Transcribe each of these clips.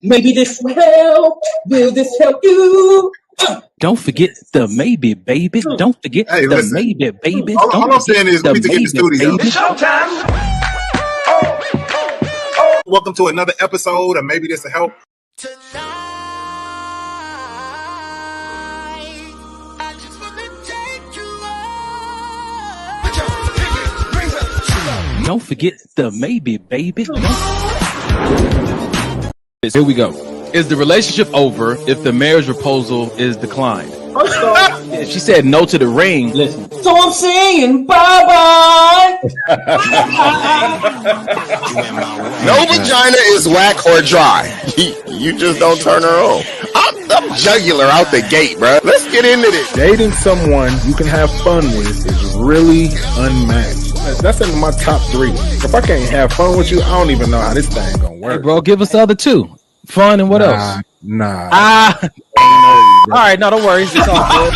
Maybe this will help. Will this help you? Don't forget the maybe, baby. Don't forget the maybe, baby. All I'm saying is we need to get in the studio. Baby. It's showtime. Welcome to another episode of Maybe This Will Help. Don't forget the maybe, baby. Here we go. Is the relationship over if the marriage proposal is declined? She said no to the ring. Listen. So I'm saying bye-bye. No vagina is whack or dry. You just don't turn her on. I'm jugular out the gate, bro. Let's get into this. Dating someone you can have fun with is really unmatched. That's in my top 3. If I can't have fun with you, I don't even know how this thing gonna work. Hey, bro, give us the other 2. Fun and what else? Nah. All right, no, don't worry. It's all good.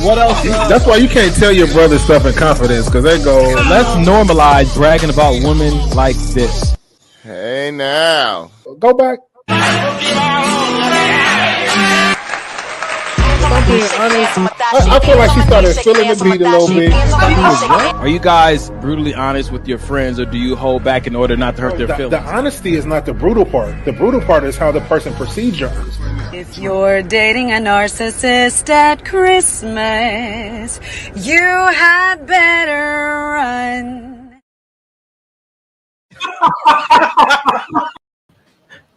What else? That's why you can't tell your brother stuff in confidence, because they go, let's normalize bragging about women like this. Hey, now. Go back. I feel like she started feeling the beat a little bit. Are you guys brutally honest with your friends, or do you hold back in order not to hurt their feelings? The honesty is not the brutal part. The brutal part is how the person perceives your honesty. If you're dating a narcissist at Christmas, you had better run.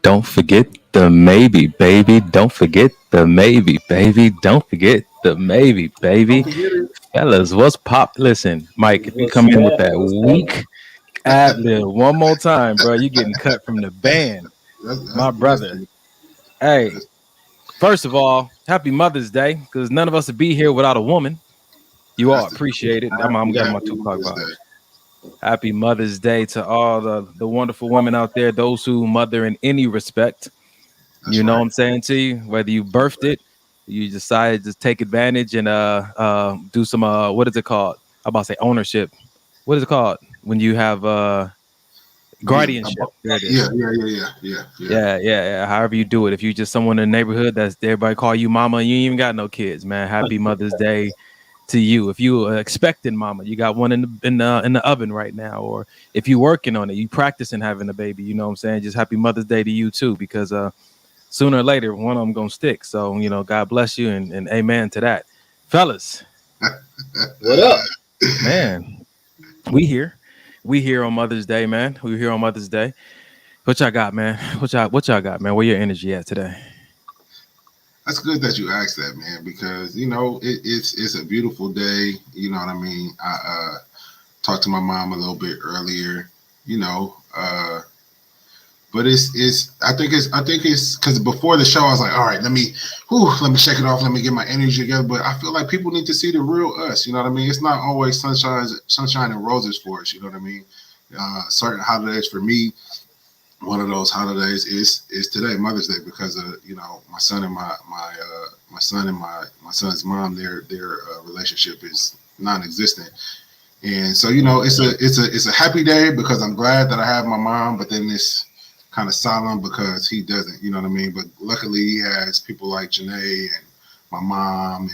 Don't forget the maybe, baby. Don't forget the maybe, baby. Don't forget the maybe, baby. Fellas, what's pop? Listen, Mike, if you come in with that weak ad-lib one more time, bro, you getting cut from the band. My brother. Hey, first of all, happy Mother's Day, because none of us would be here without a woman. You all appreciate it. I'm getting my Tupac vibes. Happy Mother's Day to all the wonderful women out there, those who mother in any respect. You know what I'm saying to you? Whether you birthed it, you decided to take advantage and do some what is it called? I'm about to say ownership. What is it called when you have guardianship? There it is. Yeah. However you do it. If you just someone in the neighborhood that's everybody call you mama, and you ain't even got no kids, man. Happy Mother's Day to you. If you expecting mama, you got one in the oven right now, or if you working on it, you practicing having a baby, you know what I'm saying? Just happy Mother's Day to you too, because sooner or later one of them gonna stick. So God bless you and amen to that. Fellas, What up, man? We here on Mother's Day, man. We here on Mother's Day. What y'all got, man? What y'all got, man? Where your energy at today? That's good that you asked that, man, because it's a beautiful day. You know what I mean? I talked to my mom a little bit earlier, but I think it's because before the show I was like, all right, let me shake it off, let me get my energy together. But I feel like people need to see the real us. You know what I mean? It's not always sunshine and roses for us. You know what I mean? Certain holidays for me. One of those holidays is today, Mother's Day, because my son and my son's mom, their relationship is non-existent, and so it's a happy day because I'm glad that I have my mom, but then it's kind of solemn because he doesn't, you know what I mean. But luckily he has people like Janae and my mom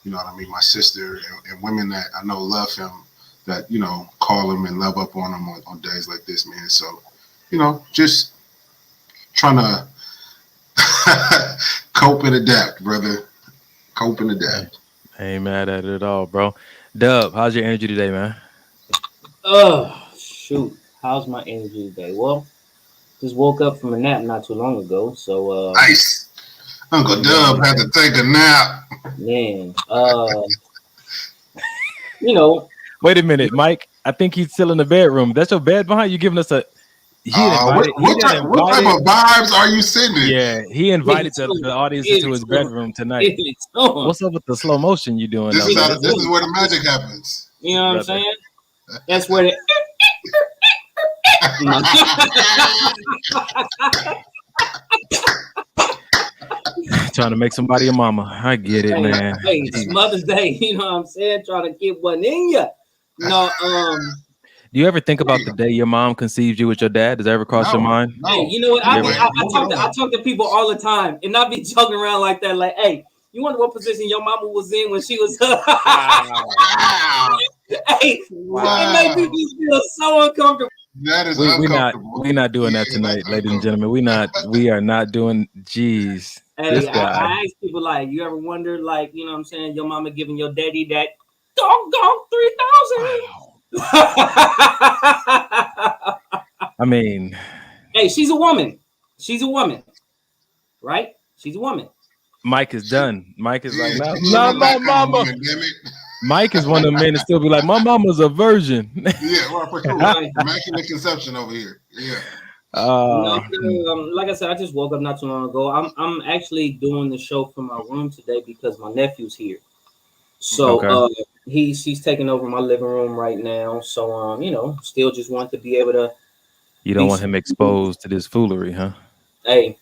and my sister and women that I know love him, that call him and love up on him on days like this, man. So. Just trying to cope and adapt, brother. Cope and adapt. I ain't mad at it at all, bro. Dub, how's your energy today, man? Oh, shoot. How's my energy today? Well, just woke up from a nap not too long ago, so... Nice. Uncle Dub had to take a nap. Man, Wait a minute, Mike. I think he's still in the bedroom. That's your bed behind you giving us a... What type of vibes are you sending? Yeah, he invited the audience into his bedroom tonight. What's up with the slow motion you doing? This is where the magic happens. You know what I'm saying? That's where Trying to make somebody a mama. I get it, man. Hey, it's Mother's Day. You know what I'm saying? Trying to get one in you. Do you ever think about the day your mom conceived you with your dad? Does that ever cross your No, mind? Hey, no. you know what? You I, ever- be, I talk to people all the time, and I be joking around like that. Like, hey, you wonder what position your mama was in when she was? Wow. Hey, it made Wow. people feel so uncomfortable. That is we're uncomfortable. not doing that Yeah, tonight, that's ladies and uncomfortable. gentlemen. We are not doing. Jeez, this Hey, guy. I ask people like, you ever wonder, like, you know what I'm saying, your mama giving your daddy that doggone 3,000? I mean, Hey, she's a woman. She's a woman, right? She's a woman. Mike is done. Mike is like, Yeah, no, she not was my that kind of mama. woman, damn it. Mike is one of the men that still be like, my mama's a virgin. Yeah, well, for sure. Right. Immaculate conception over here. Yeah. No, like I said, I just woke up not too long ago. I'm actually doing the show from my room today because my nephew's here. So Okay. he's taking over my living room right now. So you know, still just want to be able to You don't be. want him exposed to this foolery, huh? Hey,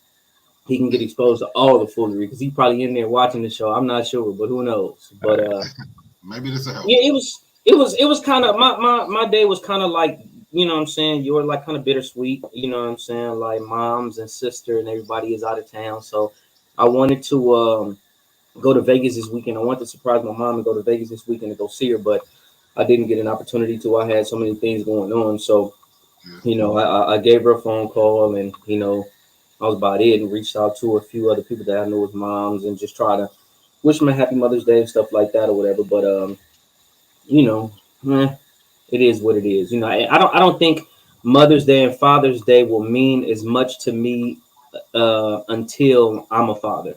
he can get exposed to all the foolery because he's probably in there watching the show. I'm not sure, but who knows? But Maybe this will help. yeah, it was kind of my day was kind of like, you know what I'm saying, you were like kind of bittersweet, you know what I'm saying, like moms and sister and everybody is out of town, so I wanted to go to Vegas this weekend. I wanted to surprise my mom and go to Vegas this weekend to go see her, but I didn't get an opportunity to. I had so many things going on, so you know, I gave her a phone call, and you know, I was about it, and reached out to a few other people that I know as moms, and just try to wish them a happy Mother's Day and stuff like that or whatever. But you know, it is what it is. You know, I don't think Mother's Day and Father's Day will mean as much to me until I'm a father.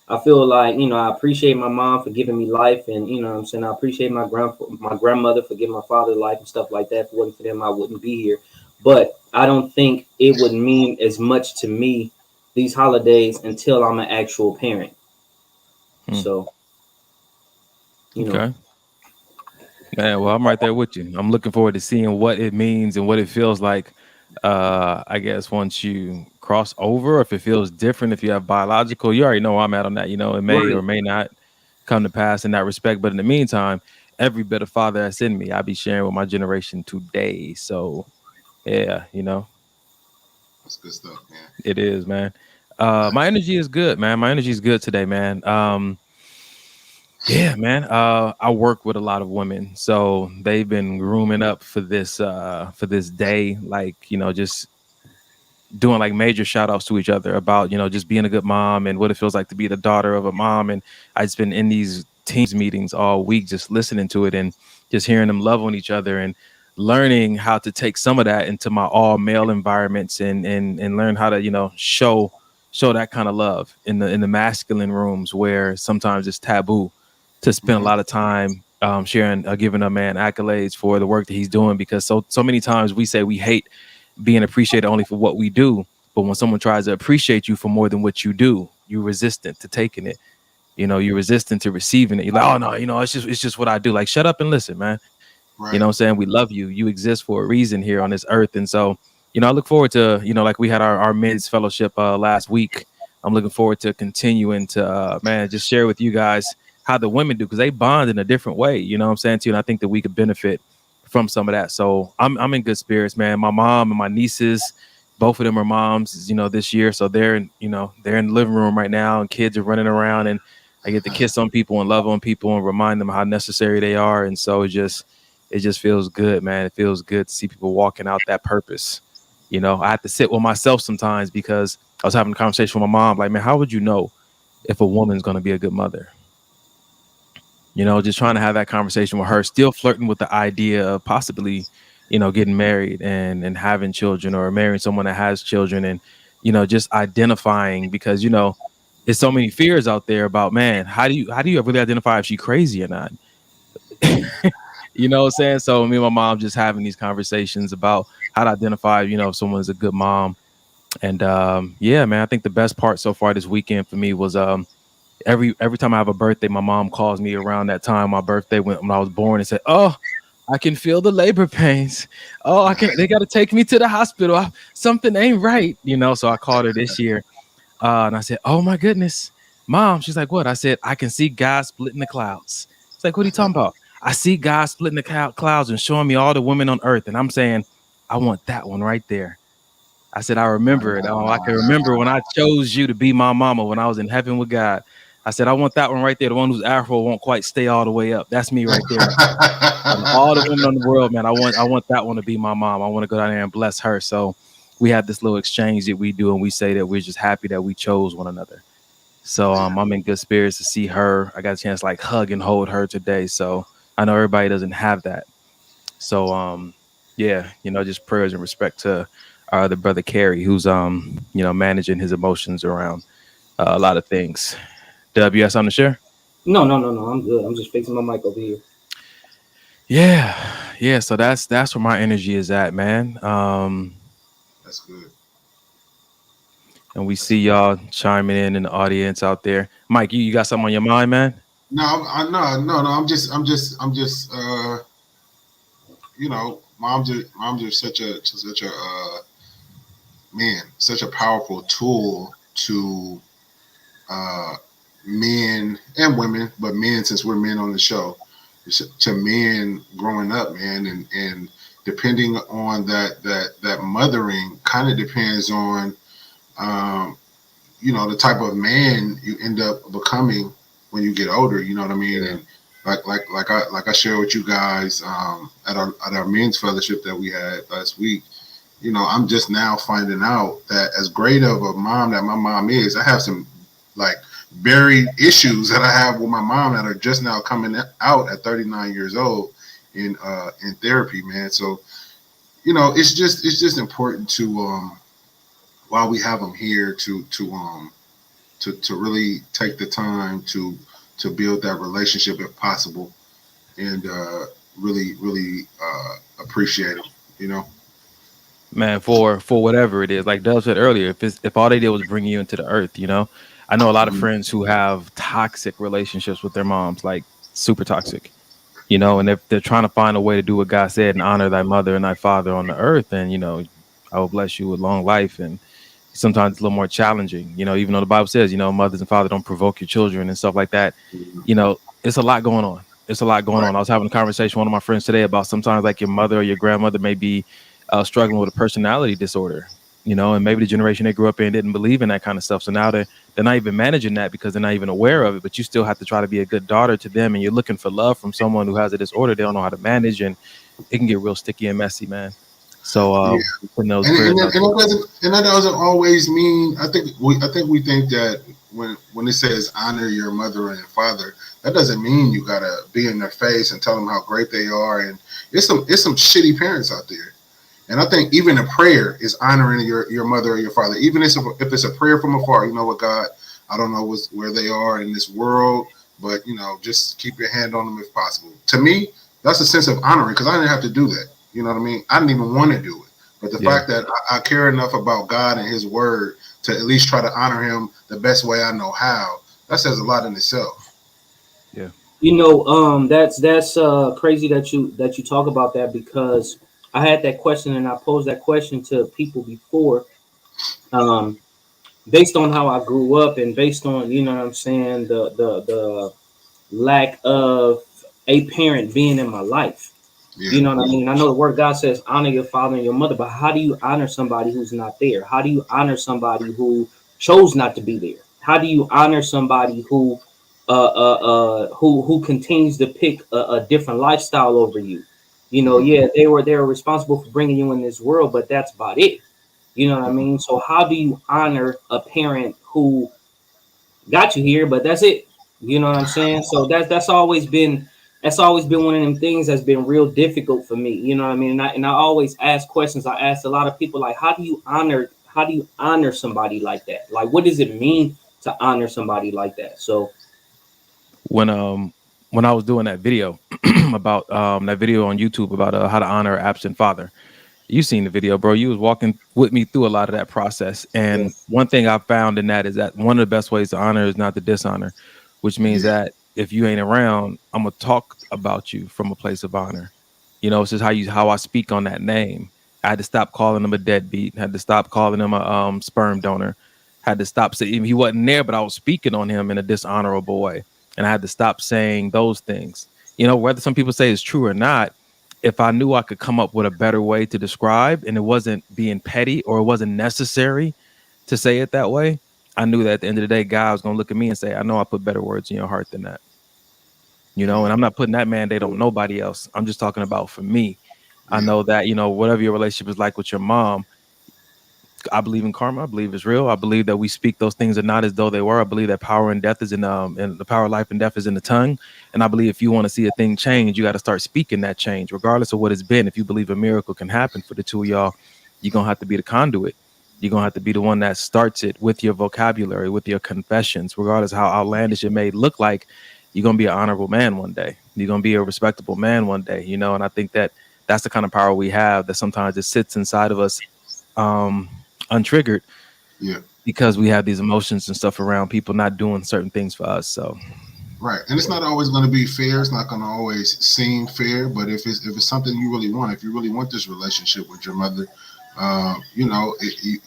I feel like, you know, I appreciate my mom for giving me life, and you know what I'm saying, I appreciate my grandmother for giving my father life and stuff like that. If it wasn't for them, I wouldn't be here. But I don't think it would mean as much to me these holidays until I'm an actual parent. So, you know. Okay. Yeah, well, I'm right there with you. I'm looking forward to seeing what it means and what it feels like. I guess once you cross over, if it feels different, if you have biological, you already know where I'm at on that. You know, it may or may not come to pass in that respect. But in the meantime, every bit of father that's in me, I'll be sharing with my generation today. So, yeah, you know, That's good stuff, man. it is, man. My energy is good, man. My energy is good today, man. Yeah, man. I work with a lot of women, so they've been grooming up for this day, like, you know, just doing like major shout outs to each other about, you know, just being a good mom and what it feels like to be the daughter of a mom. And I just been in these teams meetings all week, just listening to it and just hearing them love on each other and learning how to take some of that into my all male environments and learn how to, you know, show that kind of love in the masculine rooms where sometimes it's taboo to spend a lot of time sharing, giving a man accolades for the work that he's doing, because so many times we say we hate being appreciated only for what we do, but when someone tries to appreciate you for more than what you do, you're resistant to taking it. You know, you're resistant to receiving it. You're like, oh no, you know, it's just what I do. Like, shut up and listen, man. Right. You know what I'm saying? We love you. You exist for a reason here on this earth. And so, you know, I look forward to, you know, like we had our men's fellowship last week. I'm looking forward to continuing to, man, just share with you guys how the women do, because they bond in a different way. You know what I'm saying to you? And I think that we could benefit from some of that. So I'm in good spirits, man. My mom and my nieces, both of them are moms, you know, this year. So they're in the living room right now, and kids are running around, and I get to kiss on people and love on people and remind them how necessary they are. And so it just feels good, man. It feels good to see people walking out that purpose. You know, I have to sit with myself sometimes because I was having a conversation with my mom, like, man, how would you know if a woman's going to be a good mother? You know, just trying to have that conversation with her, still flirting with the idea of possibly, you know, getting married and having children, or marrying someone that has children, and, you know, just identifying, because, you know, there's so many fears out there about, man, how do you really identify if she's crazy or not? You know what I'm saying? So me and my mom just having these conversations about how to identify, you know, if someone's a good mom. And yeah, man, I think the best part so far this weekend for me was every time I have a birthday, my mom calls me around that time, my birthday, when I was born, and said, "Oh, I can feel the labor pains. Oh, they got to take me to the hospital. Something ain't right." You know, so I called her this year. And I said, "Oh my goodness, Mom." She's like, "What?" I said, "I can see God splitting the clouds." It's like, "What are you talking about?" I see God splitting the clouds and showing me all the women on earth. And I'm saying, I want that one right there. I said, I remember it. Oh, I can remember when I chose you to be my mama when I was in heaven with God. I said, I want that one right there. The one whose afro won't quite stay all the way up. That's me right there. And all the women in the world, man, I want that one to be my mom. I want to go down there and bless her. So we have this little exchange that we do, and we say that we're just happy that we chose one another. So I'm in good spirits to see her. I got a chance to like hug and hold her today. So I know everybody doesn't have that. So yeah, just prayers and respect to our other brother Carrie, who's managing his emotions around a lot of things. Dub, you have something to share? No. I'm good. I'm just fixing my mic over here. Yeah. So that's where my energy is at, man. That's good. And we see y'all chiming in the audience out there. Mike, you got something on your mind, man? No, I'm just mom's just such a man, such a powerful tool to men and women, but men, since we're men on the show, to men growing up, man, and depending on that mothering kind of depends on the type of man you end up becoming when you get older. You know what I mean? Yeah. And like I shared with you guys at our men's fellowship that we had last week. I'm just now finding out that as great of a mom that my mom is, I have some like buried issues that I have with my mom that are just now coming out at 39 years old in therapy, man. So it's just important to while we have them here to really take the time to build that relationship if possible, and really appreciate them, Man, for whatever it is, like Dub said earlier, if all they did was bring you into the earth, I know a lot of friends who have toxic relationships with their moms, like super toxic, and they're trying to find a way to do what God said and honor thy mother and thy father on the earth, and I will bless you with long life. And sometimes it's a little more challenging, even though the Bible says, mothers and fathers don't provoke your children and stuff like that. It's a lot going on. I was having a conversation with one of my friends today about sometimes like your mother or your grandmother may be struggling with a personality disorder, and maybe the generation they grew up in didn't believe in that kind of stuff. So now they're not even managing that because they're not even aware of it, but you still have to try to be a good daughter to them. And you're looking for love from someone who has a disorder they don't know how to manage, and it can get real sticky and messy, man. So and that doesn't always mean. I think we think that when it says honor your mother and father, that doesn't mean you gotta be in their face and tell them how great they are. And it's some shitty parents out there. And I think even a prayer is honoring your mother or your father, even if it's a prayer from afar. You know what, God, I don't know where they are in this world, but just keep your hand on them if possible. To me, that's a sense of honoring, because I didn't have to do that. You know what I mean? I didn't even want to do it. But the fact that I care enough about God and his word to at least try to honor him the best way I know how, that says a lot in itself. Yeah. That's crazy that you talk about that, because I had that question and I posed that question to people before, based on how I grew up and based on, the lack of a parent being in my life. Yeah. You know what I mean? I know the word of God says honor your father and your mother, but how do you honor somebody who's not there? How do you honor somebody who chose not to be there? How do you honor somebody who continues to pick a different lifestyle over you? Yeah, they were responsible for bringing you in this world, but that's about it. You know what I mean? So how do you honor a parent who got you here, but that's it? You know what I'm saying? So that's always been one of them things that's been real difficult for me. You know what I mean? And I always ask questions. I asked a lot of people, like, how do you honor somebody like that? Like, what does it mean to honor somebody like that? So when I was doing that video about that video on YouTube about how to honor an absent father, you seen the video, bro. You was walking with me through a lot of that process. And one thing I found in that is that one of the best ways to honor is not to dishonor, which means that if you ain't around, I'm gonna talk about you from a place of honor. It's just how I speak on that name. I had to stop calling him a deadbeat. Had to stop calling him a sperm donor. Had to stop saying he wasn't there, but I was speaking on him in a dishonorable way. And I had to stop saying those things. You know, whether some people say it's true or not, if I knew I could come up with a better way to describe and it wasn't being petty or it wasn't necessary to say it that way, I knew that at the end of the day, God was going to look at me and say, I know I put better words in your heart than that. You know, and I'm not putting that mandate on nobody else. I'm just talking about for me. I know that, you know, whatever your relationship is like with your mom, I believe in karma. I believe it's real. I believe that we speak those things are not as though they were. I believe that power and death is in and the power of life and death is in the tongue. And I believe if you want to see a thing change, you got to start speaking that change, regardless of what it's been. If you believe a miracle can happen for the two of y'all, you're gonna have to be the conduit. You're gonna have to be the one that starts it with your vocabulary, with your confessions, regardless of how outlandish it may look like. You're gonna be an honorable man one day. You're gonna be a respectable man one day, you know. And I think that that's the kind of power we have, that sometimes it sits inside of us untriggered, because we have these emotions and stuff around people not doing certain things for us. So right, and it's not always going to be fair. It's not going to always seem fair. But if it's something you really want, if you really want this relationship with your mother, you know,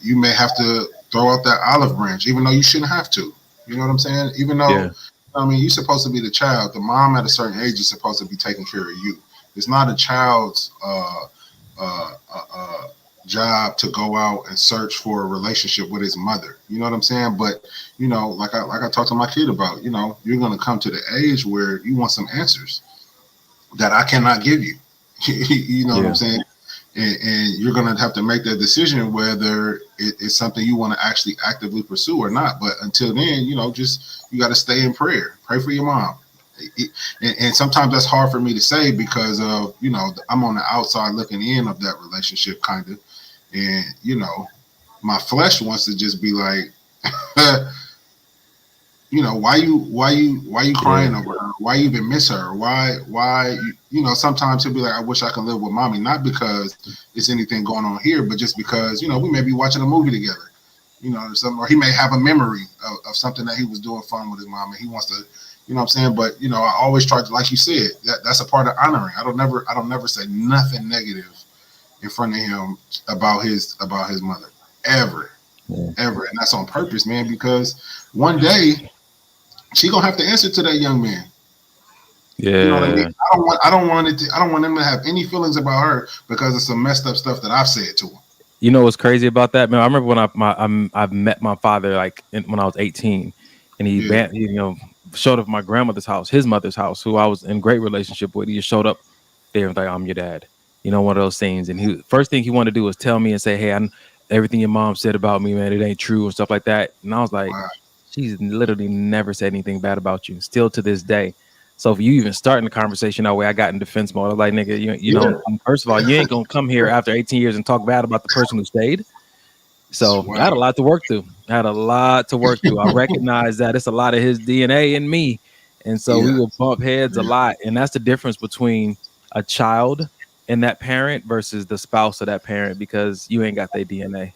you may have to throw out that olive branch, even though you shouldn't have to. You know what I'm saying? Even though, I mean, you're supposed to be the child. The mom at a certain age is supposed to be taking care of you. It's not a child's job to go out and search for a relationship with his mother. You know what I'm saying? But you know, like I talked to my kid about, you know, you're going to come to the age where you want some answers that I cannot give you. You know what I'm saying? And you're going to have to make that decision whether it's something you want to actually actively pursue or not. But until then, you know, just you got to stay in prayer. Pray for your mom. And sometimes that's hard for me to say because of, you know, I'm on the outside looking in of that relationship kind of. And, you know, my flesh wants to just be like, you know, why you crying over her? Why you even miss her? Why, you know, sometimes he'll be like, I wish I could live with mommy, not because it's anything going on here, but just because, you know, we may be watching a movie together, you know, or he may have a memory of something that he was doing fun with his mom and he wants to, you know what I'm saying? But, you know, I always try to, like you said, that's a part of honoring. I don't never say nothing negative in front of him about his mother ever, and that's on purpose, man, because one day she gonna have to answer to that young man. You know what I mean? I don't want him to have any feelings about her because of some messed up stuff that I've said to him. You know what's crazy about that, man? I remember when I met my father like when I was 18, and he you know, showed up at my grandmother's house, his mother's house, who I was in great relationship with. He just showed up there and was like, I'm your dad. You know, one of those things. And first thing he wanted to do was tell me and say, hey, everything your mom said about me, man, it ain't true and stuff like that. And I was like, she's literally never said anything bad about you, still to this day. So if you even starting the conversation that way, I got in defense mode. I was like, nigga, you know, first of all, you ain't gonna come here after 18 years and talk bad about the person who stayed. So I had a lot to work through. I recognize that it's a lot of his DNA in me. And so we will bump heads a lot. And that's the difference between a child and that parent versus the spouse of that parent, because you ain't got their DNA,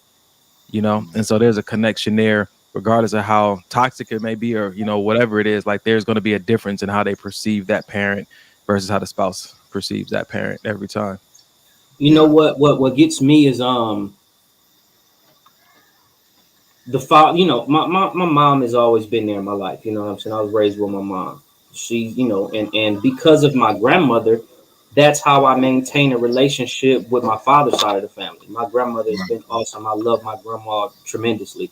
you know? And so there's a connection there, regardless of how toxic it may be, or, you know, whatever it is, like there's going to be a difference in how they perceive that parent versus how the spouse perceives that parent every time. You know what gets me is, the father, you know, my mom has always been there in my life. You know what I'm saying? I was raised with my mom. She, you know, and because of my grandmother, that's how I maintain a relationship with my father's side of the family. My grandmother has been awesome. I love my grandma tremendously.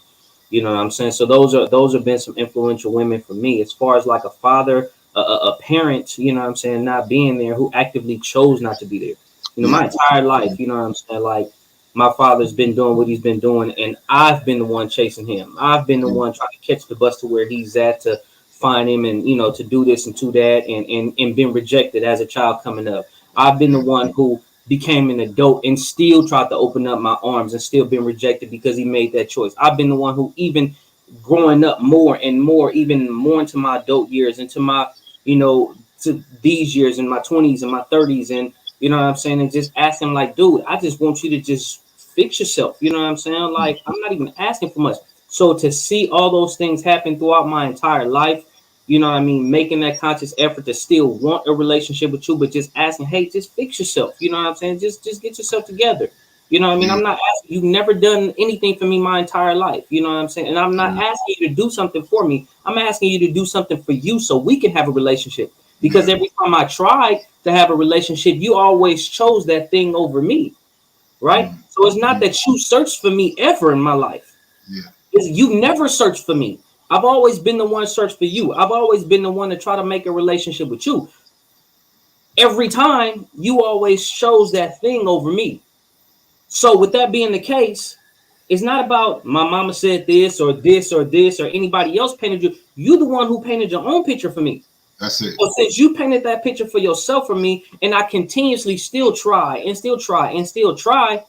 You know what I'm saying? So those have been some influential women for me. As far as like a father, a parent, you know what I'm saying, not being there, who actively chose not to be there. You know, my entire life, you know what I'm saying? Like, my father's been doing what he's been doing, and I've been the one chasing him. I've been the one trying to catch the bus to where he's at, to find him, and, you know, to do this and to that, and been rejected as a child coming up. I've been the one who became an adult and still tried to open up my arms and still been rejected because he made that choice. I've been the one who, even growing up more and more, even more into my adult years, into my, you know, to these years in my 20s and my 30s, and, you know what I'm saying, and just asking like, dude, I just want you to just fix yourself. You know what I'm saying? Like, I'm not even asking for much. So to see all those things happen throughout my entire life, you know what I mean, making that conscious effort to still want a relationship with you, but just asking, hey, just fix yourself. You know what I'm saying? Just get yourself together. You know what I mean? I'm not asking, you've never done anything for me my entire life. You know what I'm saying? And I'm not asking you to do something for me. I'm asking you to do something for you so we can have a relationship. Because every time I tried to have a relationship, you always chose that thing over me, right? So it's not that you searched for me ever in my life. Yeah. You never searched for me. I've always been the one to search for you. I've always been the one to try to make a relationship with you. Every time, you always chose that thing over me. So with that being the case, it's not about my mama said this or this or this or anybody else painted you. You the one who painted your own picture for me. That's it. So since you painted that picture for yourself for me, and I continuously still try and still try and still try,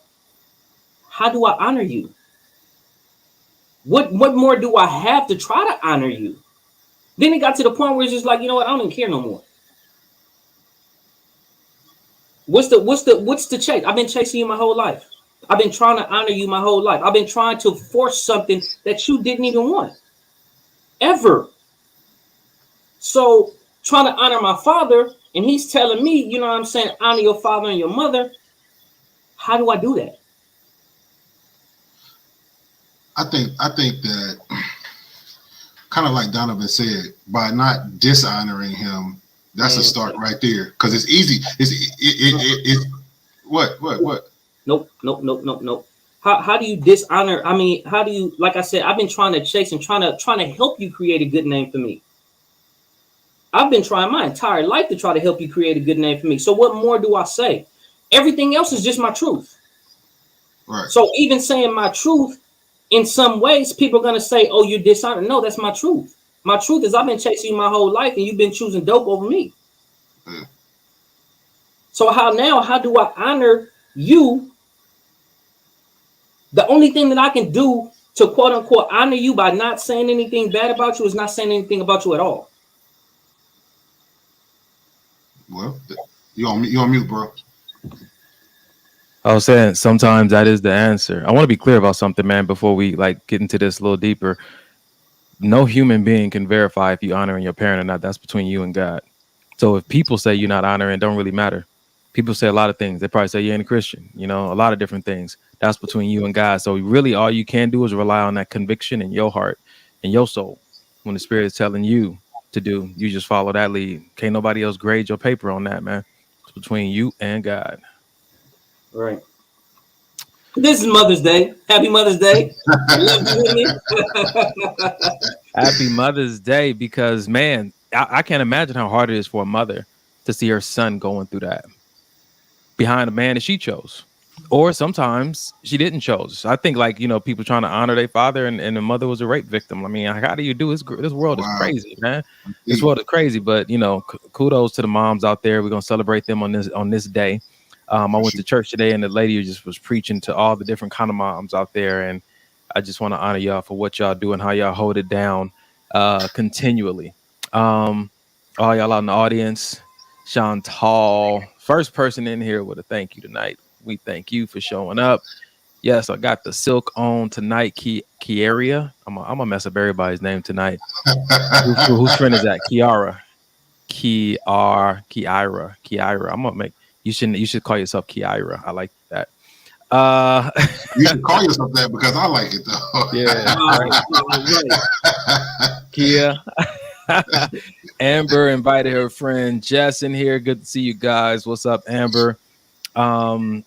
how do I honor you? What more do I have to try to honor you? Then it got to the point where it's just like, you know what? I don't even care no more. What's the chase? I've been chasing you my whole life. I've been trying to honor you my whole life. I've been trying to force something that you didn't even want. Ever. So trying to honor my father, and he's telling me, you know what I'm saying, honor your father and your mother. How do I do that? I think that kind of like Donovan said, by not dishonoring him, that's a start right there. Because it's easy. It's what? Nope. How do you dishonor? I mean, how do you, like I said, I've been trying to chase and trying to help you create a good name for me. I've been trying my entire life to try to help you create a good name for me. So what more do I say? Everything else is just my truth. Right. So even saying my truth, in some ways, people are going to say, oh, you're dishonored. No, that's my truth. My truth is I've been chasing you my whole life and you've been choosing dope over me. So how do I honor you? The only thing that I can do to quote unquote honor you by not saying anything bad about you is not saying anything about you at all. Well, you on mute, bro. I was saying sometimes that is the answer. I want to be clear about something, man, before we like get into this a little deeper. No human being can verify if you honoring your parent or not. That's between you and God. So if people say you're not honoring, it don't really matter. People say a lot of things. They probably say you ain't a Christian, you know, a lot of different things. That's between you and God. So really all you can do is rely on that conviction in your heart and your soul. When the Spirit is telling you to do, you just follow that lead. Can't nobody else grade your paper on that, man. It's between you and God. Right. This is Mother's Day. Happy Mother's Day. Happy Mother's Day, because, man, I can't imagine how hard it is for a mother to see her son going through that behind a man that she chose. Or sometimes she didn't chose. I think, like, you know, people trying to honor their father and the mother was a rape victim. I mean, how do you do this? This world is crazy, man. This world is crazy. But, you know, kudos to the moms out there. We're going to celebrate them on this day. I went to church today and the lady just was preaching to all the different kind of moms out there. And I just want to honor y'all for what y'all do and how y'all hold it down continually. All y'all out in the audience, Chantal, first person in here with a thank you tonight. We thank you for showing up. Yes, I got the silk on tonight. Kiaria. I'm gonna mess up everybody's name tonight. Whose friend is that? Kiara. I'm gonna make you should call yourself Kiara. I like that. You should call yourself that because I like it though. Yeah. Right. Kia. Amber invited her friend Jess in here. Good to see you guys. What's up, Amber? Allie,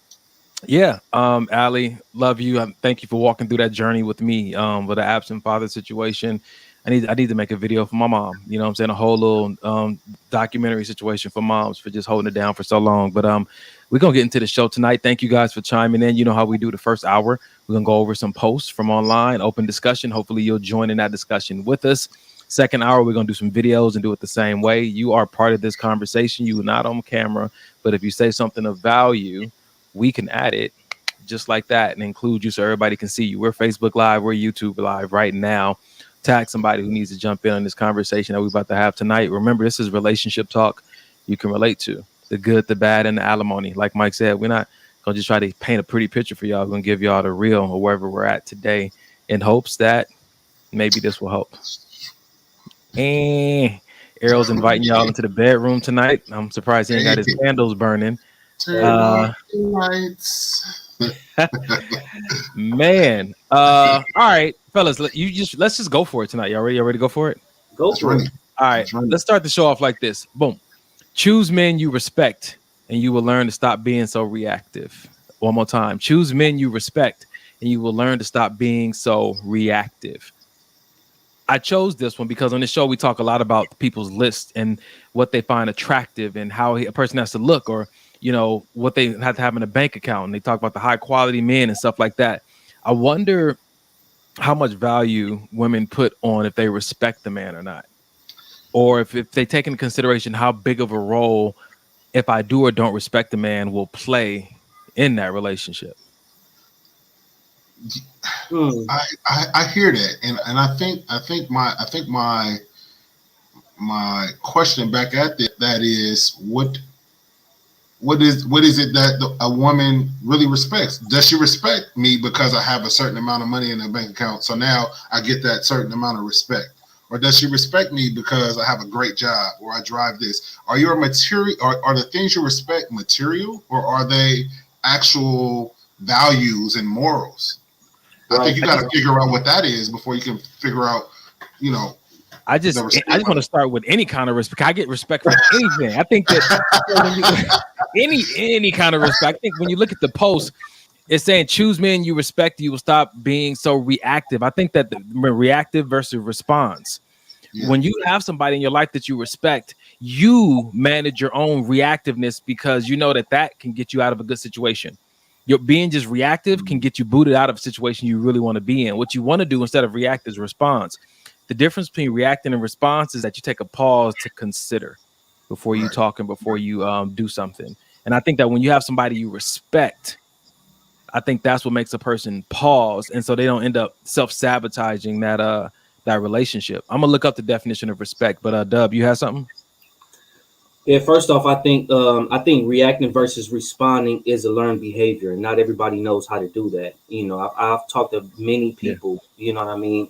love you. Thank you for walking through that journey with me with the absent father situation. I need to make a video for my mom. You know what I'm saying? A whole little documentary situation for moms for just holding it down for so long. But we're going to get into the show tonight. Thank you guys for chiming in. You know how we do the first hour. We're going to go over some posts from online, open discussion. Hopefully you'll join in that discussion with us. Second hour, we're going to do some videos and do it the same way. You are part of this conversation. You are not on camera. But if you say something of value, we can add it just like that and include you so everybody can see you. We're Facebook Live. We're YouTube Live right now. Tag somebody who needs to jump in on this conversation that we're about to have tonight. Remember, this is relationship talk you can relate to. The good, the bad, and the alimony. Like Mike said, we're not going to just try to paint a pretty picture for y'all. We're going to give y'all the real or wherever we're at today in hopes that maybe this will help. And Errol's inviting y'all into the bedroom tonight. I'm surprised he ain't got his candles burning. Man. All right, fellas, let's just go for it tonight. Y'all ready to go for it? Go for it. All right, let's start the show off like this. Boom. Choose men you respect, and you will learn to stop being so reactive. One more time. Choose men you respect, and you will learn to stop being so reactive. I chose this one because on this show we talk a lot about people's lists and what they find attractive and how a person has to look, or what they have to have in a bank account. And they talk about the high quality men and stuff like that. I wonder how much value women put on if they respect the man or not, or if they take into consideration how big of a role if I do or don't respect the man will play in that relationship. I hear that, and I think my question back at that is what is it that a woman really respects? Does she respect me because I have a certain amount of money in the bank account, so now I get that certain amount of respect? Or does she respect me because I have a great job or I drive this? Are your material, are the things you respect material, or are they actual values and morals? Right. I think you got to figure out what that is before you can figure out, I just want to start with any kind of respect. I get respect for anything. I think that any kind of respect. I think when you look at the post, it's saying choose men you respect, you will stop being so reactive. I think that the reactive versus response. Yeah. When you have somebody in your life that you respect, you manage your own reactiveness because you know that can get you out of a good situation. Your being just reactive can get you booted out of a situation you really want to be in. What you want to do instead of react is response. The difference between reacting and response is that you take a pause to consider before you talk and before you do something. And I think that when you have somebody you respect, I think that's what makes a person pause, and so they don't end up self-sabotaging that relationship. I'm gonna look up the definition of respect, but Dub, you have something? Yeah, first off, I think reacting versus responding is a learned behavior. Not everybody knows how to do that. I've talked to many people, you know what I mean,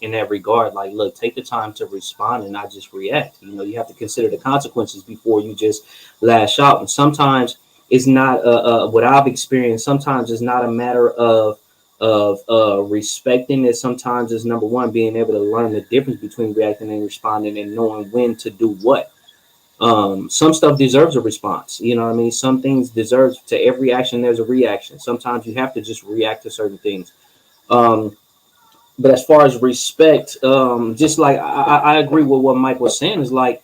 in that regard. Like, look, take the time to respond and not just react. You have to consider the consequences before you just lash out. And sometimes it's not what I've experienced. Sometimes it's not a matter of respecting it. Sometimes it's number one, being able to learn the difference between reacting and responding and knowing when to do what. Some stuff deserves a response. You know what I mean? Some things deserve, to every action, there's a reaction. Sometimes you have to just react to certain things. But as far as respect, just like I agree with what Mike was saying, is like,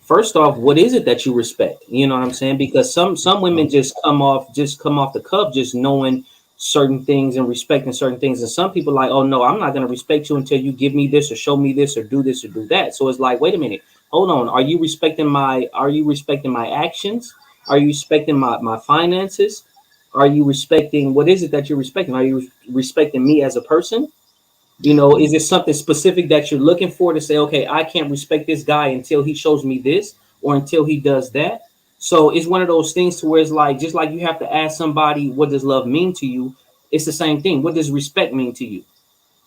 first off, what is it that you respect? You know what I'm saying? Because some women just come off the cuff just knowing certain things and respecting certain things. And some people like, oh no, I'm not going to respect you until you give me this or show me this or do that. So it's like, wait a minute. Hold on. Are you respecting my actions? Are you respecting my finances? Are you respecting, what is it that you're respecting? Are you respecting me as a person? Is it something specific that you're looking for to say, okay, I can't respect this guy until he shows me this or until he does that? So it's one of those things to where it's like, just like you have to ask somebody, what does love mean to you? It's the same thing. What does respect mean to you?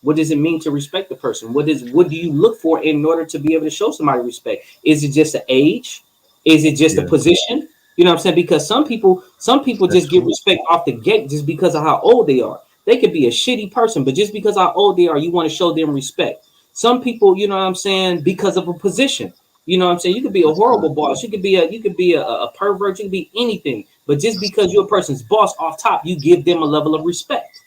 What does it mean to respect the person? What do you look for in order to be able to show somebody respect? Is it just an age? Is it just a position? You know what I'm saying? Because some people just get respect off the gate just because of how old they are. They could be a shitty person, but just because how old they are, you want to show them respect. Some people, you know what I'm saying, because of a position. You know what I'm saying? You could be a horrible boss. You could be a pervert. You could be anything. But just because you're a person's boss off top, you give them a level of respect.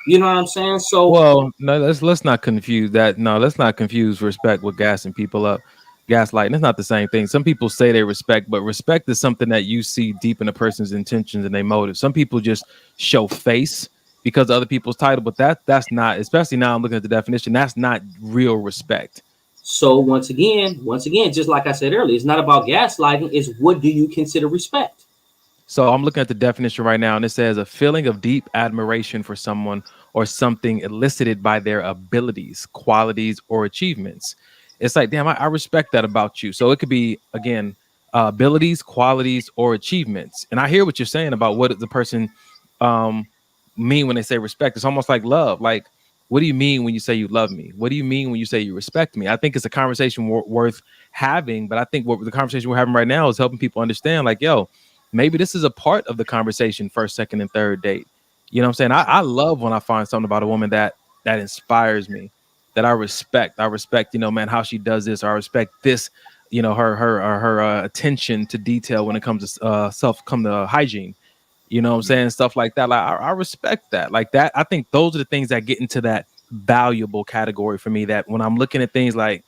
You know what I'm saying? So, well, no, let's not confuse that. No, let's not confuse respect with gassing people up, gaslighting. It's not the same thing. Some people say they respect, but respect is something that you see deep in a person's intentions and their motives. Some people just show face because of other people's title, but that's not, especially now I'm looking at the definition, that's not real respect. So once again, just like I said earlier, it's not about gaslighting. It's what do you consider respect? So I'm looking at the definition right now, and it says a feeling of deep admiration for someone or something elicited by their abilities, qualities, or achievements. It's like, damn, I respect that about you. So it could be, again, abilities, qualities, or achievements. And I hear what you're saying about what the person mean when they say respect. It's almost like love. Like, what do you mean when you say you love me? What do you mean when you say you respect me? I think it's a conversation worth having, but I think what the conversation we're having right now is helping people understand, like, yo, maybe this is a part of the conversation, first, second, and third date. You know what I'm saying? I love when I find something about a woman that inspires me, that I respect. I respect, man, how she does this, or I respect this you know, her attention to detail when it comes to hygiene. You know what I'm saying? Stuff like that. Like I respect that. Like that. I think those are the things that get into that valuable category for me. That when I'm looking at things like,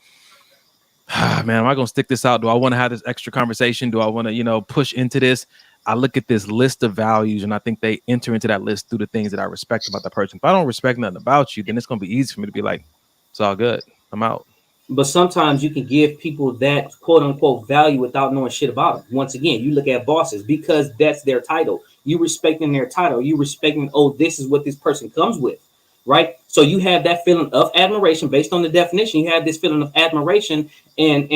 man, am I gonna stick this out? Do I want to have this extra conversation? Do I want to, you know, push into this? I look at this list of values, and I think they enter into that list through the things that I respect about the person. If I don't respect nothing about you, then it's gonna be easy for me to be like, it's all good. I'm out. But sometimes you can give people that quote unquote value without knowing shit about them. Once again, you look at bosses because that's their title. You respecting their title. You respecting, oh, this is what this person comes with, right? So you have that feeling of admiration based on the definition. You have this feeling of admiration and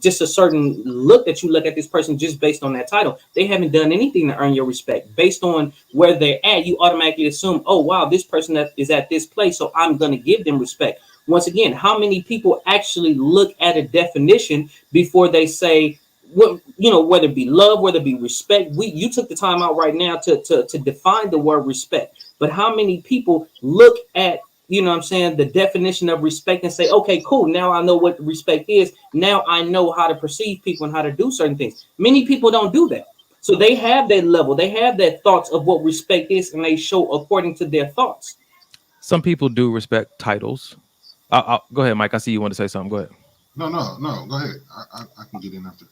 just a certain look that you look at this person just based on that title. They haven't done anything to earn your respect. Based on where they're at, you automatically assume, oh wow, this person that is at this place, so I'm going to give them respect. Once again, how many people actually look at a definition before they say, what, you know, whether it be love, whether it be respect? You took the time out right now to define the word respect. But how many people look at, you know what I'm saying, the definition of respect and say, okay, cool, now I know what respect is. Now I know how to perceive people and how to do certain things. Many people don't do that. So they have that level. They have that thoughts of what respect is, and they show according to their thoughts. Some people do respect titles. Go ahead, Mike. I see you want to say something. Go ahead. No. Go ahead. I can get in after.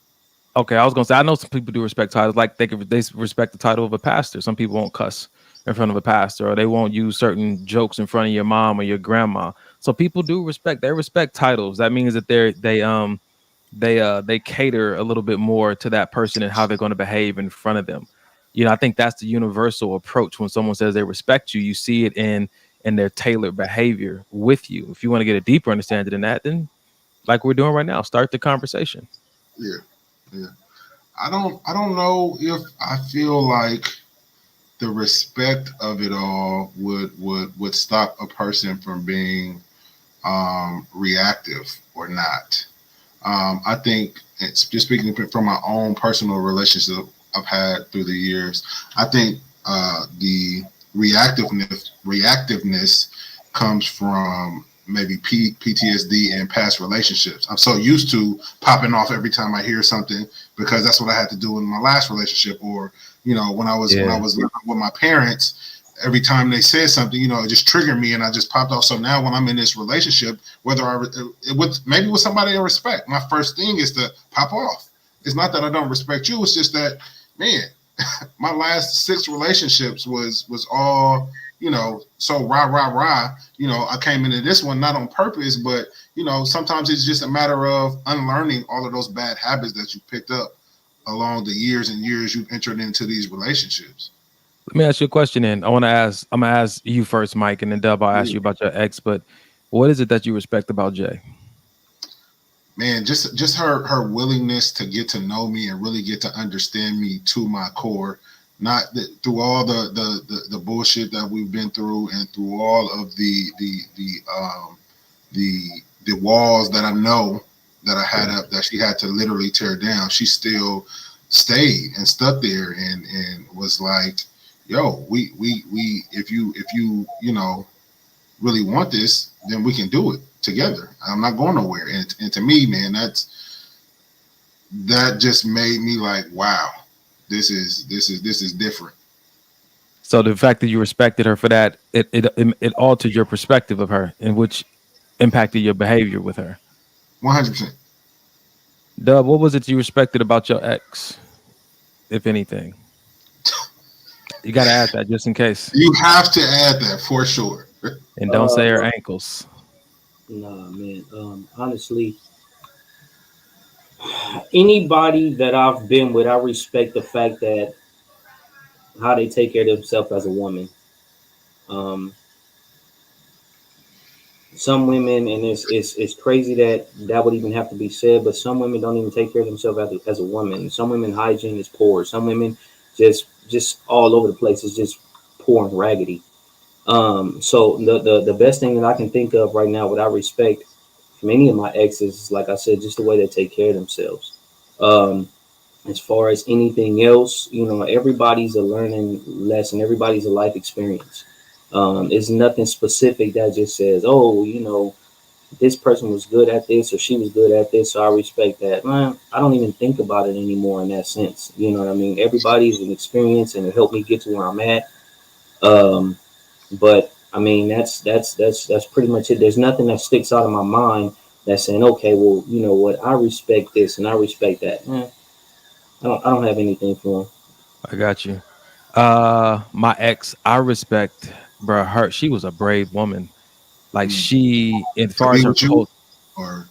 Okay, I was gonna say I know some people do respect titles. Like they respect the title of a pastor. Some people won't cuss in front of a pastor, or they won't use certain jokes in front of your mom or your grandma. So people do respect. They respect titles. That means that they cater a little bit more to that person and how they're going to behave in front of them. You know, I think that's the universal approach when someone says they respect you. You see it in their tailored behavior with you. If you want to get a deeper understanding than that, then like we're doing right now, start the conversation. Yeah. I don't know if I feel like the respect of it all would stop a person from being reactive or not. I think it's just speaking from my own personal relationship I've had through the years. I think the reactiveness comes from maybe PTSD and past relationships. I'm so used to popping off every time I hear something because that's what I had to do in my last relationship, or you know, when I was living with my parents. Every time they said something, you know, it just triggered me, and I just popped off. So now, when I'm in this relationship, whether maybe with somebody I respect, my first thing is to pop off. It's not that I don't respect you; it's just that, man, my last 6 relationships was all, you know, so rah. You know, I came into this one not on purpose, but you know, sometimes it's just a matter of unlearning all of those bad habits that you picked up along the years and years you've entered into these relationships. Let me ask you a question, and I'm gonna ask you first, Mike, and then Dub, I'll ask you about your ex. But what is it that you respect about Jay? Man, just her willingness to get to know me and really get to understand me to my core. Not through all the bullshit that we've been through, and through all of the walls that I know that I had up that she had to literally tear down. She still stayed and stuck there and was like, yo, we if you know really want this, then we can do it together. I'm not going nowhere. And to me, man, that just made me like, wow, this is different. So the fact that you respected her for that, it altered your perspective of her, and which impacted your behavior with her. 100%. Dub, what was it you respected about your ex, if anything? You got to add that just in case. You have to add that for sure. And don't say her ankles. Nah, man. Honestly, anybody that I've been with, I respect the fact that how they take care of themselves as a woman. Some women, and it's crazy that would even have to be said, but some women don't even take care of themselves as a woman. Some women hygiene is poor. Some women just all over the place is just poor and raggedy. So the best thing that I can think of right now, what I respect from any of my exes, is, like I said, just the way they take care of themselves. As far as anything else, you know, everybody's a learning lesson. Everybody's a life experience. It's nothing specific that just says, oh, you know, this person was good at this or she was good at this, so I respect that. Man, I don't even think about it anymore in that sense. You know what I mean? Everybody's an experience and it helped me get to where I'm at. But I mean, that's pretty much it. There's nothing that sticks out of my mind that's saying, okay, well, you know what? I respect this and I respect that. I don't have anything for him. I got you. My ex, I respect, bro. She was a brave woman. Like she, as far as her culture, or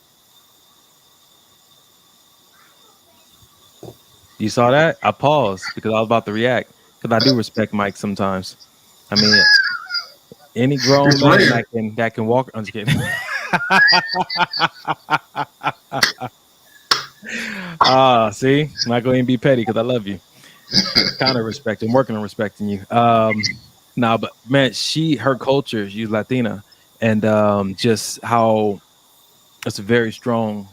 you saw that? I paused because I was about to react because I do respect Mike sometimes. I mean, any grown man that can walk. I'm just kidding. See, I'm not going to be petty because I love you. Kind of respect and working on respecting you. Nah, but man, her culture, she's Latina, and just how it's a very strong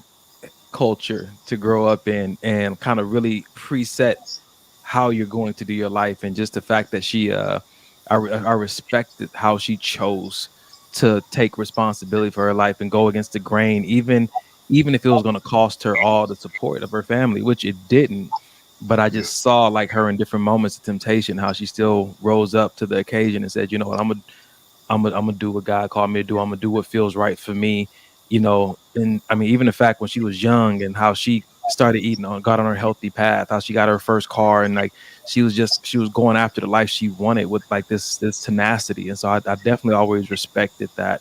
culture to grow up in, and kind of really preset how you're going to do your life, and just the fact that she, I respected how she chose to take responsibility for her life and go against the grain, even if it was going to cost her all the support of her family, which it didn't. But I just saw like her in different moments of temptation, how she still rose up to the occasion and said, you know what, I'm gonna do what God called me to do. I'm gonna do what feels right for me, you know. And I mean, even the fact when she was young and how she started got on her healthy path, how she got her first car, and like she was going after the life she wanted with like this tenacity. And so I definitely always respected that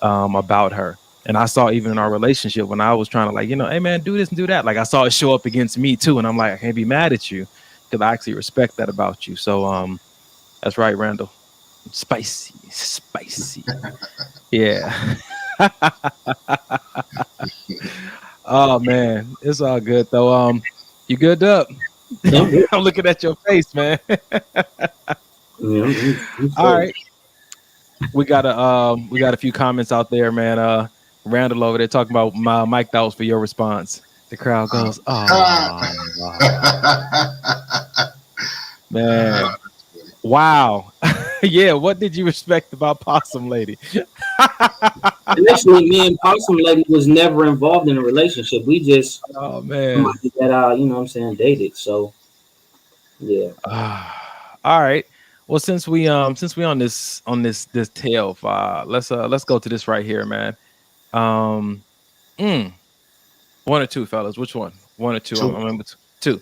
about her. And I saw even in our relationship when I was trying to like, you know, hey man, do this and do that. Like I saw it show up against me too. And I'm like, I can't be mad at you because I actually respect that about you. So that's right, Randall. Spicy. Yeah. Oh man, it's all good though. You good up? I'm looking at your face, man. All right. We got a few comments out there, man. Randall over there talking about Mike. That was for your response. The crowd goes, "Oh, man, wow, yeah." What did you respect about Possum Lady? Initially, me and Possum Lady was never involved in a relationship. We just, oh man, that you know what I'm saying, dated. So, yeah. All right. Well, since we on this tale, let's go to this right here, man. One or two, fellas. Which one? One or two? Two. I'm remember two.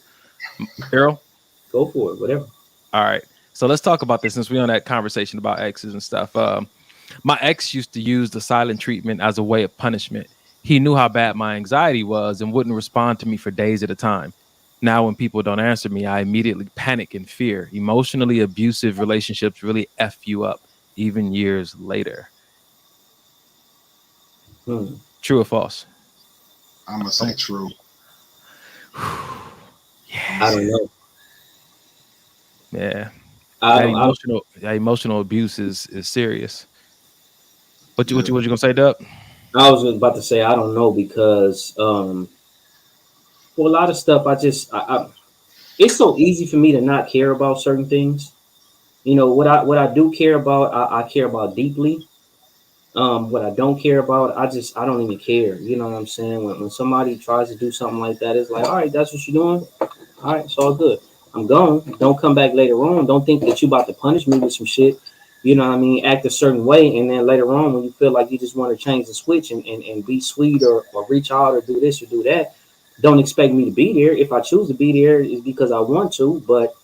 Errol? Go for it, whatever. All right. So let's talk about this since we're on that conversation about exes and stuff. My ex used to use the silent treatment as a way of punishment. He knew how bad my anxiety was and wouldn't respond to me for days at a time. Now, when people don't answer me, I immediately panic and fear. Emotionally abusive relationships really F you up, even years later. True or false? I'm gonna say true. Yeah. I don't know. Yeah. That emotional abuse is serious. What you gonna say, Dub? I was about to say I don't know because well, a lot of stuff I it's so easy for me to not care about certain things. You know, what I do care about, I care about deeply. What I don't care about, I don't even care. You know what I'm saying? When somebody tries to do something like that, it's like, all right, that's what you're doing. All right, it's all good. I'm gone. Don't come back later on. Don't think that you about to punish me with some shit. You know what I mean? Act a certain way, and then later on, when you feel like you just want to change the switch and be sweet or reach out or do this or do that, don't expect me to be there. If I choose to be there, it's because I want to. But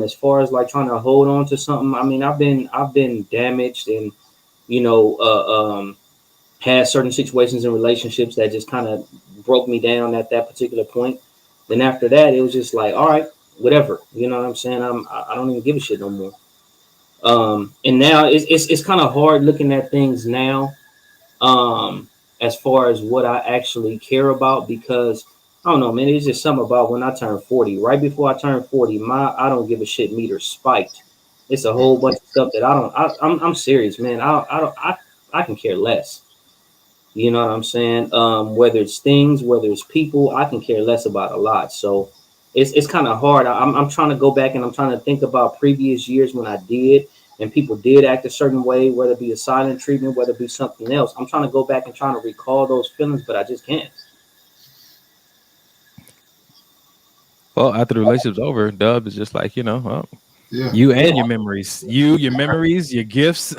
as far as like trying to hold on to something, I mean, I've been damaged and you know had certain situations in relationships that just kind of broke me down at that particular point. Then after that, it was just like, all right, whatever. You know what I'm saying? I don't even give a shit no more. And now it's kind of hard looking at things now, as far as what I actually care about, because I don't know, man, it's just something about when I turned 40, right before I turned 40, I don't give a shit meter spiked. It's a whole bunch of stuff that I'm serious, man. I can care less. You know what I'm saying? Whether it's things, whether it's people, I can care less about a lot. So it's kind of hard. I'm trying to go back and I'm trying to think about previous years when I did, and people did act a certain way, whether it be a silent treatment, whether it be something else. I'm trying to go back and trying to recall those feelings, but I just can't. Well, after the relationship's over, Dub is just like, well, Yeah. you and your memories, your memories, your gifts.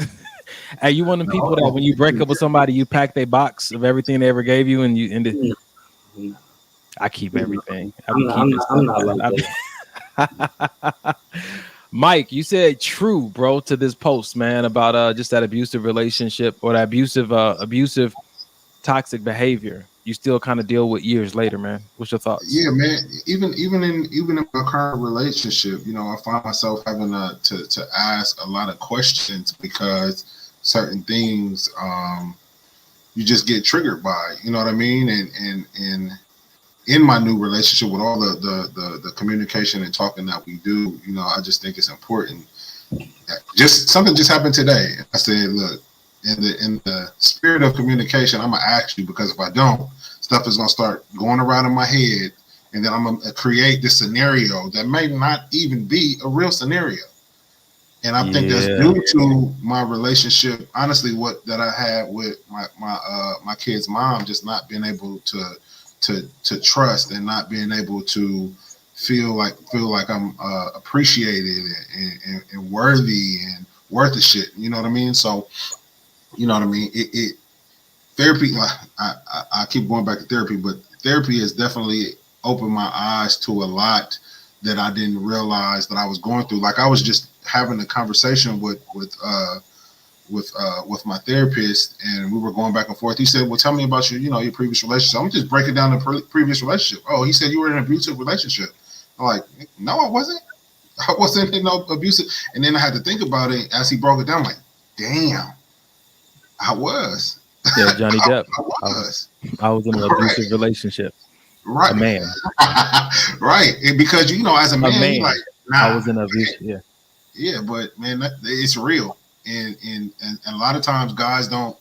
Hey, you one of the people that when you break up with somebody, you pack their box of everything they ever gave you, and you end it. I keep everything. I'm not like that. Mike, you said true, bro, to this post, man, about just that abusive relationship or that abusive toxic behavior. You still kind of deal with years later, man. What's your thoughts? Yeah, man. Even in my current relationship, I find myself having to ask a lot of questions because certain things you just get triggered by. You know what I mean? And in my new relationship with all the communication and talking that we do, I just think it's important. Something just happened today. I said, look, in the spirit of communication, I'm gonna ask you, because if I don't, stuff is gonna start going around in my head, and then I'm gonna create this scenario that may not even be a real scenario. And I think that's due to my relationship, honestly, that I had with my kid's mom, just not being able to trust and not being able to feel like I'm appreciated and worthy and worth the shit. You know what I mean? So, you know what I mean? Therapy, I keep going back to therapy, but therapy has definitely opened my eyes to a lot that I didn't realize that I was going through. Like, I was just having a conversation with my therapist, and we were going back and forth. He said, well, tell me about your previous relationship. I'm just breaking down the previous relationship. Oh, he said you were in an abusive relationship. I'm like, no, I wasn't. I wasn't in no abusive. And then I had to think about it as he broke it down. I'm like, damn, I was. Yeah, Johnny Depp. I was in an abusive relationship. Right. A man. Right. And because, as a man, you're like, nah. I was in abusive, yeah. Yeah, but man, it's real. And a lot of times guys don't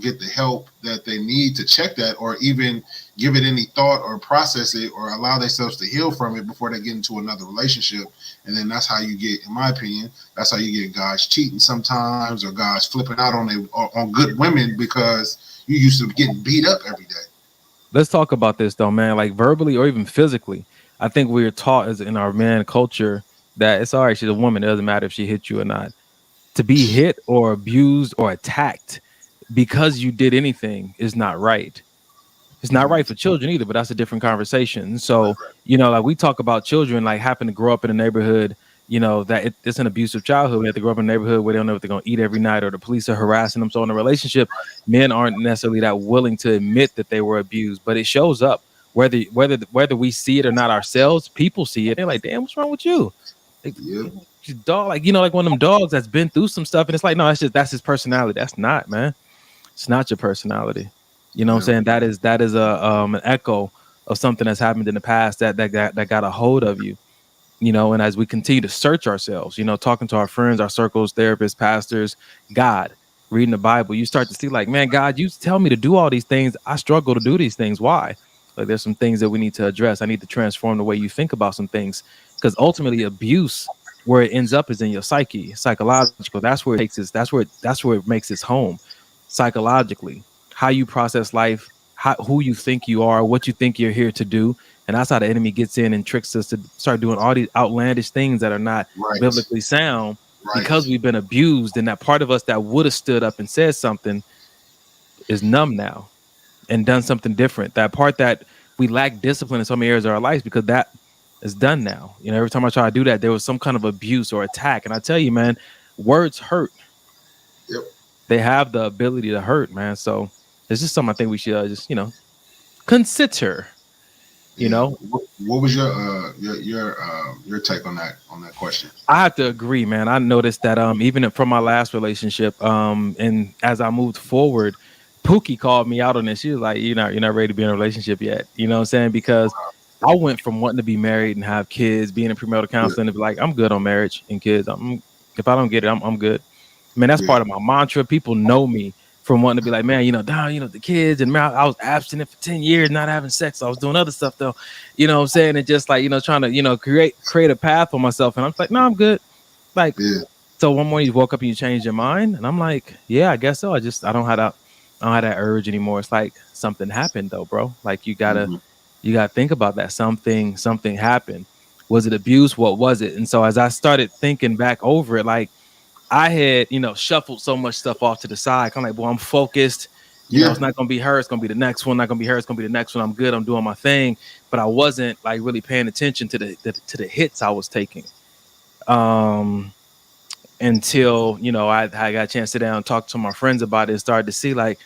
get the help that they need to check that, or even give it any thought or process it or allow themselves to heal from it before they get into another relationship. And then that's how you get, in my opinion, that's how you get guys cheating sometimes, or guys flipping out on good women because you used to getting beat up every day. Let's talk about this though, man. Like verbally or even physically, I think we're taught as in our man culture that it's all right. She's a woman. It doesn't matter if she hit you or not. To be hit or abused or attacked because you did anything is not right. It's not right for children either, but that's a different conversation. So, like we talk about children like happen to grow up in a neighborhood, that it's an abusive childhood. They have to grow up in a neighborhood where they don't know what they're going to eat every night, or the police are harassing them. So in a relationship, men aren't necessarily that willing to admit that they were abused, but it shows up whether we see it or not ourselves. People see it. They're like, damn, what's wrong with you? Like, dog, like one of them dogs that's been through some stuff, and it's like, no, that's his personality. That's not, man. It's not your personality. You know what I'm saying? That is an echo of something that's happened in the past that got a hold of you. And as we continue to search ourselves, talking to our friends, our circles, therapists, pastors, God, reading the Bible, you start to see like, man, God, you tell me to do all these things. I struggle to do these things. Why? Like, there's some things that we need to address. I need to transform the way you think about some things, because ultimately abuse, where it ends up is in your psyche, psychological. That's where it takes its, that's where it makes its home, psychologically. How you process life, who you think you are, what you think you're here to do. And that's how the enemy gets in and tricks us to start doing all these outlandish things that are not biblically sound, because we've been abused. And that part of us that would have stood up and said something is numb now and done something different. That part that we lack discipline in some areas of our lives, because that is done now. Every time I try to do that, there was some kind of abuse or attack. And I tell you, man, words hurt. Yep. They have the ability to hurt, man. So it's just something I think we should just, consider. What was your take on that question? I have to agree, man. I noticed that even from my last relationship, and as I moved forward, Pookie called me out on this. She was like, you're not ready to be in a relationship yet. You know what I'm saying? Because I went from wanting to be married and have kids, being in premarital counseling, to be like, I'm good on marriage and kids. If I don't get it, I'm good. Man, that's part of my mantra. People know me from wanting to be like, man, the kids, and man, I was abstinent for 10 years, not having sex. So I was doing other stuff though. You know what I'm saying? And just like, trying to, create a path for myself. And I'm like, no, I'm good. Like, So one morning you woke up and you changed your mind, and I'm like, yeah, I guess so. I don't have that urge anymore. It's like something happened though, bro. Like you gotta think about that. Something happened. Was it abuse? What was it? And so as I started thinking back over it, like I had, shuffled so much stuff off to the side. I'm like, well, I'm focused. It's not gonna be her. It's gonna be the next one. Not gonna be her. It's gonna be the next one. I'm good. I'm doing my thing. But I wasn't like really paying attention to the hits I was taking. Until I got a chance to sit down and talk to my friends about it and started to see like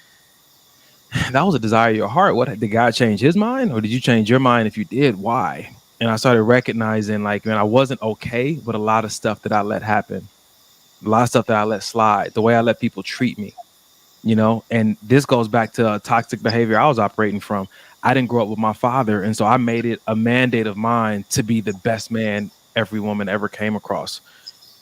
that was a desire of your heart. What did God change his mind, or did you change your mind? If you did, why? And I started recognizing like, man, I wasn't okay with a lot of stuff that I let happen, a lot of stuff that I let slide, the way I let people treat me, and this goes back to toxic behavior I was operating from. I didn't grow up with my father, and so I made it a mandate of mine to be the best man every woman ever came across.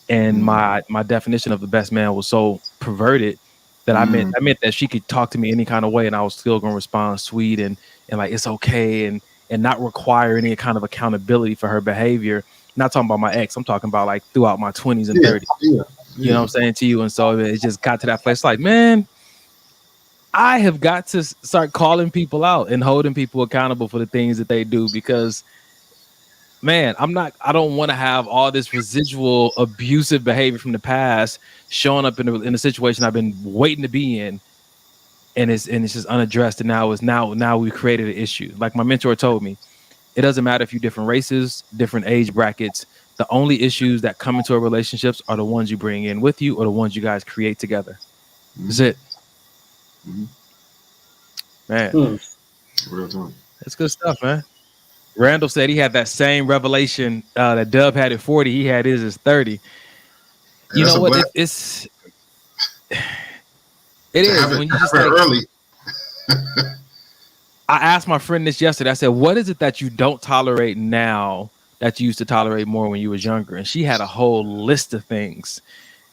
And my definition of the best man was so perverted that I meant that she could talk to me any kind of way and I was still going to respond sweet and like it's okay and not require any kind of accountability for her behavior. Not talking about my ex, I'm talking about like throughout my 20s and 30s. You know what I'm saying to you? And so it just got to that place like, man, I have got to start calling people out and holding people accountable for the things that they do, because man, I don't want to have all this residual abusive behavior from the past showing up in a situation I've been waiting to be in, and it's just unaddressed. And now we created an issue. Like my mentor told me, it doesn't matter if you're different races, different age brackets. The only issues that come into our relationships are the ones you bring in with you or the ones you guys create together. That's it. Man, Real time. That's good stuff, man. Randall said he had that same revelation that Dub had at 40. He had his at 30. You know what? It is when you just like early. I asked my friend this yesterday. I said, what is it that you don't tolerate now that you used to tolerate more when you was younger? And she had a whole list of things.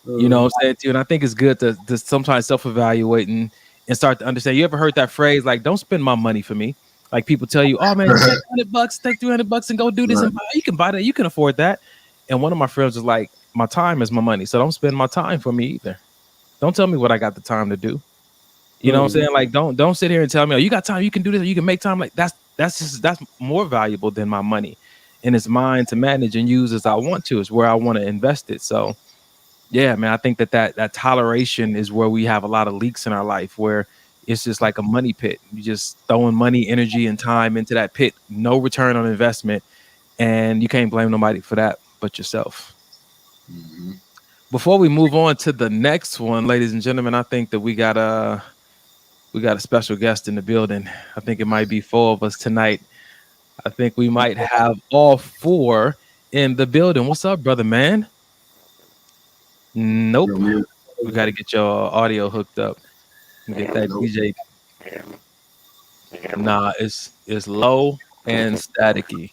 You know what I'm saying to you? And I think it's good to sometimes self-evaluate and start to understand. You ever heard that phrase, like, don't spend my money for me? Like people tell you, oh man, take $100, take $300 and go do this. And you can buy that. You can afford that. And one of my friends was like, my time is my money. So don't spend my time for me either. Don't tell me what I got the time to do. You know what I'm saying? Like, don't sit here and tell me, oh, you got time, you can do this, you can make time. Like that's more valuable than my money. And it's mine to manage and use as I want to. It's where I want to invest it. So yeah, man, I think that toleration is where we have a lot of leaks in our life, where it's just like a money pit. You just throwing money, energy, and time into that pit. No return on investment. And you can't blame nobody for that but yourself. Before we move on to the next one, ladies and gentlemen, I think that we got a special guest in the building. I think it might be 4 of us tonight. I think we might have all 4 in the building. What's up, brother, man? Nope. We got to get your audio hooked up. Get that DJ. Nah, it's low and staticky.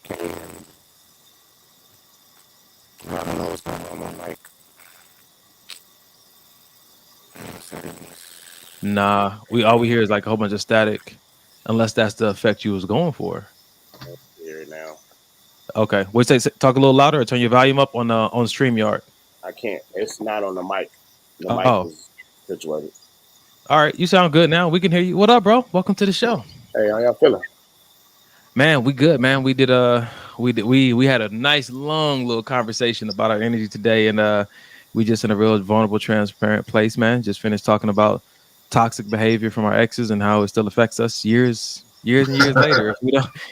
I don't know what's going on with my mic. Nah, all we hear is like a whole bunch of static, unless that's the effect you was going for. Hear it now. Okay, wait, talk a little louder or turn your volume up on StreamYard. I can't. It's not on the mic. The mic is situated. All right, you sound good now. We can hear you. What up, bro? Welcome to the show. Hey, how y'all feeling? Man, we good, man. We had a nice long little conversation about our energy today, and we just in a real vulnerable, transparent place, man. Just finished talking about toxic behavior from our exes and how it still affects us years and years later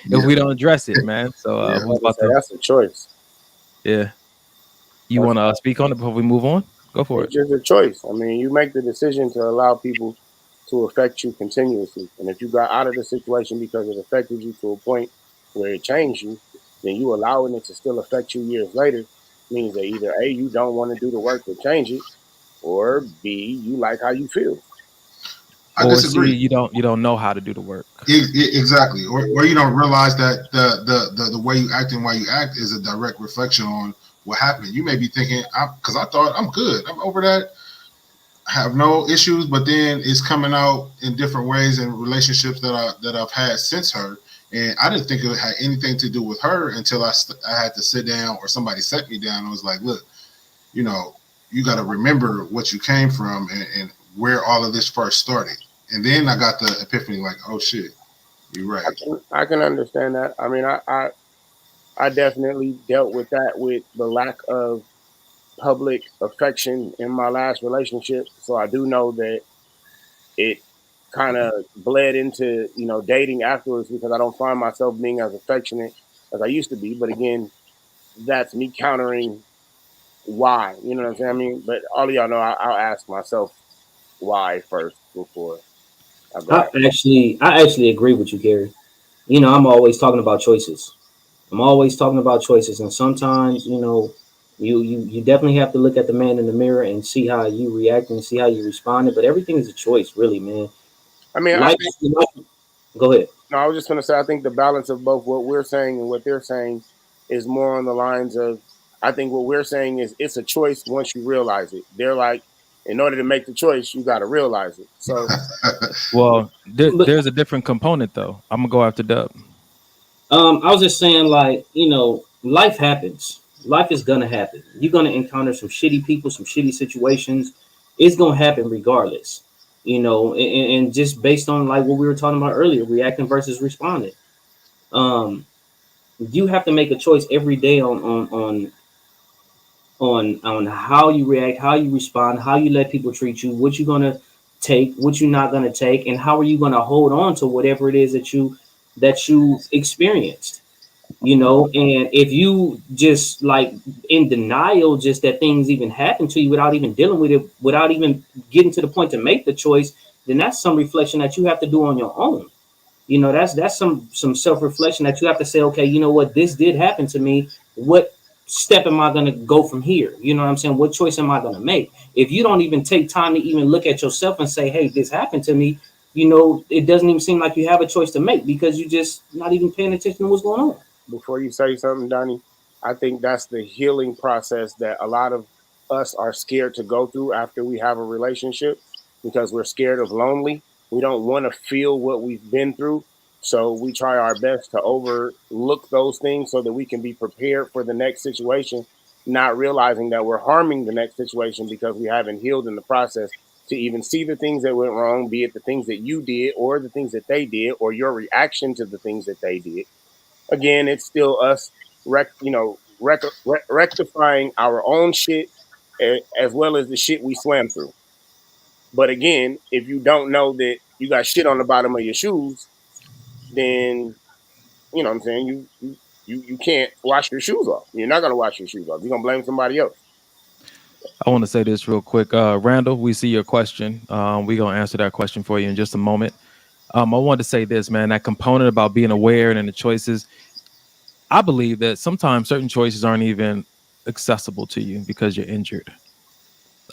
if we don't address it, man. So that's a choice. Yeah. You want to speak on it before we move on? Go for it. It's just a choice. I mean, you make the decision to allow people to affect you continuously. And if you got out of the situation because it affected you to a point where it changed you, then you allowing it to still affect you years later means that either A, you don't want to do the work to change it, or B, you like how you feel. I disagree. C, you don't know how to do the work. Exactly. Or you don't realize that the way you act and why you act is a direct reflection on what happened. You may be thinking, because I thought I'm good, I'm over that, I have no issues, but then it's coming out in different ways in relationships that I've had since her, and I didn't think it had anything to do with her until I had to sit down or somebody set me down and was like, look, you got to remember what you came from and where all of this first started. And then I got the epiphany, like, oh shit, you're right. I can understand that. I mean, I definitely dealt with that, with the lack of public affection in my last relationship. So I do know that it kind of bled into, you know, dating afterwards, because I don't find myself being as affectionate as I used to be. But again, that's me countering why, you know what I'm saying? I mean, but all of y'all know I'll ask myself why first before I go I out. actually agree with you, Gary. You know, I'm always talking about choices. I'm always talking about choices, and sometimes, you know, you definitely have to look at the man in the mirror and see how you react and see how you responded. But everything is a choice, really, man. I mean, I Life, think, go ahead. no, I was just going to say, I think the balance of both what we're saying and what they're saying is more on the lines of, I think what we're saying is it's a choice once you realize it. They're like, in order to make the choice, you got to realize it. So, Well, But there's a different component though. I'm gonna go after Dub. I was just saying, like, you know, life happens. Life is gonna happen. You're gonna encounter some shitty people, some shitty situations. It's gonna happen regardless. You know, and just based on like what we were talking about earlier, reacting versus responding. Um, you have to make a choice every day on how you react, how you respond, how you let people treat you, what you're gonna take, what you're not gonna take, and how are you gonna hold on to whatever it is that you experienced. You know, and if you just like in denial, just that things even happen to you without even dealing with it, without even getting to the point to make the choice, then that's some reflection that you have to do on your own. You know, that's some self-reflection that you have to say, okay, you know what, this did happen to me. What step am I going to go from here? You know what I'm saying? What choice am I going to make? If you don't even take time to even look at yourself and say, hey, this happened to me, you know, it doesn't even seem like you have a choice to make because you're just not even paying attention to what's going on. before you say something, Donnie, I think that's the healing process that a lot of us are scared to go through after we have a relationship, because we're scared of lonely. We don't want to feel what we've been through. So we try our best to overlook those things so that we can be prepared for the next situation, not realizing that we're harming the next situation because we haven't healed in the process to even see the things that went wrong, be it the things that you did or the things that they did or your reaction to the things that they did. Again, it's still us, rectifying our own shit, as well as the shit we swam through. But again, if you don't know that you got shit on the bottom of your shoes, then you know what I'm saying, you can't wash your shoes off. You're not gonna wash your shoes off. You're gonna blame somebody else. I want to say this real quick. Randall, we see your question. We're gonna answer that question for you in just a moment. I wanted to say this, man, that component about being aware and the choices. I believe that sometimes certain choices aren't even accessible to you because you're injured.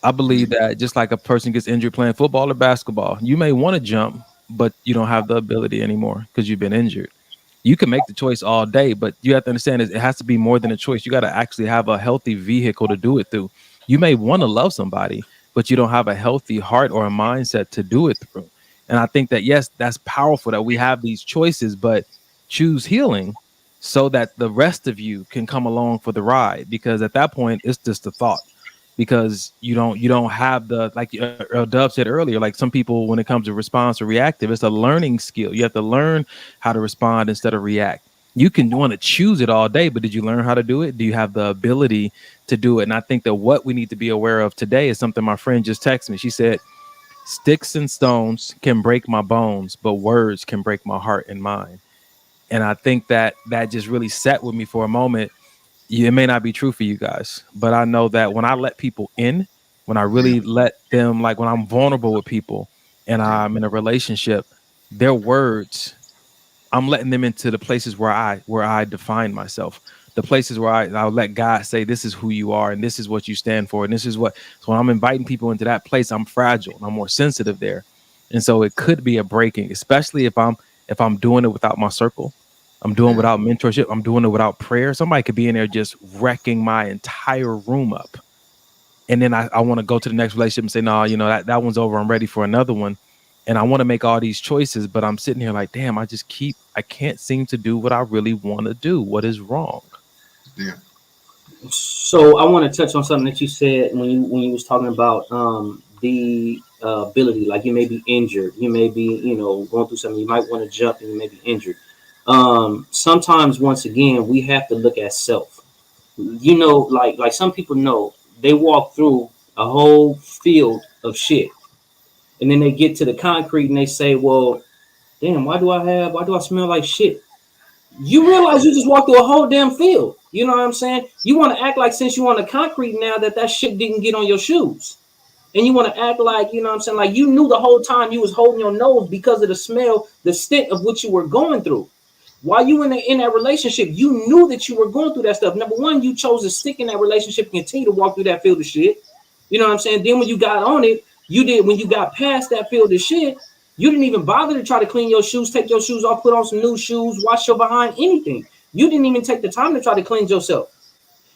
I believe that just like a person gets injured playing football or basketball, you may want to jump, but you don't have the ability anymore because you've been injured. You can make the choice all day, but you have to understand it has to be more than a choice. You got to actually have a healthy vehicle to do it through. You may want to love somebody, but you don't have a healthy heart or a mindset to do it through. And I think that, yes, that's powerful that we have these choices, but choose healing so that the rest of you can come along for the ride. Because at that point, it's just a thought. Because you don't have the, like Dub said earlier, like some people, when it comes to response or reactive, it's a learning skill. You have to learn how to respond instead of react. You can want to choose it all day, but did you learn how to do it? Do you have the ability to do it? And I think that what we need to be aware of today is something my friend just texted me. She said, sticks and stones can break my bones, but words can break my heart and mind. And I think that just really sat with me for a moment. It may not be true for you guys, but I know that when I let people in, when I really let them, like when I'm vulnerable with people and I'm in a relationship, their words, I'm letting them into the places where I define myself, the places where I'll let God say, this is who you are and this is what you stand for. And this is what, so when I'm inviting people into that place, I'm fragile and I'm more sensitive there. And so it could be a breaking, especially if I'm doing it without my circle. I'm doing without mentorship. I'm doing it without prayer. Somebody could be in there just wrecking my entire room up. And then I want to go to the next relationship and say, no, you know, that one's over. I'm ready for another one. And I want to make all these choices, but I'm sitting here like, damn, I can't seem to do what I really want to do. What is wrong? Yeah. So I want to touch on something that you said when you was talking about the ability, like you may be injured, you may be going through something, you might want to jump and you may be injured. Sometimes once again we have to look at self. Like some people know they walk through a whole field of shit, and then they get to the concrete and they say, "Well, damn, why do I smell like shit?" You realize you just walked through a whole damn field. You know what I'm saying? You want to act like since you on the concrete now that shit didn't get on your shoes. And you want to act like, you know what I'm saying? Like you knew the whole time you was holding your nose because of the smell, the stint of what you were going through. While you in that relationship, you knew that you were going through that stuff. Number one, you chose to stick in that relationship and continue to walk through that field of shit. You know what I'm saying? Then when you got on it, when you got past that field of shit, you didn't even bother to try to clean your shoes, take your shoes off, put on some new shoes, wash your behind, anything. You didn't even take the time to try to cleanse yourself.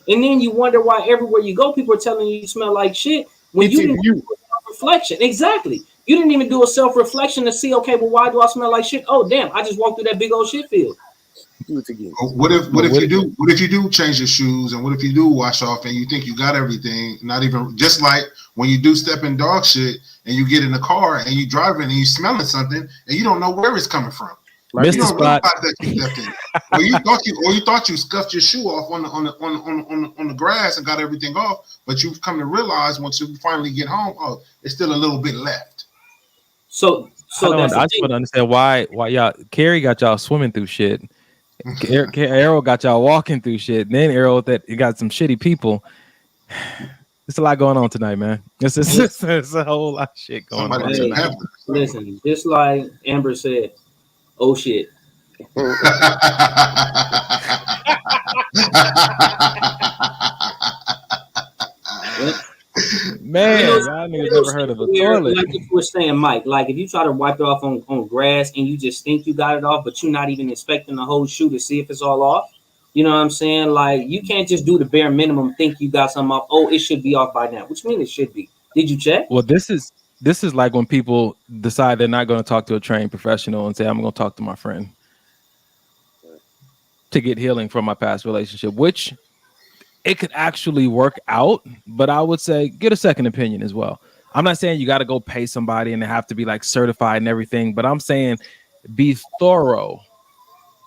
And then you wonder why everywhere you go, people are telling you smell like shit when you didn't do a self-reflection. Exactly. You didn't even do a self-reflection to see, okay, well, why do I smell like shit? Oh, damn, I just walked through that big old shit field. Do it again. What if you do change your shoes, and what if you do wash off and you think you got everything? Not even, just like when you do step in dog shit and you get in the car and you driving and you smelling something and you don't know where it's coming from. Like you don't realize that you stepped in. or you thought you scuffed your shoe off on the grass and got everything off, but you've come to realize once you finally get home, oh, there's still a little bit left. So I just want to understand why y'all Carrie got y'all swimming through shit. Arrow got y'all walking through shit. Then Arrow you got some shitty people. There's a lot going on tonight, man. It's a whole lot of shit going on. Hey, listen, just like Amber said, oh shit. Man, y'all niggas never heard of a toilet. Like you were saying, Mike, like if you try to wipe it off on grass and you just think you got it off, but you're not even inspecting the whole shoe to see if it's all off. You know what I'm saying? Like you can't just do the bare minimum, think you got something off. Oh, it should be off by now. Which means it should be. Did you check? Well, this is like when people decide they're not going to talk to a trained professional and say, I'm going to talk to my friend to get healing from my past relationship, which it could actually work out. But I would say get a second opinion as well. I'm not saying you got to go pay somebody and they have to be like certified and everything, but I'm saying be thorough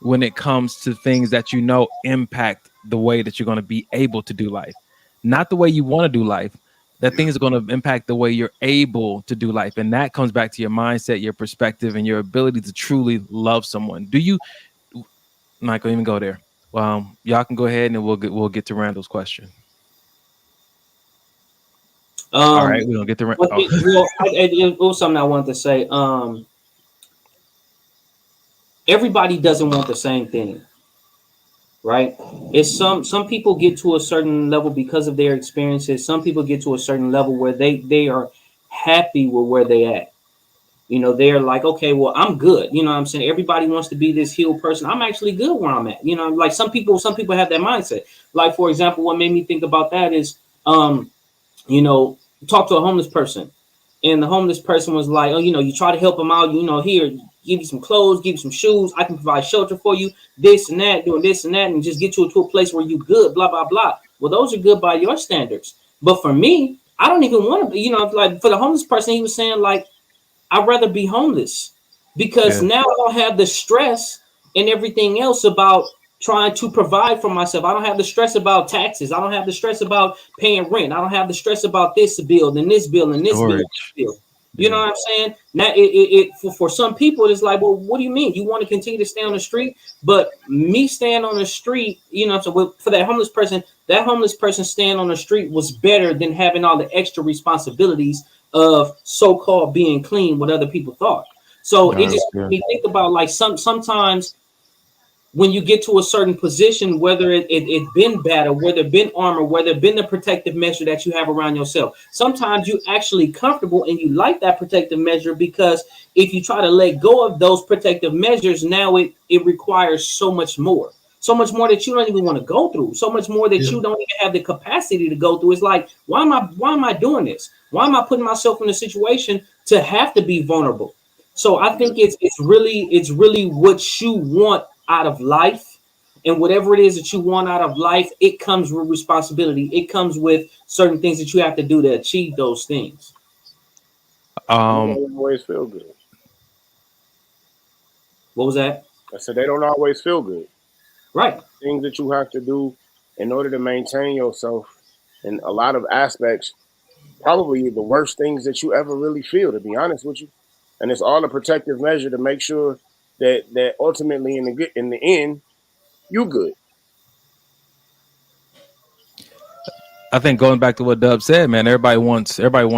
when it comes to things that you know impact the way that you're going to be able to do life, not the way you want to do life. That things are going to impact the way you're able to do life. And that comes back to your mindset, your perspective, and your ability to truly love someone. Do you, Michael, even go there? Well, y'all can go ahead and we'll get to Randall's question. All right, we're going to get to Randall. It was something I wanted to say. Everybody doesn't want the same thing. Right? It's some people get to a certain level because of their experiences. Some people get to a certain level where they are happy with where they at. You know, they're like, okay, well, I'm good. You know what I'm saying? Everybody wants to be this healed person. I'm actually good where I'm at. You know, like some people have that mindset. Like, for example, what made me think about that is, talk to a homeless person. And the homeless person was like, oh, you try to help them out, here, give you some clothes, give you some shoes. I can provide shelter for you, this and that, doing this and that, and just get you to a place where you good, blah, blah, blah. Well, those are good by your standards. But for me, I don't even want to be, like for the homeless person, he was saying like, I'd rather be homeless because now I don't have the stress and everything else about trying to provide for myself. I don't have the stress about taxes. I don't have the stress about paying rent. I don't have the stress about this bill and this bill and this bill and this bill. You know what I'm saying? Now, for some people, it's like, well, what do you mean? You want to continue to stay on the street? But me staying on the street, so for that homeless person staying on the street was better than having all the extra responsibilities of so-called being clean, what other people thought. So it just made me think about like sometimes when you get to a certain position, whether it been battle, whether it been armor, whether it been the protective measure that you have around yourself, sometimes you actually comfortable and you like that protective measure because if you try to let go of those protective measures, now it requires so much more that you don't even want to go through, so much more that you don't even have the capacity to go through. It's like, why am I doing this? Why am I putting myself in a situation to have to be vulnerable? So I think it's really what you want out of life And whatever it is that you want out of life, it comes with responsibility. It comes with certain things that you have to do to achieve those things. You don't always feel good. What was that? I said they don't always feel good. Right. Things that you have to do in order to maintain yourself in a lot of aspects, probably the worst things that you ever really feel, to be honest with you. And it's all a protective measure to make sure that ultimately in the end, you good. I think going back to what Dub said, man, everybody wants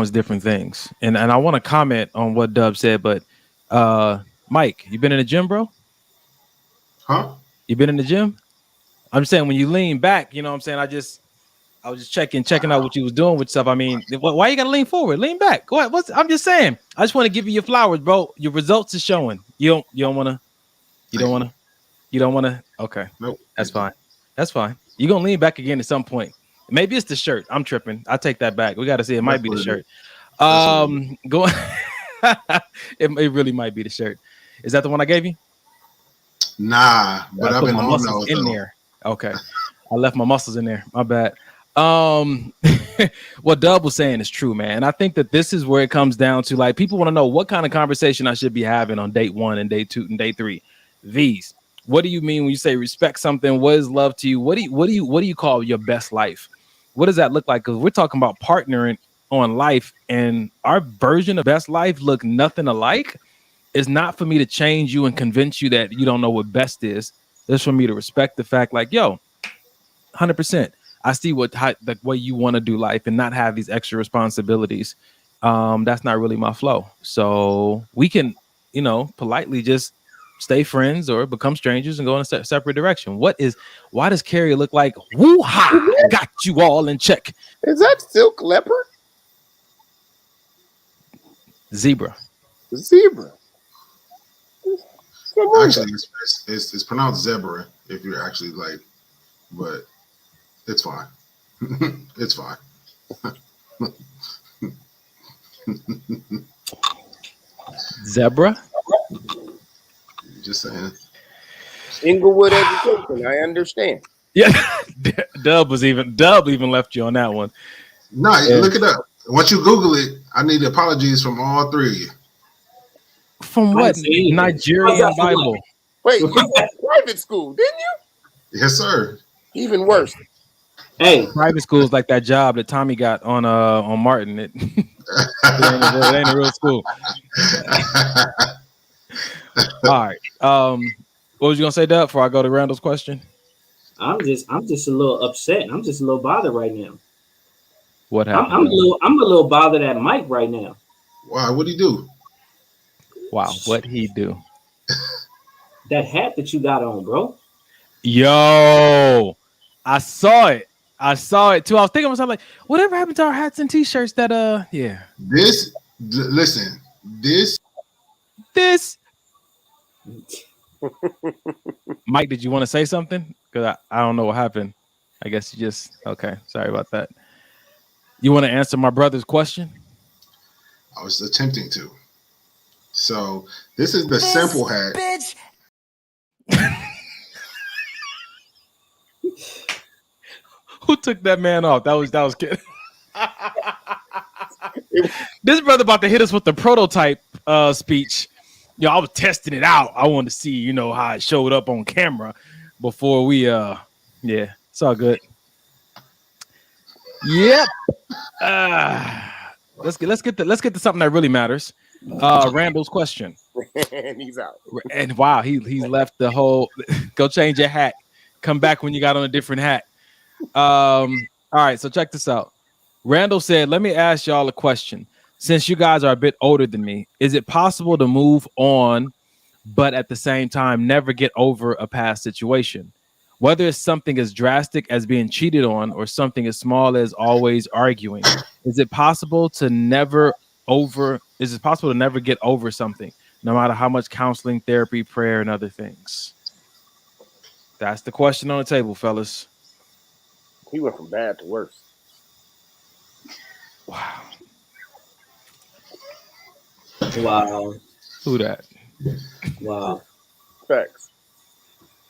different things. And I want to comment on what Dub said, but Mike, you been in the gym, bro? Huh? You been in the gym? I'm saying when you lean back, you know what I'm saying? I was just checking out what you was doing with stuff. I mean, why you gotta lean forward? Lean back. What? I'm just saying. I just want to give you your flowers, bro. Your results are showing. You don't wanna. Okay. Nope. That's fine. That's fine. You're gonna lean back again at some point. Maybe it's the shirt. I'm tripping. I take that back. We gotta see. It might be the shirt. Go. It really might be the shirt. Is that the one I gave you? Nah, but I've been my on muscles those in though. there. Okay. I left my muscles in there. My bad. What Dub was saying is true, man. And I think that this is where it comes down to, like, people want to know what kind of conversation I should be having on date 1 and date 2 and date 3. These. What do you mean when you say respect something? What is love to you? What do you call your best life? What does that look like? Because we're talking about partnering on life, and our version of best life look nothing alike. It's not for me to change you and convince you that you don't know what best is. It's for me to respect the fact, like, yo, 100%. I see the way you want to do life and not have these extra responsibilities. That's not really my flow. So we can, politely just stay friends or become strangers and go in a separate direction. Why does Carrie look like, woo-ha, got you all in check? Is that silk leopard? Zebra. Actually, it's pronounced zebra if you're actually like, but it's fine. It's fine. Zebra? Just saying. Inglewood education, I understand. Yeah, Dub even left you on that one. No, look it up. Once you Google it, I need apologies from all three of you. From what? Nigerian Bible. Wait, you went to private school, didn't you? Yes, sir. Even worse. Hey, private school is like that job that Tommy got on Martin. It ain't a real school. All right. What was you gonna say, Dub, before I go to Randall's question? I'm just a little upset. I'm just a little bothered right now. What happened? I'm a little bothered at Mike right now. Why? What'd he do? Wow, what'd he do? That hat that you got on, bro. Yo, I saw it too. I was thinking to myself, like, whatever happened to our hats and t-shirts that yeah. This Mike, did you want to say something? Because I don't know what happened. I guess you just okay. Sorry about that. You want to answer my brother's question? I was attempting to. So this is the simple hat. Bitch. Who took that man off? That was kidding. This brother about to hit us with the prototype speech. Yo, I was testing it out. I wanted to see, how it showed up on camera before we yeah, it's all good. Yep. Let's get to something that really matters. Randall's question. And he's out. And wow, he's left the whole go change your hat. Come back when you got on a different hat. All right, so check this out. Randall said, let me ask y'all a question. Since you guys are a bit older than me, is it possible to move on, but at the same time never get over a past situation? Whether it's something as drastic as being cheated on or something as small as always arguing, is it possible to never get over something, no matter how much counseling, therapy, prayer, and other things? That's the question on the table, fellas. He went from bad to worse. Wow. Who that? Wow. Facts.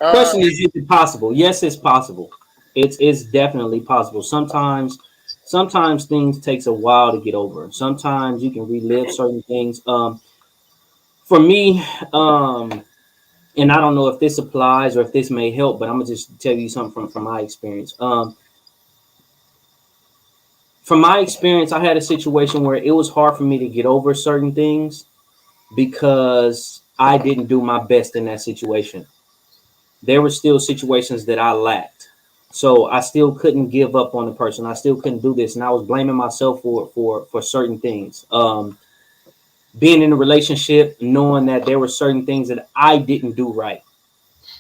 Question is it possible? Yes, it's possible. It's definitely possible. Sometimes things takes a while to get over. Sometimes you can relive certain things. For me, and I don't know if this applies or if this may help, but I'm gonna just tell you something from my experience. From my experience, I had a situation where it was hard for me to get over certain things because I didn't do my best in that situation. There were still situations that I lacked. So I still couldn't give up on the person. I still couldn't do this. And I was blaming myself for certain things. Being in a relationship, knowing that there were certain things that I didn't do right.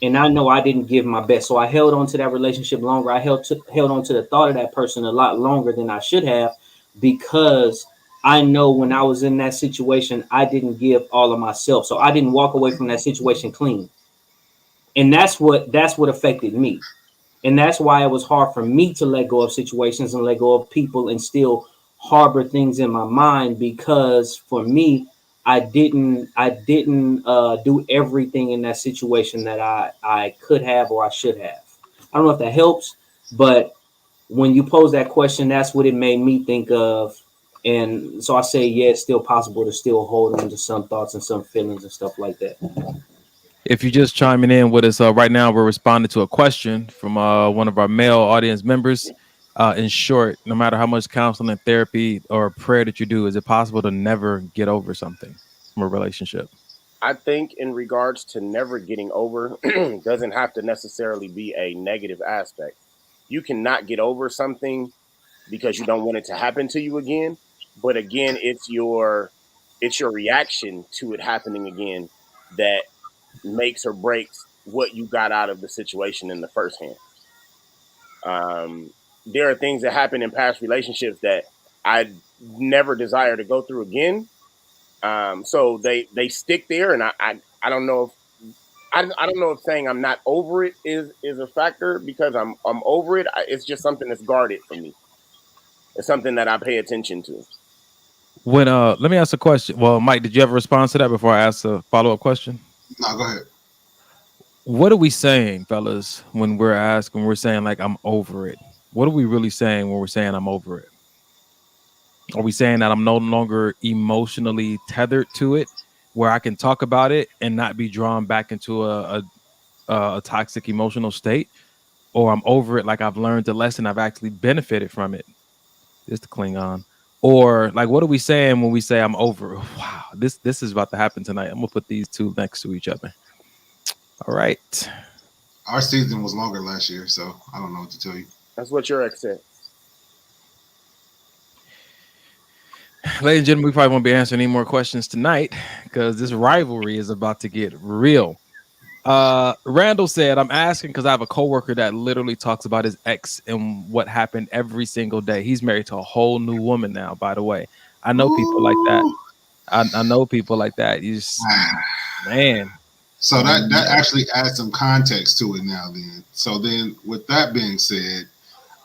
And I know I didn't give my best. So I held on to that relationship longer. I held on to the thought of that person a lot longer than I should have, because I know when I was in that situation, I didn't give all of myself. So I didn't walk away from that situation clean. And that's what affected me. And that's why it was hard for me to let go of situations and let go of people and still harbor things in my mind, because for me, I didn't do everything in that situation that I could have or I should have. I don't know if that helps, but when you pose that question, that's what it made me think of. And so I say, yeah, it's still possible to still hold on to some thoughts and some feelings and stuff like that. If you're just chiming in with us right now, we're responding to a question from one of our male audience members. In short, no matter how much counseling, therapy, or prayer that you do, is it possible to never get over something from a relationship? I think in regards to never getting over doesn't have to necessarily be a negative aspect. You cannot get over something because you don't want it to happen to you again. But again, it's your reaction to it happening again that makes or breaks what you got out of the situation in the first hand. There are things that happen in past relationships that I never desire to go through again. So they stick there, and I don't know if I don't know if saying I'm not over it is a factor, because I'm over it. It's just something that's guarded from me. It's something that I pay attention to. When let me ask a question. Well, Mike, did you ever respond to that before I ask a follow-up question? No, go ahead. What are we saying, fellas, when we're saying like I'm over it? What are we really saying when we're saying I'm over it? Are we saying that I'm no longer emotionally tethered to it, where I can talk about it and not be drawn back into a toxic emotional state? Or I'm over it, like I've learned the lesson, I've actually benefited from it? This the Klingon. Or like, what are we saying when we say I'm over? Wow, this is about to happen tonight. I'm gonna put these two next to each other. All right. Our season was longer last year, so I don't know what to tell you. That's what your ex said. Ladies and gentlemen, we probably won't be answering any more questions tonight because this rivalry is about to get real. Randall said, I'm asking because I have a coworker that literally talks about his ex and what happened every single day. He's married to a whole new woman now, by the way. I know people like that. I know people like that. You just, man. So that actually adds some context to it now then. So then with that being said,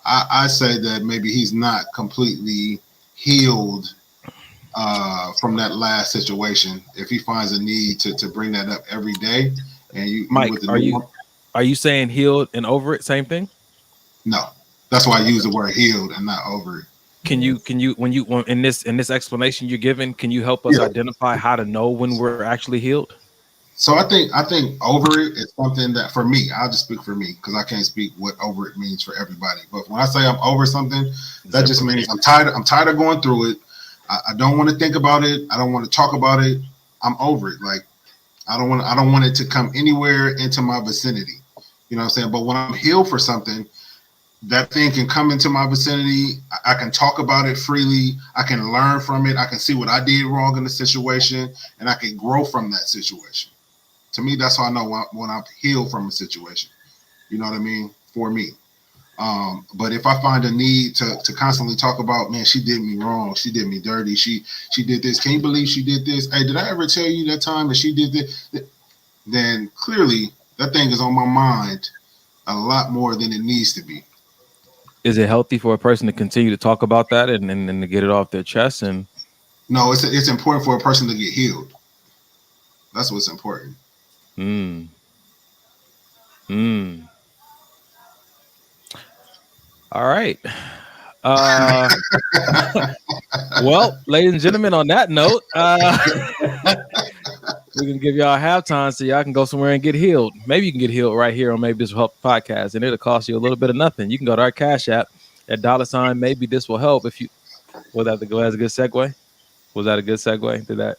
I say that maybe he's not completely healed from that last situation. If he finds a need to bring that up every day. And you, Mike, are you saying healed and over it? Same thing? No, that's why I use the word healed and not over it. Can you when in this explanation you're giving, can you help us identify how to know when we're actually healed? So I think over it is something that, for me, I'll just speak for me because I can't speak what over it means for everybody. But when I say I'm over something, that just means I'm tired of going through it. I don't want to think about it. I don't want to talk about it. I'm over it. Like, I don't want it to come anywhere into my vicinity. You know what I'm saying? But when I'm healed for something, that thing can come into my vicinity. I can talk about it freely. I can learn from it. I can see what I did wrong in the situation, and I can grow from that situation. To me, that's how I know when I'm healed from a situation. You know what I mean? For me. But if I find a need to constantly talk about, man, she did me wrong, she did me dirty, she did this, can you believe she did this? Hey, did I ever tell you that time that she did this? Then clearly that thing is on my mind a lot more than it needs to be. Is it healthy for a person to continue to talk about that and to get it off their chest? And no, it's important for a person to get healed. That's what's important. All right. Well, ladies and gentlemen, on that note, we can give y'all halftime so y'all can go somewhere and get healed. Maybe you can get healed right here on Maybe This Will Help podcast, and it'll cost you a little bit of nothing. You can go to our Cash App at $ Maybe This Will Help. If you was that a good segue? Was that a good segue to that?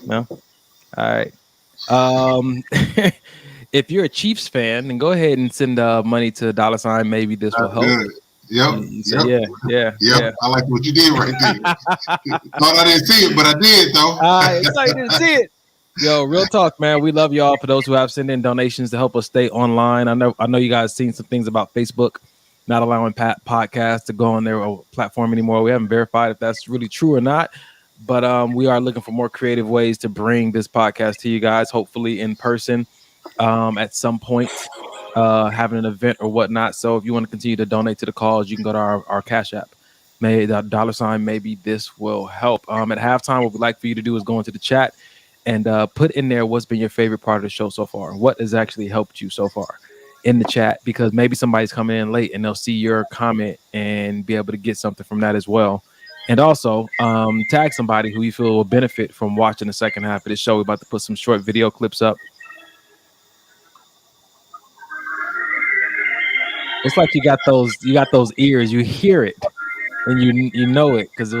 No? All right. If you're a Chiefs fan, then go ahead and send money to $. Maybe This Will Help. Good. Yep. Yeah. I like what you did right there. Thought I didn't see it, but I did though. It's like you didn't see it. Yo, real talk, man. We love y'all. For those who have sent in donations to help us stay online, I know you guys seen some things about Facebook not allowing podcasts to go on their platform anymore. We haven't verified if that's really true or not, but we are looking for more creative ways to bring this podcast to you guys. Hopefully in person at some point. Having an event or whatnot. So if you want to continue to donate to the cause, you can go to our Cash App. $. Maybe This Will Help. At halftime, what we'd like for you to do is go into the chat and put in there what's been your favorite part of the show so far. What has actually helped you so far in the chat, because maybe somebody's coming in late and they'll see your comment and be able to get something from that as well. And also tag somebody who you feel will benefit from watching the second half of the show. We're about to put some short video clips up. It's like you got those ears, you hear it and you know it, because it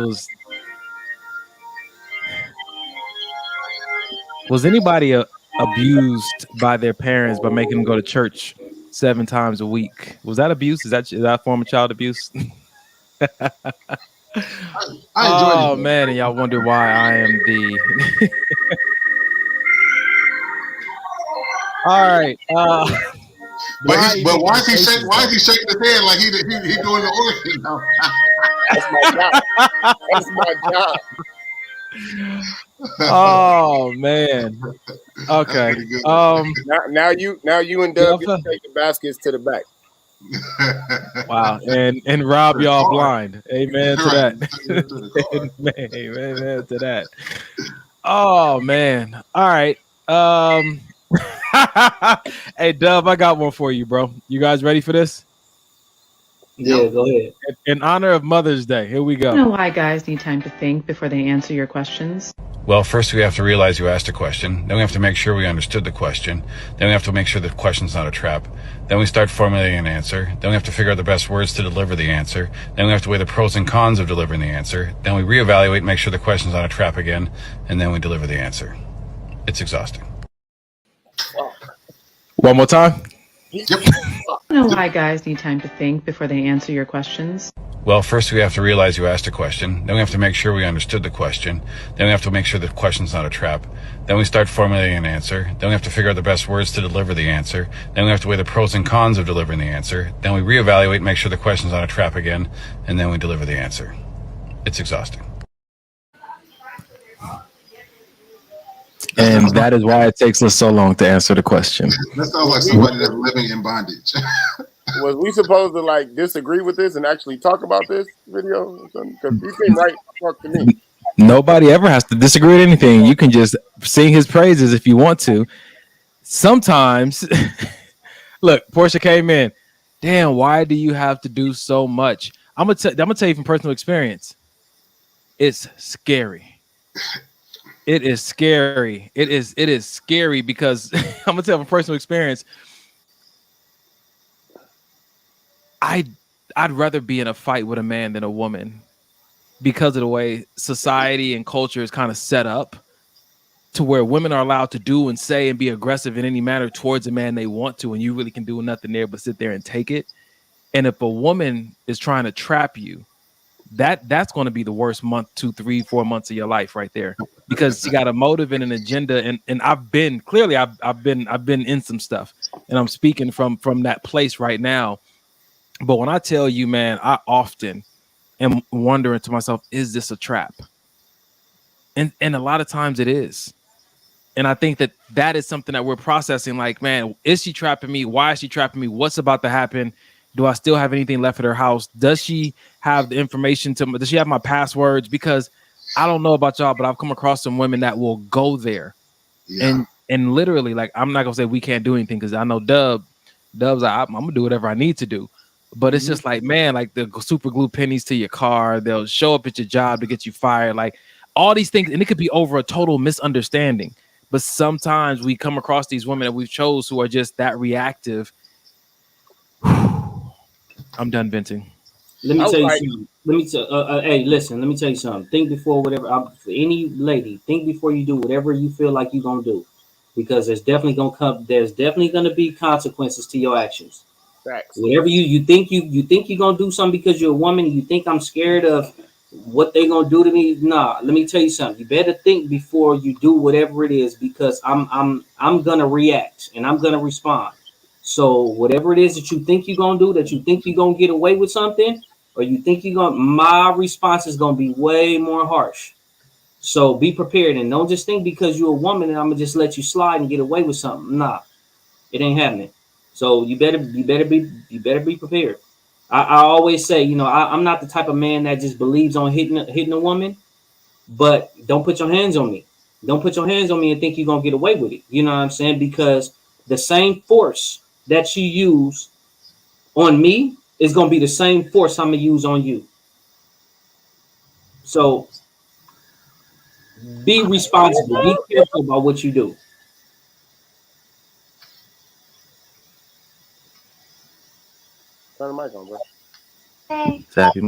was anybody abused by their parents by making them go to church 7 times a week? Was that abuse? Is that a form of child abuse? I enjoyed it. Man, and y'all wonder why I am the all right. But why is he shaking his head like he doing the organ now? That's my job. Oh man. Okay. Now you and Doug get to take the baskets to the back. Wow. And rob y'all blind. Amen to that. Amen to that. Oh man. All right. Hey Dub, I got one for you, bro. You guys ready for this? Yeah, go ahead. In honor of Mother's Day, here we go. I know why guys need time to think before they answer your questions. Well, first we have to realize you asked a question. Then we have to make sure we understood the question. Then we have to make sure the question's not a trap. Then we start formulating an answer. Then we have to figure out the best words to deliver the answer. Then we have to weigh the pros and cons of delivering the answer. Then we reevaluate, make sure the question's not a trap again, and then we deliver the answer. It's exhausting. One more time. Yep. I know why guys need time to think before they answer your questions. Well, first we have to realize you asked a question. Then we have to make sure we understood the question. Then we have to make sure the question's not a trap. Then we start formulating an answer. Then we have to figure out the best words to deliver the answer. Then we have to weigh the pros and cons of delivering the answer. Then we reevaluate, make sure the question's not a trap again, and then we deliver the answer. It's exhausting. And that is why it takes us so long to answer the question. That sounds like somebody that's living in bondage. Was we supposed to disagree with this and actually talk about this video? Because you seem right to me. Nobody ever has to disagree with anything. You can just sing his praises if you want to. Sometimes, look, Portia came in. Damn, why do you have to do so much? I'm gonna tell you from personal experience. It's scary. It is scary. It is scary because I'm gonna tell you from personal experience. I'd rather be in a fight with a man than a woman because of the way society and culture is kind of set up to where women are allowed to do and say and be aggressive in any manner towards a man they want to, and you really can do nothing there but sit there and take it. And if a woman is trying to trap you, that's going to be the worst month, 2, 3, 4 months of your life right there, because she got a motive and an agenda. And I've been in some stuff, and I'm speaking from that place right now. But when I tell you, man, I often am wondering to myself, is this a trap? And a lot of times it is. And I think that is something that we're processing. Like, man, is she trapping me? Why is she trapping me? What's about to happen? Do I still have anything left at her house? Does she have the information does she have my passwords? Because I don't know about y'all, but I've come across some women that will go there And literally, like, I'm not gonna say we can't do anything because I know Dub's like, I'm gonna do whatever I need to do. But it's just like, man, like the super glue pennies to your car, they'll show up at your job to get you fired, like all these things, and it could be over a total misunderstanding. But sometimes we come across these women that we've chose who are just that reactive. I'm done venting. Let me tell you something. Hey, listen. Let me tell you something. Think before whatever. For any lady, think before you do whatever you feel like you're gonna do, because there's definitely gonna be consequences to your actions. Facts. Whatever you think you're gonna do something because you're a woman and you think I'm scared of what they gonna do to me. Nah, let me tell you something. You better think before you do whatever it is, because I'm gonna react and I'm gonna respond. So whatever it is that you think you're gonna do, that you think you're gonna get away with something, or you think my response is gonna be way more harsh. So be prepared and don't just think because you're a woman and I'm gonna just let you slide and get away with something. Nah, it ain't happening. So you better be prepared. I always say, I'm not the type of man that just believes on hitting a woman, but don't put your hands on me. Don't put your hands on me and think you're gonna get away with it. You know what I'm saying? Because the same force that you use on me is gonna be the same force I'm gonna use on you. So be responsible. Be careful about what you do. Turn the mic on, bro. Happy.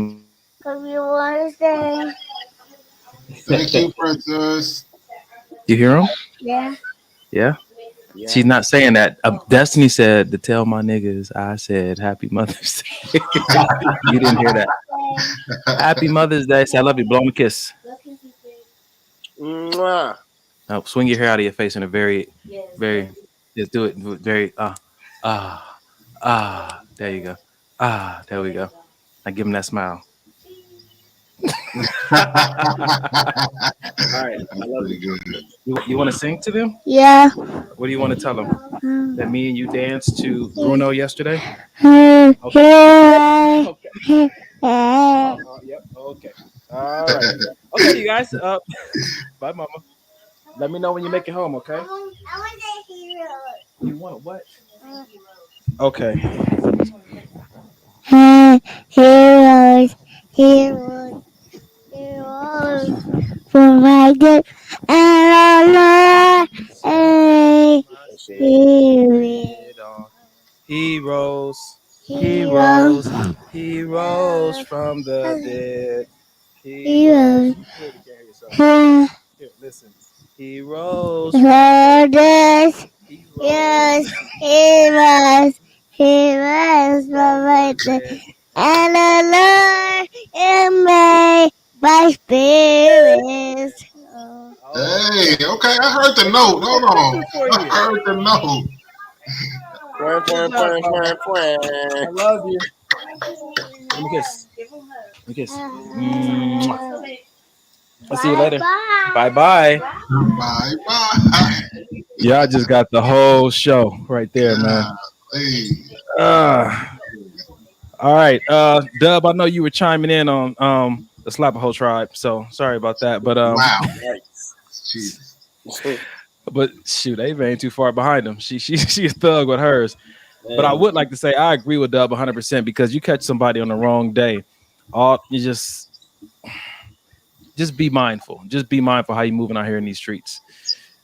Thank you, Princess. You hear him? Yeah. Yeah. Yeah. She's not saying that. Destiny said to tell my niggas. I said Happy Mother's Day. You didn't hear that. Happy Mother's Day. Say I love you. Blow me a kiss. Mwah. Oh, swing your hair out of your face in a very. Just do it. Very. There you go. There we go. Now give him that smile. All right. I love you. You want to sing to them? Yeah. What do you want to tell them? That me and you danced to Bruno yesterday? Okay. Okay. Yep. Okay. All right. Okay, you guys. Bye, Mama. Let me know when you make it home, okay? I want the hero. You want what? Okay. Heroes, for my good and Allah. Heroes from the dead. Heroes. Here, listen. Heroes. Yes, heroes from my good and Allah in my spirit. Hey, okay, I heard the note. Hold on. I heard the note. I love you. Let me kiss. Let me kiss. I'll see you later. Bye bye. Bye bye. Y'all just got the whole show right there, man. Hey. All right. Dub, I know you were chiming in on the Slapper Tribe, so sorry about that. But Wow. Jesus. But shoot, Ava ain't too far behind him. She's a thug with hers. But I would like to say I agree with Dub 100% because you catch somebody on the wrong day, you just be mindful. Just be mindful how you moving out here in these streets.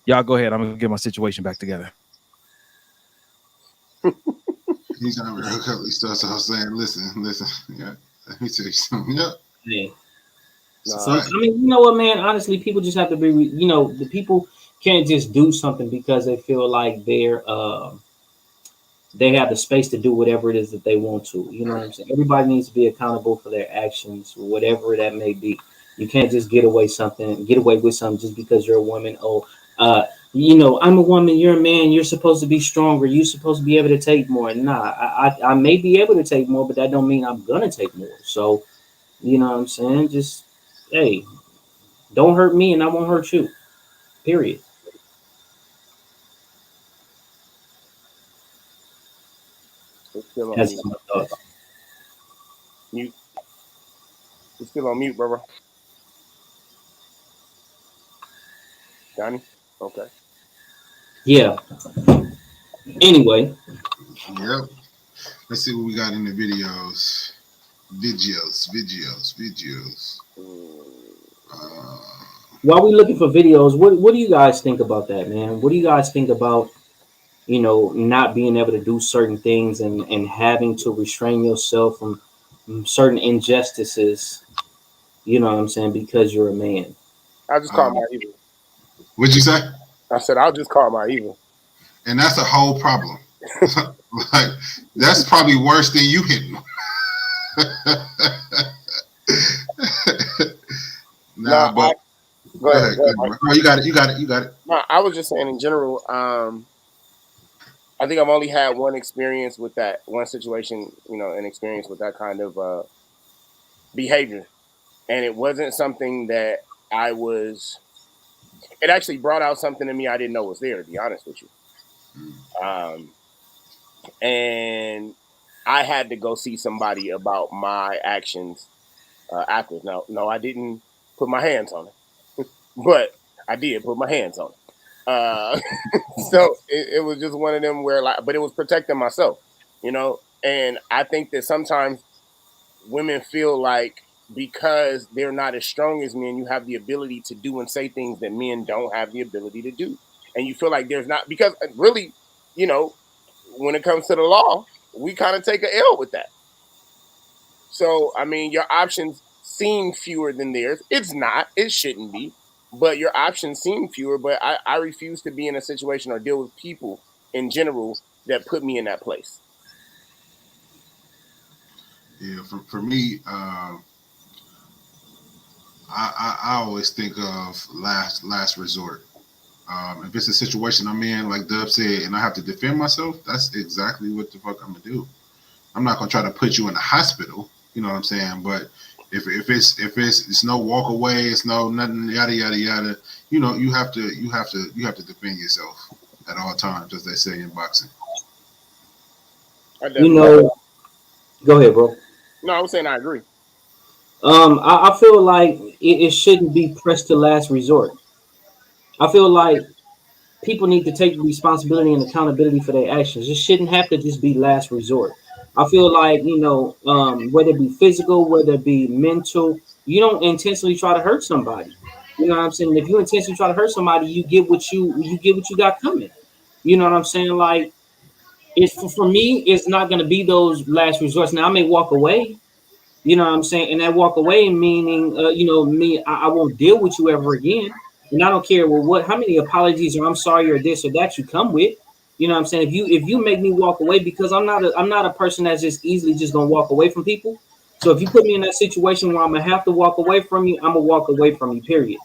Y'all go ahead. I'm gonna get my situation back together. He's gonna be a couple of stuff. So I was saying, listen. Yeah, let me tell you something. Yep. Yeah. So I mean, you know what, man? Honestly, people just have to be. The people can't just do something because they feel like they have the space to do whatever it is that they want to. You know what I'm saying? Everybody needs to be accountable for their actions, whatever that may be. You can't just get away with something just because you're a woman. I'm a woman, you're a man, you're supposed to be stronger, you're supposed to be able to take more. Nah, I may be able to take more, but that don't mean I'm gonna take more. So, you know what I'm saying? Just, hey, don't hurt me and I won't hurt you. Period. That's my thoughts. Mute. It's still on mute, brother. Johnny? Okay. Yeah. Anyway. Yep. Let's see what we got in the videos. Videos. While we looking for videos, what do you guys think about that, man? What do you guys think about, you know, not being able to do certain things and having to restrain yourself from certain injustices, you know what I'm saying, because you're a man? I just call my evil. What'd you say? I said I'll just call my evil. And that's a whole problem. Like, that's probably worse than you hitting them. Nah, but go ahead. No, you got it. No, I was just saying in general, I think I've only had one experience with that, one situation, you know, an experience with that kind of behavior. And it wasn't something that it actually brought out something in me I didn't know was there, to be honest with you. And I had to go see somebody about my actions afterwards. Now, no, I didn't put my hands on it, but I did put my hands on it. So it was just one of them where, like, but it was protecting myself, you know. And I think that sometimes women feel like because they're not as strong as men, you have the ability to do and say things that men don't have the ability to do. And you feel like there's not, because really, you know, when it comes to the law, we kind of take an L with that. So, I mean, your options seem fewer than theirs. It's not. It shouldn't be. But your options seem fewer. But I refuse to be in a situation or deal with people in general that put me in that place. Yeah, for me, I always think of last resort. If it's a situation I'm in, like Dub said, and I have to defend myself, that's exactly what the fuck I'm gonna do. I'm not gonna try to put you in the hospital, you know what I'm saying? But if it's no walk away, it's no nothing, yada yada yada, you know, you have to defend yourself at all times, as they say in boxing. You know, go ahead, bro. No, I was saying I agree. I feel like it shouldn't be pressed to last resort. I feel like people need to take responsibility and accountability for their actions. It shouldn't have to just be last resort. I feel like, you know, whether it be physical, whether it be mental, you don't intentionally try to hurt somebody. You know what I'm saying? If you intentionally try to hurt somebody, you get what you got coming. You know what I'm saying? Like, it's for me, it's not going to be those last resorts. Now, I may walk away. You know what I'm saying? And that walk away meaning, you know, me, I won't deal with you ever again. And I don't care how many apologies or I'm sorry or this or that you come with. You know what I'm saying? If you make me walk away, because I'm not a person that's just easily just gonna walk away from people. So if you put me in that situation where I'm gonna have to walk away from you, I'm gonna walk away from you, period.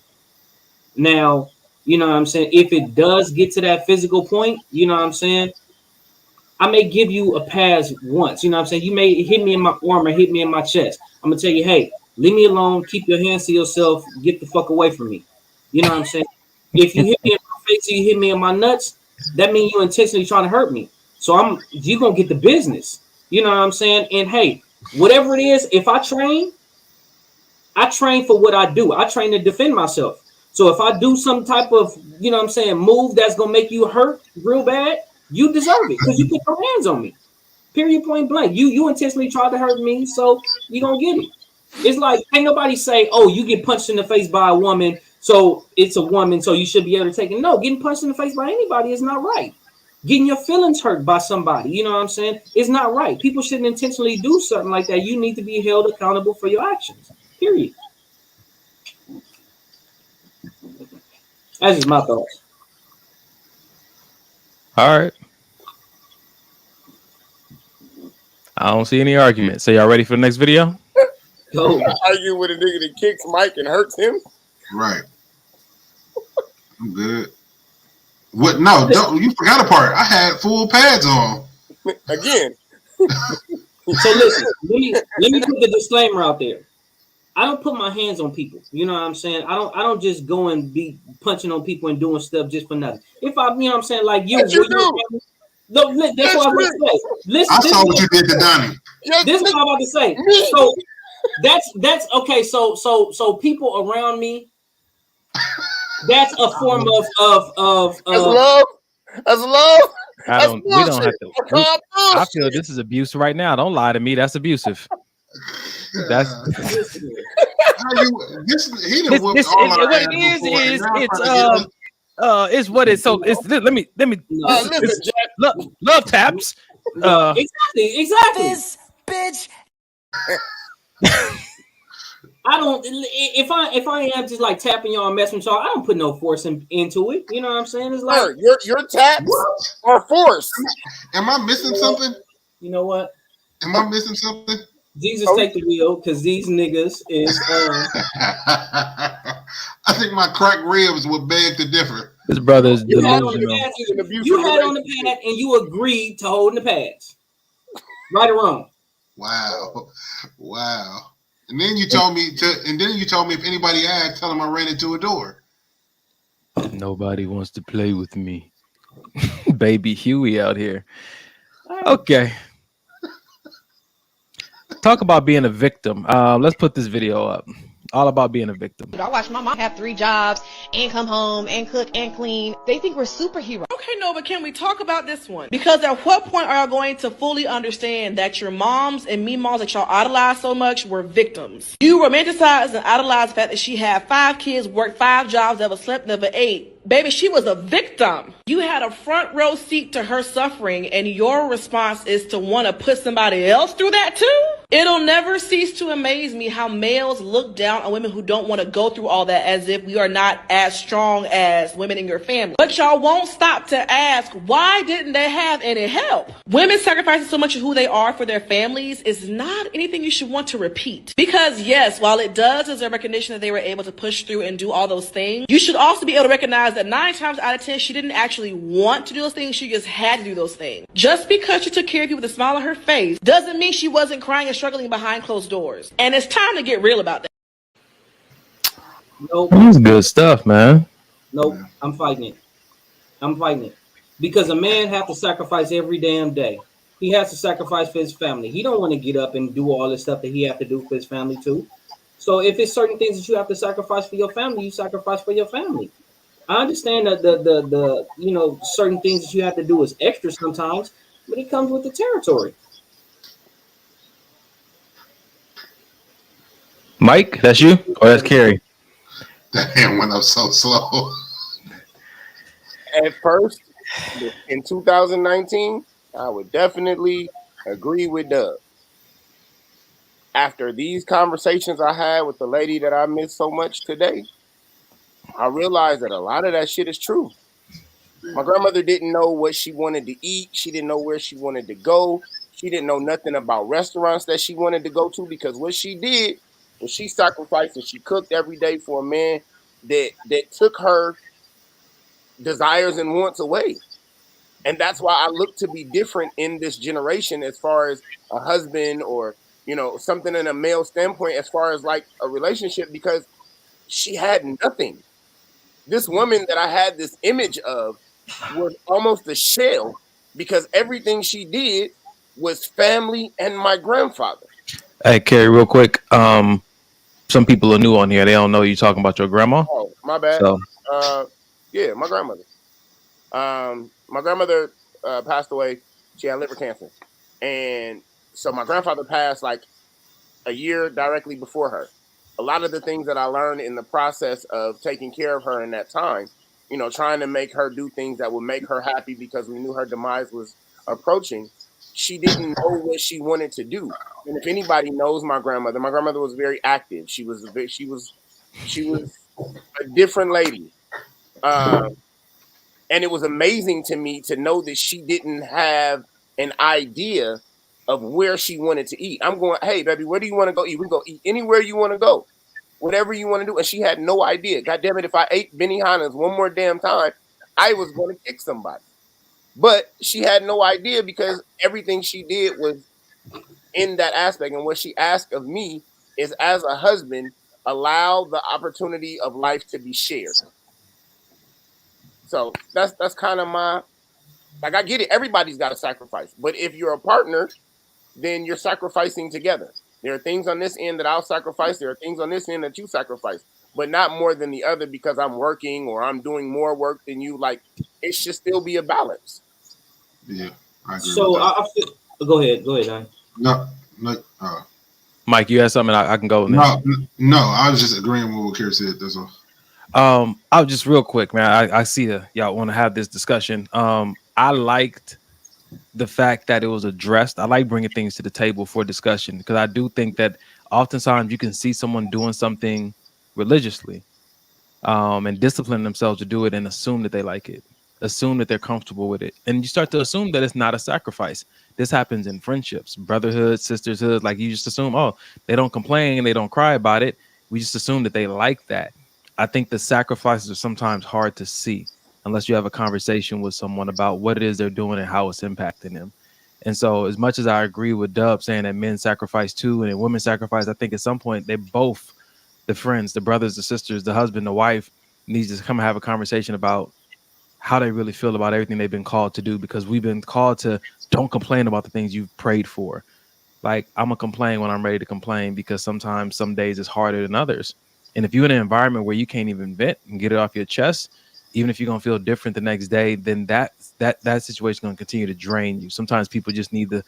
Now, you know what I'm saying? If it does get to that physical point, you know what I'm saying? I may give you a pass once, you know what I'm saying? You may hit me in my arm or hit me in my chest. I'm gonna tell you, hey, leave me alone, keep your hands to yourself, get the fuck away from me. You know what I'm saying? If you hit me in my face or you hit me in my nuts, that means you intentionally trying to hurt me. So you gonna get the business. You know what I'm saying? And hey, whatever it is, if I train for what I do. I train to defend myself. So if I do some type of, you know what I'm saying, move that's gonna make you hurt real bad, you deserve it because you put your hands on me. Period, point blank. You intentionally tried to hurt me, so you gonna get it. It's like, ain't nobody say, oh, you get punched in the face by a woman, so it's a woman, so you should be able to take it. No, getting punched in the face by anybody is not right. Getting your feelings hurt by somebody, you know what I'm saying, is not right. People shouldn't intentionally do something like that. You need to be held accountable for your actions. Period. That's just my thoughts. All right. I don't see any argument. So y'all ready for the next video? Go. Argue with a nigga that kicks Mike and hurts him. Right. I'm good. What? No, don't. You forgot a part. I had full pads on. Again. So listen, let me put the disclaimer out there. I don't put my hands on people. You know what I'm saying? I don't just go and be punching on people and doing stuff just for nothing. If I, you know what I'm saying, like you, you do. No, that's what I was going to say. Listen, I saw what you did to Donnie. This is what I'm about to say. So that's okay. So people around me, that's a form of love. That's love. We don't have to. I feel this is abuse right now. Don't lie to me. That's abusive. That's it's what it's so it's let me love taps. Exactly. This bitch. I don't. If I am just like tapping y'all, messing with y'all, I don't put no force into it. You know what I'm saying? It's like your taps are force. Am I missing something? You know what? Am I missing something? Jesus take the wheel because these niggas is. I think my cracked ribs would beg to differ. His brother's you had on delusional. the pad and you agreed to holding the pads. Right or wrong? Wow. And then you told me if anybody asked, tell them I ran into a door. Nobody wants to play with me. Baby Huey out here. Okay. Talk about being a victim. Let's put this video up. All about being a victim. I watch my mom have 3 jobs and come home and cook and clean. They think we're superheroes. Okay, no, but can we talk about this one? Because at what point are y'all going to fully understand that your moms and me moms that y'all idolize so much were victims? You romanticize and idolize the fact that she had 5 kids, worked 5 jobs, never slept, never ate. Baby, she was a victim. You had a front row seat to her suffering, and your response is to want to put somebody else through that too? It'll never cease to amaze me how males look down on women who don't want to go through all that as if we are not as strong as women in your family. But y'all won't stop to ask, why didn't they have any help? Women sacrificing so much of who they are for their families is not anything you should want to repeat. Because yes, while it does deserve recognition that they were able to push through and do all those things, you should also be able to recognize that 9 times out of 10, she didn't actually want to do those things. She just had to do those things. Just because she took care of you with a smile on her face doesn't mean she wasn't crying and struggling behind closed doors. And it's time to get real about that. Nope. That's good stuff, man. Nope. I'm fighting it. Because a man has to sacrifice every damn day. He has to sacrifice for his family. He don't want to get up and do all this stuff that he have to do for his family too. So if it's certain things that you have to sacrifice for your family, you sacrifice for your family. I understand that the certain things that you have to do is extra sometimes, but it comes with the territory. Mike, that's you or that's Carrie? That hand went up so slow. At first, in 2019, I would definitely agree with Doug. After these conversations I had with the lady that I miss so much today, I realized that a lot of that shit is true. My grandmother didn't know what she wanted to eat. She didn't know where she wanted to go. She didn't know nothing about restaurants that she wanted to go to, because what she did was she sacrificed and she cooked every day for a man that took her desires and wants away. And that's why I look to be different in this generation as far as a husband or, something in a male standpoint as far as like a relationship, because she had nothing. This woman that I had this image of was almost a shell, because everything she did was family and my grandfather. Hey, Carrie, real quick. Some people are new on here. They don't know you talking about your grandma. Oh, my bad. So. Yeah, my grandmother. My grandmother passed away. She had liver cancer. And so my grandfather passed like a year directly before her. A lot of the things that I learned in the process of taking care of her in that time, trying to make her do things that would make her happy because we knew her demise was approaching. She didn't know what she wanted to do. And if anybody knows my grandmother was very active. She was a different lady. And it was amazing to me to know that she didn't have an idea of where she wanted to eat. I'm going, hey, baby, where do you want to go eat? We can go eat anywhere you want to go, whatever you want to do. And she had no idea. God damn it, if I ate Benihana's one more damn time, I was going to kick somebody. But she had no idea, because everything she did was in that aspect. And what she asked of me is, as a husband, allow the opportunity of life to be shared. So that's kind of I get it. Everybody's got to sacrifice. But if you're a partner, then you're sacrificing together. There are things on this end that I'll sacrifice. There are things on this end that you sacrifice, but not more than the other because I'm working or I'm doing more work than you. Like, it should still be a balance. Yeah, I agree So with that. I feel, go ahead, Don. No, Mike, you had something I can go now. No, I was just agreeing with what Kerry said. That's all. I'll just real quick, man. I see y'all want to have this discussion. I liked the fact that it was addressed. I like bringing things to the table for discussion because I do think that oftentimes you can see someone doing something religiously, and discipline themselves to do it and assume that they like it, assume that they're comfortable with it, and you start to assume that it's not a sacrifice. This happens in friendships, brotherhood, sisterhood. Like you just assume, oh, they don't complain, they don't cry about it. We just assume that they like that. I think the sacrifices are sometimes hard to see unless you have a conversation with someone about what it is they're doing and how it's impacting them. And so as much as I agree with Dub saying that men sacrifice too and women sacrifice, I think at some point they both, the friends, the brothers, the sisters, the husband, the wife, needs to come and have a conversation about how they really feel about everything they've been called to do, because we've been called to don't complain about the things you've prayed for. Like, I'm gonna complain when I'm ready to complain because sometimes some days it's harder than others. And if you're in an environment where you can't even vent and get it off your chest, even if you're gonna feel different the next day, then that situation is gonna continue to drain you. Sometimes people just need to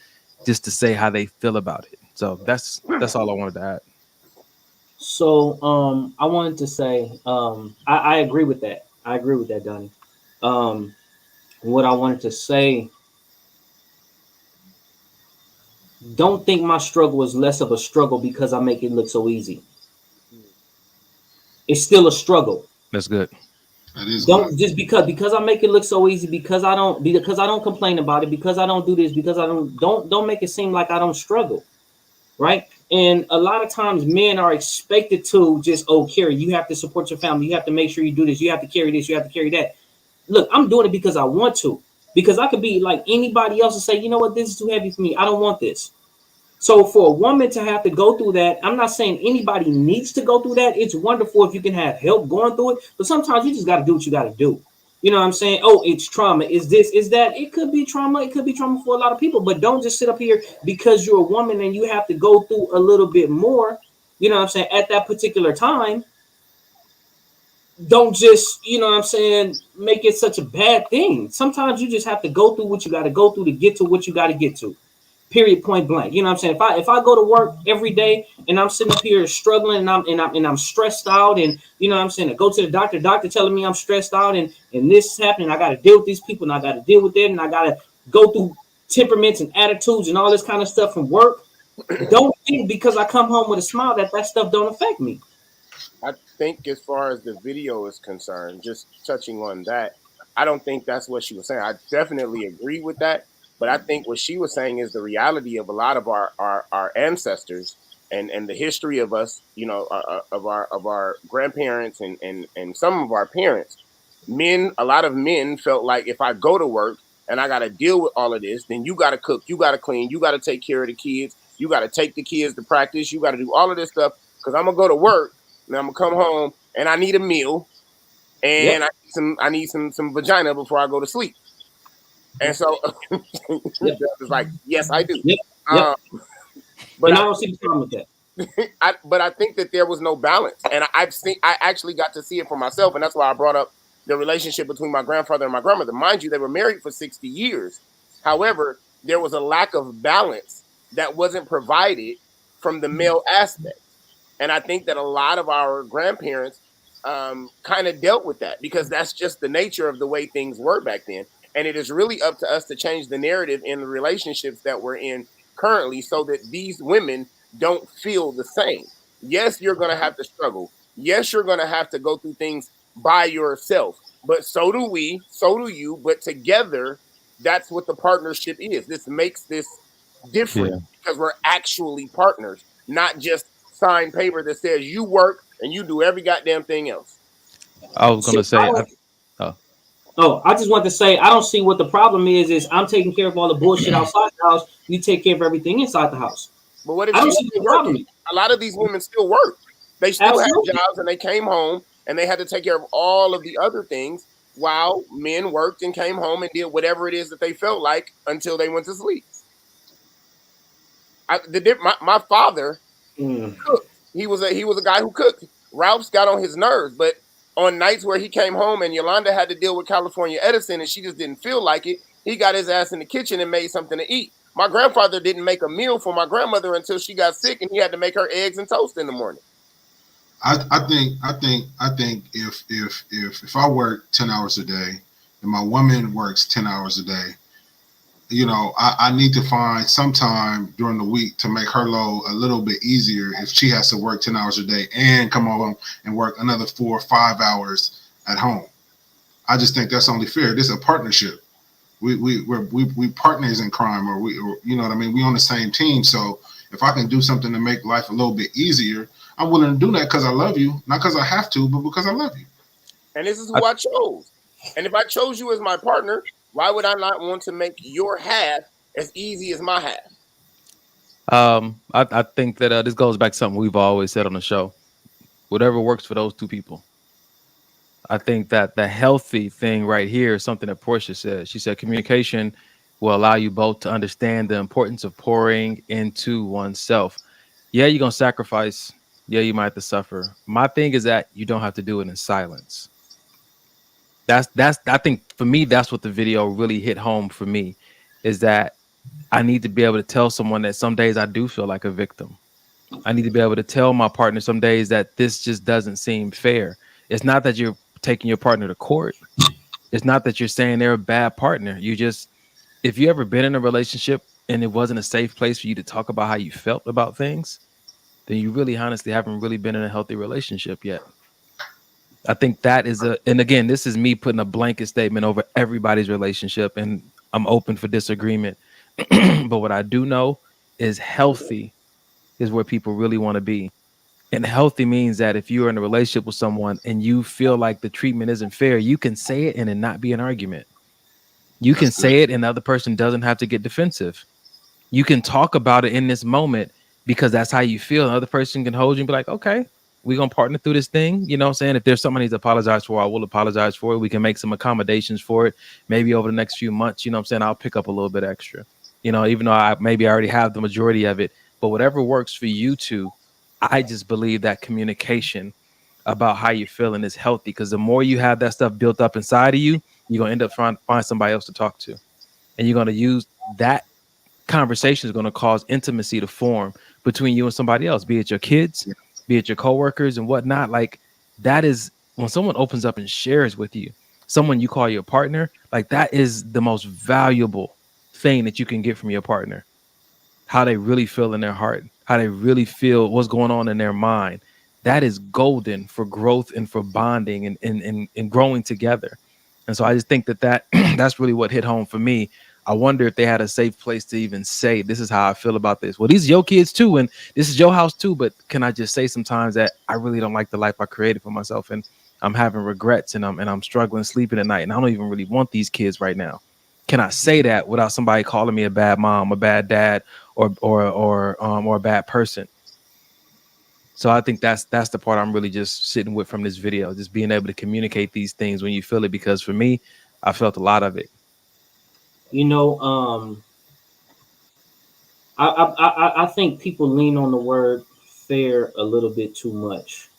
say how they feel about it. So that's all I wanted to add. So I wanted to say I agree with that. I agree with that, Donnie. What I wanted to say, don't think my struggle is less of a struggle because I make it look so easy. It's still a struggle. That's good. That is don't good. just because I make it look so easy, because I don't complain about it, because I don't do this, because I don't make it seem like I don't struggle, right? And a lot of times men are expected to just, oh, Carrie, you have to support your family, you have to make sure you do this, you have to carry this, you have to carry that. Look, I'm doing it because I want to, because I could be like anybody else and say, you know what, this is too heavy for me, I don't want this. So for a woman to have to go through that, I'm not saying anybody needs to go through that. It's wonderful if you can have help going through it, but sometimes you just got to do what you got to do. You know what I'm saying? Oh, it's trauma. Is this, is that? It could be trauma. It could be trauma for a lot of people, but don't just sit up here because you're a woman and you have to go through a little bit more, you know what I'm saying, at that particular time. Don't just, you know what I'm saying, make it such a bad thing. Sometimes you just have to go through what you got to go through to get to what you got to get to. Period, point blank. You know what I'm saying? If I go to work every day and I'm sitting up here struggling and I'm stressed out, and you know what I'm saying, I go to the doctor telling me I'm stressed out and this is happening, I got to deal with these people and I got to deal with it and I got to go through temperaments and attitudes and all this kind of stuff from work. Don't think because I come home with a smile that stuff don't affect me. I think as far as the video is concerned, just touching on that, I don't think that's what she was saying. I definitely agree with that. But I think what she was saying is the reality of a lot of our ancestors and the history of us, you know, of our grandparents and some of our parents. A lot of men felt like if I go to work and I got to deal with all of this, then you got to cook, you got to clean, you got to take care of the kids, you got to take the kids to practice, you got to do all of this stuff because I'm gonna go to work and I'm gonna come home and I need a meal and I need some vagina before I go to sleep. And so it's like, yes, I do. But I don't see the problem with that. But I think that there was no balance. And I actually got to see it for myself. And that's why I brought up the relationship between my grandfather and my grandmother. Mind you, they were married for 60 years. However, there was a lack of balance that wasn't provided from the male aspect. And I think that a lot of our grandparents kind of dealt with that because that's just the nature of the way things were back then. And it is really up to us to change the narrative in the relationships that we're in currently so that these women don't feel the same. Yes, you're going to have to struggle. Yes, you're going to have to go through things by yourself. But so do we, so do you. But together, that's what the partnership is. This makes this different because we're actually partners, not just signed paper that says you work and you do every goddamn thing else. I was going to say... I just want to say, I don't see what the problem is I'm taking care of all the bullshit outside the house. You take care of everything inside the house. But what if you working? A lot of these women still work. They still have jobs and they came home and they had to take care of all of the other things while men worked and came home and did whatever it is that they felt like until they went to sleep. My father cooked. He was a guy who cooked. Ralph's got on his nerves, but on nights where he came home and Yolanda had to deal with California Edison and she just didn't feel like it, he got his ass in the kitchen and made something to eat. My grandfather didn't make a meal for my grandmother until she got sick and he had to make her eggs and toast in the morning. I think if I work 10 hours a day and my woman works 10 hours a day, you know, I need to find some time during the week to make her load a little bit easier if she has to work 10 hours a day and come home and work another 4 or 5 hours at home. I just think that's only fair. This is a partnership. We partners in crime, or you know what I mean? We on the same team. So if I can do something to make life a little bit easier, I'm willing to do that because I love you, not because I have to, but because I love you. And this is who I chose. And if I chose you as my partner, why would I not want to make your half as easy as my half? I think that this goes back to something we've always said on the show. Whatever works for those two people. I think that the healthy thing right here is something that Portia said. She said communication will allow you both to understand the importance of pouring into oneself. Yeah, you're going to sacrifice. Yeah, you might have to suffer. My thing is that you don't have to do it in silence. I think for me, that's what the video really hit home for me, is that I need to be able to tell someone that some days I do feel like a victim. I need to be able to tell my partner some days that this just doesn't seem fair. It's not that you're taking your partner to court. It's not that you're saying they're a bad partner. You just, if you ever been in a relationship and it wasn't a safe place for you to talk about how you felt about things, then you really honestly haven't really been in a healthy relationship yet. I think that is and again, this is me putting a blanket statement over everybody's relationship, and I'm open for disagreement. But what I do know is healthy is where people really want to be. And healthy means that if you're in a relationship with someone and you feel like the treatment isn't fair, you can say it and it not be an argument. You can say it and the other person doesn't have to get defensive. You can talk about it in this moment because that's how you feel. Another person can hold you and be like, okay, we're going to partner through this thing. You know what I'm saying? If there's something I need to apologize for, I will apologize for it. We can make some accommodations for it. Maybe over the next few months, you know what I'm saying? I'll pick up a little bit extra, you know, even though I already have the majority of it, but whatever works for you two. I just believe that communication about how you're feeling is healthy, because the more you have that stuff built up inside of you, you're going to end up trying to find somebody else to talk to. And you're going to use that conversation is going to cause intimacy to form between you and somebody else, be it your kids, be it your coworkers and whatnot. Like, that is when someone opens up and shares with you, someone you call your partner, like that is the most valuable thing that you can get from your partner. How they really feel in their heart, how they really feel, what's going on in their mind. That is golden for growth and for bonding and growing together. And so I just think that that's really what hit home for me. I wonder if they had a safe place to even say, this is how I feel about this. Well, these are your kids too, and this is your house too. But can I just say sometimes that I really don't like the life I created for myself, and I'm having regrets, and I'm struggling sleeping at night, and I don't even really want these kids right now. Can I say that without somebody calling me a bad mom, a bad dad, or a bad person? So I think that's the part I'm really just sitting with from this video, just being able to communicate these things when you feel it. Because for me, I felt a lot of it. You know, I think people lean on the word fair a little bit too much.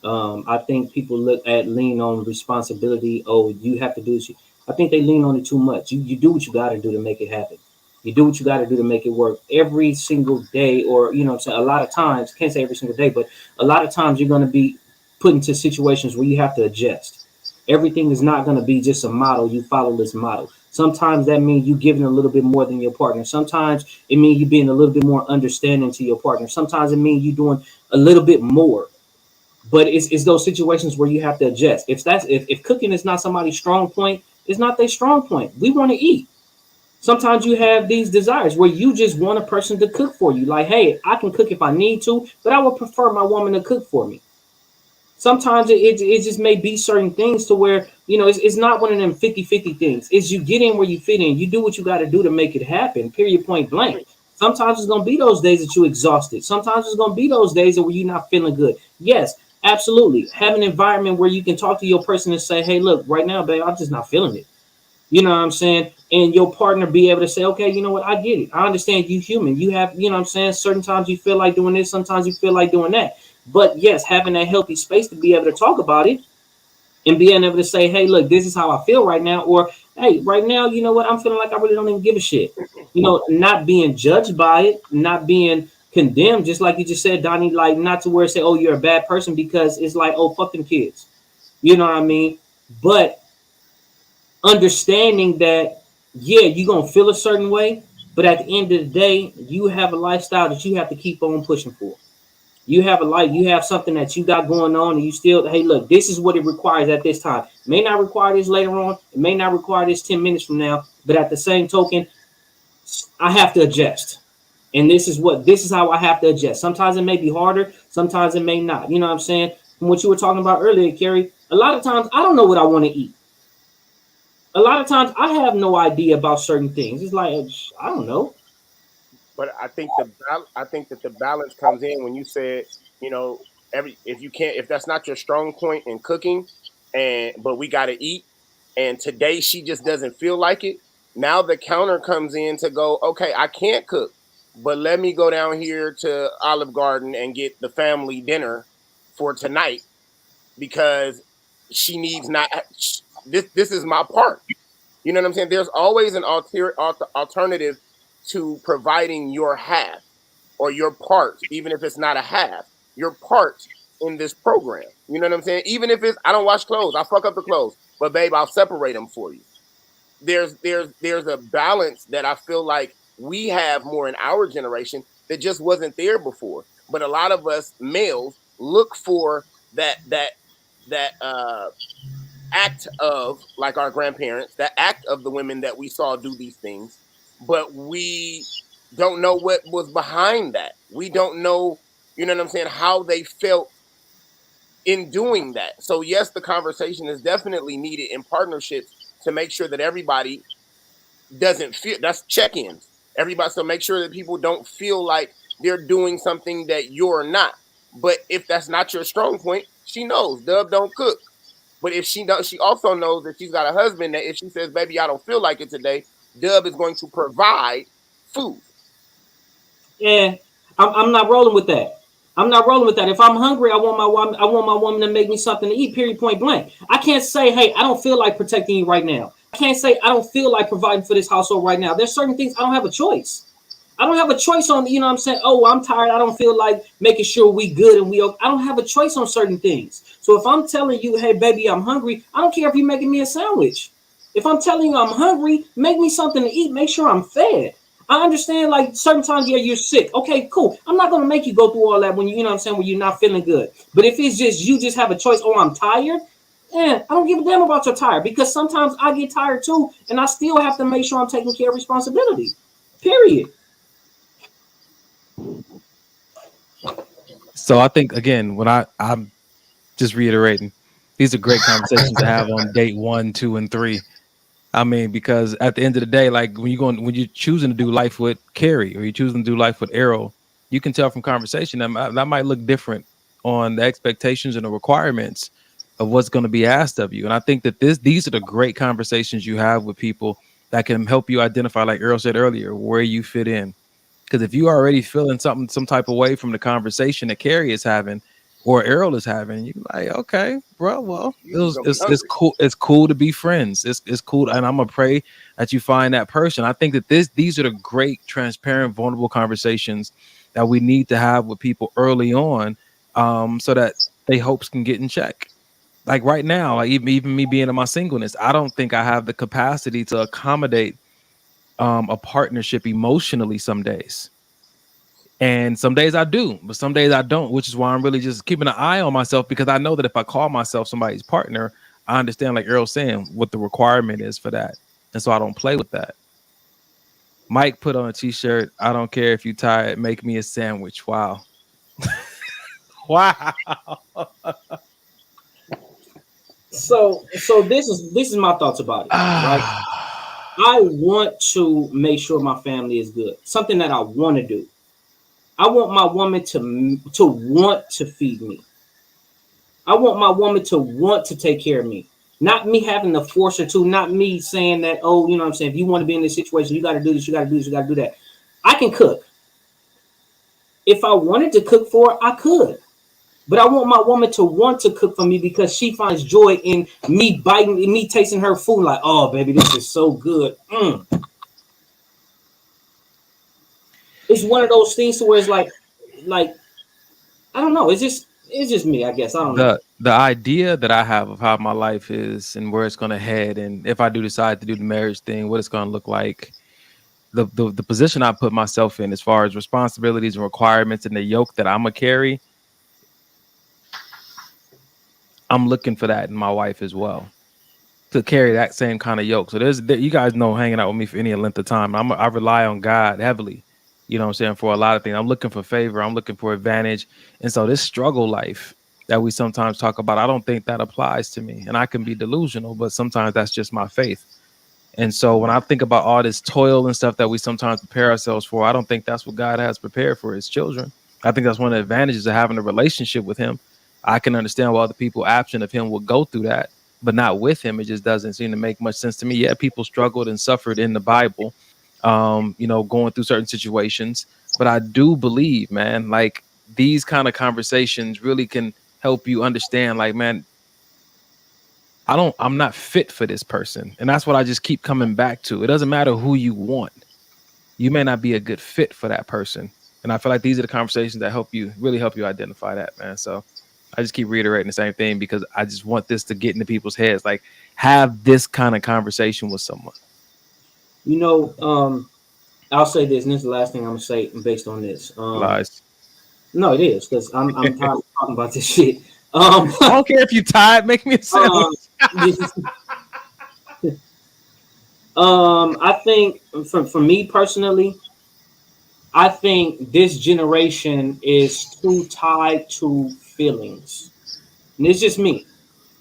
I think people lean on responsibility. Oh, you have to do this. I think they lean on it too much. You do what you got to do to make it happen. You do what you got to do to make it work every single day, or, you know what I'm saying? A lot of times, can't say every single day, but a lot of times you're going to be put into situations where you have to adjust. Everything is not going to be just a model. You follow this model. Sometimes that means you giving a little bit more than your partner. Sometimes it means you being a little bit more understanding to your partner. Sometimes it means you doing a little bit more. But it's those situations where you have to adjust. If cooking is not somebody's strong point, it's not their strong point. We want to eat. Sometimes you have these desires where you just want a person to cook for you. Like, hey, I can cook if I need to, but I would prefer my woman to cook for me. Sometimes it just may be certain things to where, you know, it's not one of them 50-50 things. It's you get in where you fit in. You do what you got to do to make it happen, period, point blank. Sometimes it's going to be those days that you're exhausted. Sometimes it's going to be those days where you're not feeling good. Yes, absolutely. Have an environment where you can talk to your person and say, hey, look, right now, babe, I'm just not feeling it. You know what I'm saying? And your partner be able to say, okay, you know what? I get it. I understand you human. You have, you know what I'm saying? Certain times you feel like doing this. Sometimes you feel like doing that. But yes, having that healthy space to be able to talk about it. and being able to say, hey, look, this is how I feel right now, or hey, right now, you know what, I'm feeling like I really don't even give a shit. You know, not being judged by it, not being condemned, just like you just said, Donnie, like not to where say, oh, you're a bad person, because it's like, oh, fuck them kids. You know what I mean? But understanding that, yeah, you're going to feel a certain way, but at the end of the day, you have a lifestyle that you have to keep on pushing for. You have a life, you have something that you got going on, and you still, hey, look, this is what it requires at this time. It may not require this later on. It may not require this 10 minutes from now, but at the same token, I have to adjust. And this is how I have to adjust. Sometimes it may be harder. Sometimes it may not. You know what I'm saying? From what you were talking about earlier, Carrie, a lot of times I don't know what I want to eat. A lot of times I have no idea about certain things. It's like, I don't know. But I think that the balance comes in when you said, you know, if that's not your strong point in cooking, but we got to eat, and today she just doesn't feel like it. Now the counter comes in to go, okay, I can't cook, but let me go down here to Olive Garden and get the family dinner for tonight because she needs not. This is my part. You know what I'm saying? There's always an alternative to providing your half or your part, even if it's not a half, your part in this program. You know what I'm saying? Even if it's, I don't wash clothes, I fuck up the clothes, but babe, I'll separate them for you. There's a balance that I feel like we have more in our generation that just wasn't there before. But a lot of us males look for that act of, like our grandparents, that act of the women that we saw do these things, but we don't know what was behind that. We don't know, you know what I'm saying, how they felt in doing that. So yes, the conversation is definitely needed in partnerships to make sure that everybody doesn't feel, that's check-ins. Everybody, so make sure that people don't feel like they're doing something that you're not. But if that's not your strong point, she knows Dub don't cook. But if she does, she also knows that she's got a husband that if she says, baby, I don't feel like it today, Dub is going to provide food. Yeah, I'm not rolling with that. I'm not rolling with that. If I'm hungry, I want my woman to make me something to eat, period, point blank. I can't say, hey, I don't feel like protecting you right now. I can't say I don't feel like providing for this household right now. There's certain things I don't have a choice. I don't have a choice on, you know what I'm saying? Oh, I'm tired. I don't feel like making sure we good and I don't have a choice on certain things. So if I'm telling you, hey, baby, I'm hungry, I don't care if you're making me a sandwich. If I'm telling you I'm hungry, make me something to eat. Make sure I'm fed. I understand, like, certain times, yeah, you're sick. Okay, cool. I'm not going to make you go through all that when you know what I'm saying, when you're not feeling good. But if it's just, you just have a choice, oh, I'm tired, I don't give a damn about your tired, because sometimes I get tired too, and I still have to make sure I'm taking care of responsibility, period. So I think, again, when I'm just reiterating, these are great conversations to have on date 1, 2, and 3. I mean, because at the end of the day, like when you're choosing to do life with Carrie or you're choosing to do life with Errol, you can tell from conversation that might look different on the expectations and the requirements of what's going to be asked of you. And I think that these are the great conversations you have with people that can help you identify, like Errol said earlier, where you fit in. Because if you are already feeling some type of way from the conversation that Carrie is having or Errol is having, you're like, okay, bro, well, it's cool. It's cool to be friends. It's cool. And I'm going to pray that you find that person. I think that these are the great, transparent, vulnerable conversations that we need to have with people early on, so that their hopes can get in check. Like right now, like even me being in my singleness, I don't think I have the capacity to accommodate a partnership emotionally some days. And some days I do, but some days I don't, which is why I'm really just keeping an eye on myself, because I know that if I call myself somebody's partner, I understand, like Errol's saying, what the requirement is for that. And so I don't play with that. Mike put on a t-shirt, I don't care if you're tired, make me a sandwich. Wow. Wow. So this is my thoughts about it, right? I want to make sure my family is good. Something that I want to do. I want my woman to want to feed me. I want my woman to want to take care of me. Not me having to force her to, not me saying that, oh, you know what I'm saying, if you want to be in this situation, you got to do this, you got to do this, you got to do that. I can cook. If I wanted to cook for her, I could. But I want my woman to want to cook for me because she finds joy in me biting, in me tasting her food. Like, oh, baby, this is so good. It's one of those things to where it's like I don't know. It's just me, I guess. I don't know. The idea that I have of how my life is and where it's going to head, and if I do decide to do the marriage thing, what it's going to look like. The position I put myself in as far as responsibilities and requirements and the yoke that I'm gonna carry, I'm looking for that in my wife as well, to carry that same kind of yoke. So you guys know, hanging out with me for any length of time, I rely on God heavily, you know what I'm saying, for a lot of things. I'm looking for favor, I'm looking for advantage. And so this struggle life that we sometimes talk about, I don't think that applies to me. And I can be delusional, but sometimes that's just my faith. And so when I think about all this toil and stuff that we sometimes prepare ourselves for, I don't think that's what God has prepared for his children. I think that's one of the advantages of having a relationship with him. I can understand why other people absent of him will go through that, but not with him. It just doesn't seem to make much sense to me. Yeah, people struggled and suffered in the Bible, going through certain situations. But I do believe, man, like these kind of conversations really can help you understand, like, man, I'm not fit for this person. And that's what I just keep coming back to. It doesn't matter who you want. You may not be a good fit for that person. And I feel like these are the conversations that really help you identify that, man. So I just keep reiterating the same thing because I just want this to get into people's heads. Like, have this kind of conversation with someone. I'll say this, and this is the last thing I'm gonna say based on this. Lies. No, it is, because I'm tired of talking about this shit. I don't care if you're tired. Make me a sandwich. I think for me personally, I think this generation is too tied to feelings. And it's just me.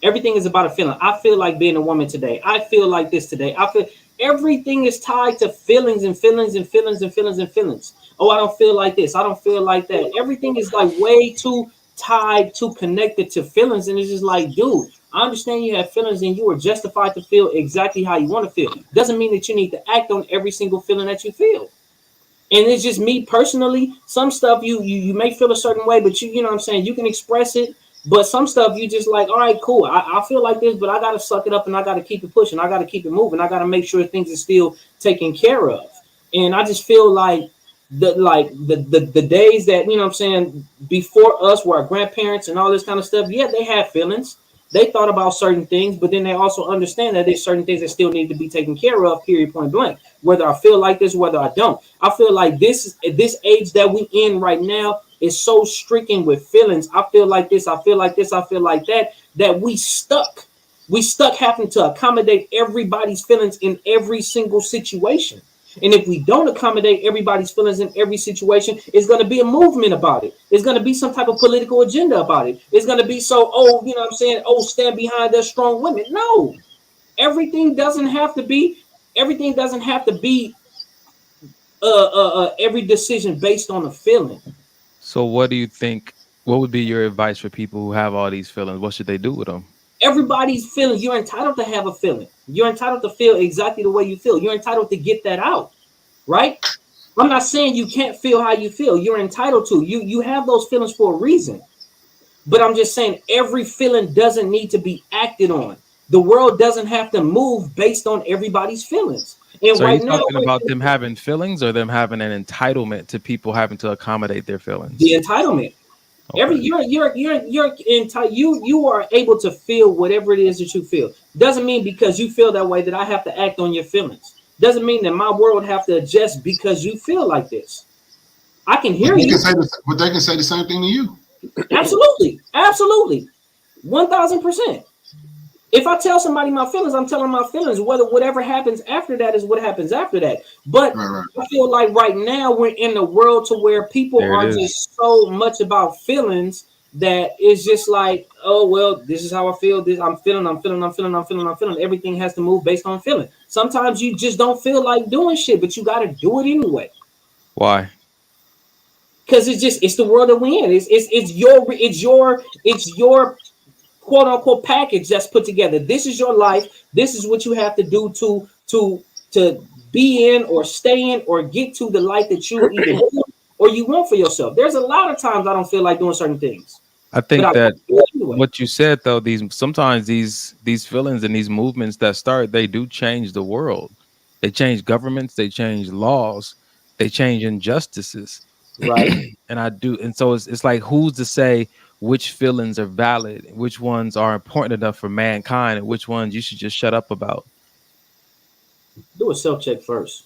Everything is about a feeling. I feel like being a woman today. I feel like this today. I feel everything is tied to feelings and feelings and feelings and feelings and feelings. Oh, I don't feel like this. I don't feel like that. Everything is like way too tied to connected to feelings. And it's just like, dude, I understand you have feelings and you are justified to feel exactly how you want to feel. Doesn't mean that you need to act on every single feeling that you feel. And it's just me personally. Some stuff you may feel a certain way, but you know what I'm saying, you can express it. But some stuff you just like, all right, cool. I feel like this, but I got to suck it up and I got to keep it pushing. I got to keep it moving. I got to make sure things are still taken care of. And I just feel like the days that, you know what I'm saying, before us were our grandparents and all this kind of stuff. Yeah, they had feelings. They thought about certain things, but then they also understand that there's certain things that still need to be taken care of, period, point blank. Whether I feel like this, whether I don't. I feel like this age that we in right now is so stricken with feelings. I feel like this, I feel like this, I feel like that we stuck. We stuck having to accommodate everybody's feelings in every single situation. And if we don't accommodate everybody's feelings in every situation, it's going to be a movement about it. It's going to be some type of political agenda about it. It's going to be so, you know what I'm saying? Oh, stand behind us strong women. No, everything doesn't have to be every decision based on a feeling. So what do you think? What would be your advice for people who have all these feelings? What should they do with them? Everybody's feeling. You're entitled to have a feeling. You're entitled to feel exactly the way you feel. You're entitled to get that out, right? I'm not saying you can't feel how you feel. You're entitled to. You have those feelings for a reason. But I'm just saying every feeling doesn't need to be acted on. The world doesn't have to move based on everybody's feelings. And so right are you talking about them having feelings or them having an entitlement to people having to accommodate their feelings? The entitlement. Okay. You're entitled. You are able to feel whatever it is that you feel. Doesn't mean because you feel that way that I have to act on your feelings. Doesn't mean that my world have to adjust because you feel like this. I can hear you. But they can say the same thing to you. Absolutely. 1000%. If I tell somebody my feelings, I'm telling my feelings. Whatever happens after that is what happens after that. But right. I feel like right now we're in the world to where people are just so much about feelings that it's just like, oh, well, this is how I feel. I'm feeling. Everything has to move based on feeling. Sometimes you just don't feel like doing shit, but you got to do it anyway. Why? Because it's the world that we're in. It's your quote unquote package that's put together. This is your life. This is what you have to do to be in or stay in or get to the life that you either do or you want for yourself. There's a lot of times I don't feel like doing certain things. I think that what you said though, sometimes these feelings and these movements that start, they do change the world. They change governments, they change laws, they change injustices. Right. And so it's like, who's to say which feelings are valid, which ones are important enough for mankind, and which ones you should just shut up about? Do a self-check first.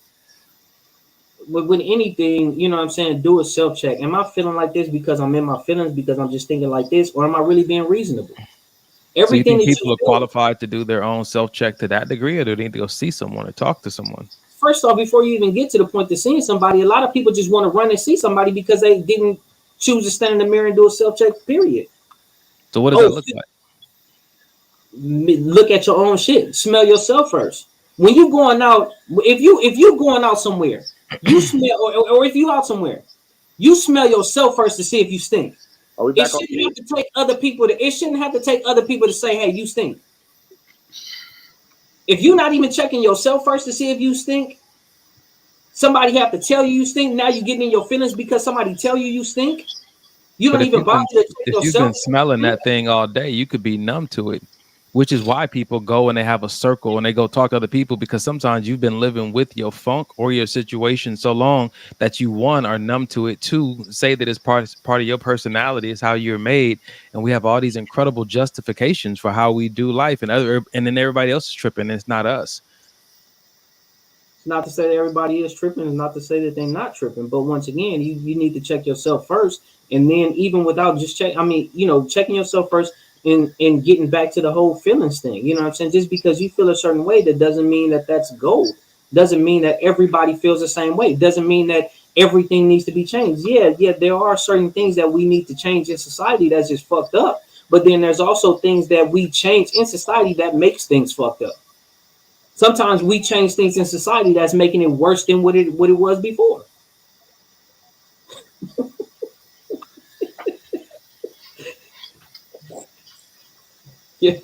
With anything, you know what I'm saying, do a self-check. Am I feeling like this because I'm in my feelings, because I'm just thinking like this, or am I really being reasonable? So you Everything think that people are qualified to do their own self-check to that degree, or do they need to go see someone or talk to someone? First off, before you even get to the point of seeing somebody, a lot of people just want to run and see somebody because they didn't choose to stand in the mirror and do a self-check, period. So what does that look like? Look at your own shit. Smell yourself first. When you going out, if you going out somewhere, you smell, or if you out somewhere, you smell yourself first to see if you stink. It shouldn't have to take other people to say, hey, you stink. If you're not even checking yourself first to see if you stink, somebody have to tell you stink. Now you're getting in your feelings because somebody tell you stink. You don't even bother to check yourself. If you've been smelling that thing all day, you could be numb to it, which is why people go and they have a circle and they go talk to other people, because sometimes you've been living with your funk or your situation so long that you, one, are numb to it, two, say that it's part of your personality, is how you're made, and we have all these incredible justifications for how we do life, and then everybody else is tripping, and it's not us. It's not to say that everybody is tripping, it's not to say that they're not tripping, but once again, you need to check yourself first, and then even without just checking yourself first and getting back to the whole feelings thing, you know what I'm saying? Just because you feel a certain way, that doesn't mean that that's gold. Doesn't mean that everybody feels the same way. Doesn't mean that everything needs to be changed. Yeah, there are certain things that we need to change in society that's just fucked up, but then there's also things that we change in society that makes things fucked up. Sometimes we change things in society that's making it worse than what it was before. Yeah.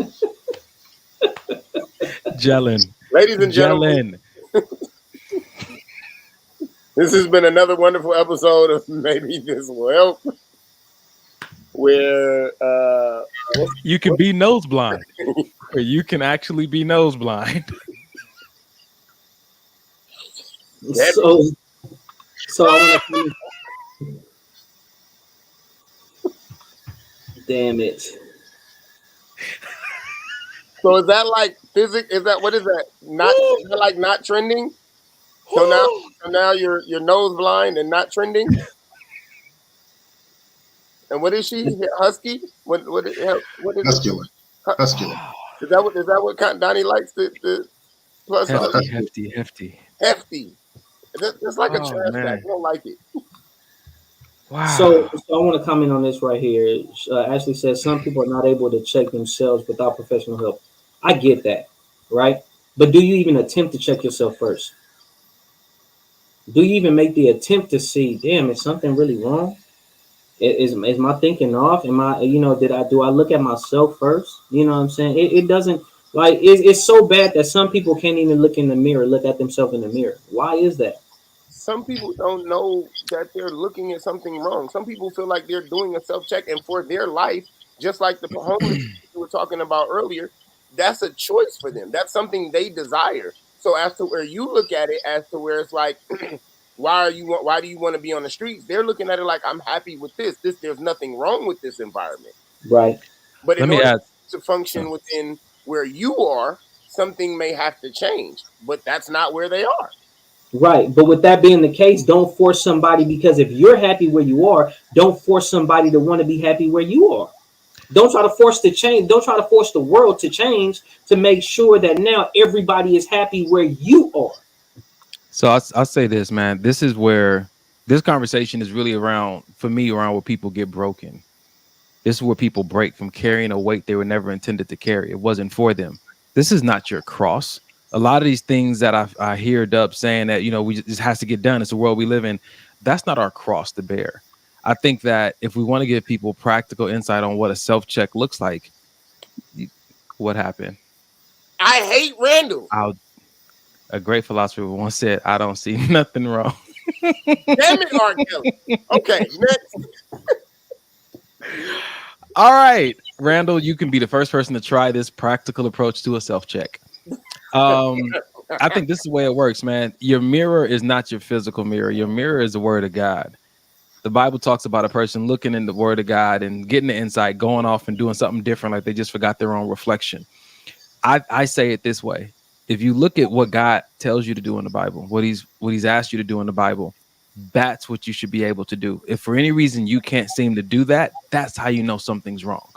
Gelling. Ladies and gentlemen, this has been another wonderful episode of Maybe This Will Help, where you can be nose blind, or you can actually be nose blind. So I want to. Damn it. So is that like physics? Is that, what is that? Not, is that like not trending? So now you're nose blind and not trending. And what is she? Husky? What is Huscular. Huscular. Is that what Donnie likes? The plus hefty. It's like a trash bag. I don't like it. Wow. So I want to comment on this right here. Ashley says some people are not able to check themselves without professional help. I get that, right? But do you even attempt to check yourself first? Do you even make the attempt to see, damn, is something really wrong? Is my thinking off? Am I, do I look at myself first? You know what I'm saying? It doesn't, like, it's so bad that some people can't even look in the mirror, look at themselves in the mirror. Why is that? Some people don't know that they're looking at something wrong. Some people feel like they're doing a self-check, and for their life, just like the homeless we were talking about earlier, that's a choice for them. That's something they desire. So as to where you look at it, as to where it's like, why do you want to be on the streets? They're looking at it like, I'm happy with this. There's nothing wrong with this environment. Right. But in order to function within where you are, something may have to change. But that's not where they are. Right. But with that being the case, don't force somebody, because if you're happy where you are, don't force somebody to want to be happy where you are. Don't try to force the change. Don't try to force the world to change to make sure that now everybody is happy where you are. So I'll say this, man. This is where this conversation is really around, for me, around where people get broken. This is where people break from carrying a weight they were never intended to carry. It wasn't for them. This is not your cross. A lot of these things that I hear Dub saying that, this has to get done. It's the world we live in. That's not our cross to bear. I think that if we want to give people practical insight on what a self-check looks like, what happened? I hate Randall. A great philosopher once said, I don't see nothing wrong. Damn it, R. Kelly. Okay, next. All right, Randall, you can be the first person to try this practical approach to a self-check. I think this is the way it works, man. Your mirror is not your physical mirror. Your mirror is the word of God. The Bible talks about a person looking in the word of God and getting the insight, going off and doing something different, like they just forgot their own reflection. I say it this way. If you look at what God tells you to do in the Bible, what he's asked you to do in the Bible, that's what you should be able to do. If for any reason you can't seem to do that, that's how you know something's wrong.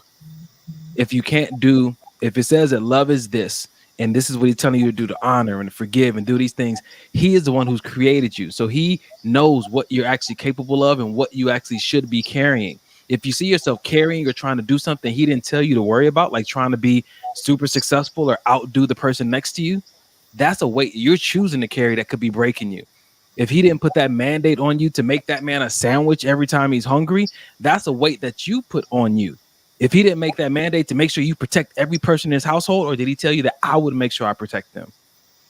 If it says that love is this, and this is what he's telling you to do, to honor and forgive and do these things, he is the one who's created you. So he knows what you're actually capable of and what you actually should be carrying. If you see yourself carrying or trying to do something he didn't tell you to worry about, like trying to be super successful or outdo the person next to you, that's a weight you're choosing to carry that could be breaking you. If he didn't put that mandate on you to make that man a sandwich every time he's hungry, that's a weight that you put on you. If he didn't make that mandate to make sure you protect every person in his household, or did he tell you that I would make sure I protect them?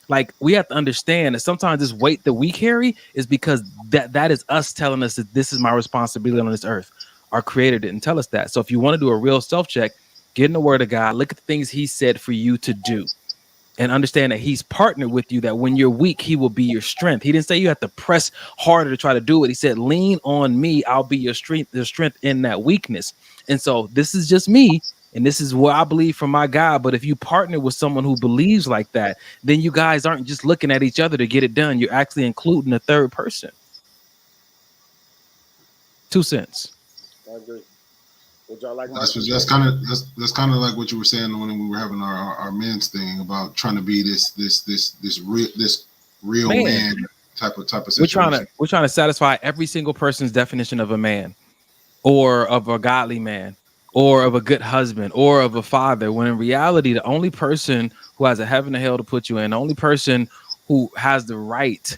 Like, we have to understand that sometimes this weight that we carry is because that is us telling us that this is my responsibility on this earth. Our creator didn't tell us that. So if you want to do a real self-check, get in the word of God, look at the things he said for you to do, and understand that he's partnered with you, that when you're weak, he will be your strength. He didn't say you have to press harder to try to do it. He said, lean on me. I'll be your strength in that weakness. And so this is just me, and this is what I believe from my God. But if you partner with someone who believes like that, then you guys aren't just looking at each other to get it done. You're actually including a third person. 2 cents. I agree. Would y'all like that's kind of like what you were saying when we were having our men's thing about trying to be this real man type of situation. We're trying to satisfy every single person's definition of a man, or of a godly man, or of a good husband, or of a father, when in reality the only person who has a heaven and hell to put you in, the only person who has the right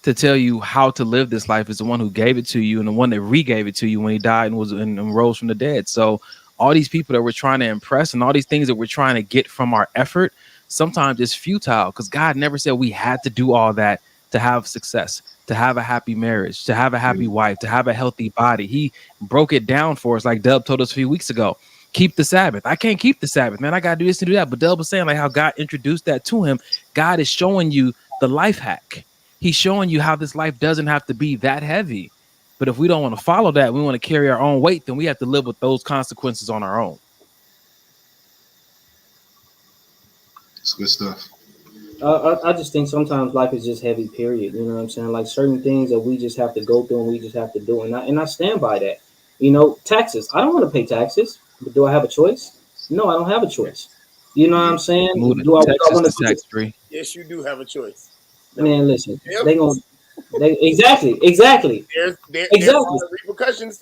to tell you how to live this life is the one who gave it to you, and the one that re-gave it to you when he died and rose from the dead. So all these people that we're trying to impress and all these things that we're trying to get from our effort, sometimes it's futile, because God never said we had to do all that to have success, to have a happy marriage, to have a happy wife, to have a healthy body. He broke it down for us, like Dub told us a few weeks ago. Keep the Sabbath. I can't keep the Sabbath, man. I got to do this and do that. But Dub was saying like how God introduced that to him. God is showing you the life hack. He's showing you how this life doesn't have to be that heavy. But if we don't want to follow that, we want to carry our own weight, then we have to live with those consequences on our own. It's good stuff. I just think sometimes life is just heavy, period. You know what I'm saying? Like certain things that we just have to go through and we just have to do. And I stand by that. You know, taxes. I don't want to pay taxes, but do I have a choice? No, I don't have a choice. You know what I'm saying? Do I want to tax free? Yes, you do have a choice. Man, listen, exactly. There's repercussions.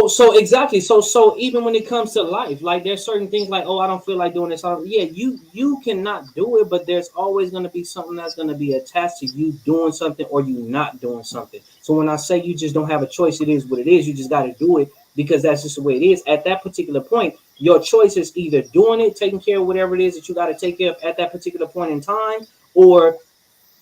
So exactly. So even when it comes to life, like there's certain things like, oh, I don't feel like doing this. Yeah, you cannot do it, but there's always going to be something that's going to be attached to you doing something or you not doing something. So when I say you just don't have a choice, it is what it is. You just got to do it because that's just the way it is. At that particular point, your choice is either doing it, taking care of whatever it is that you got to take care of at that particular point in time, or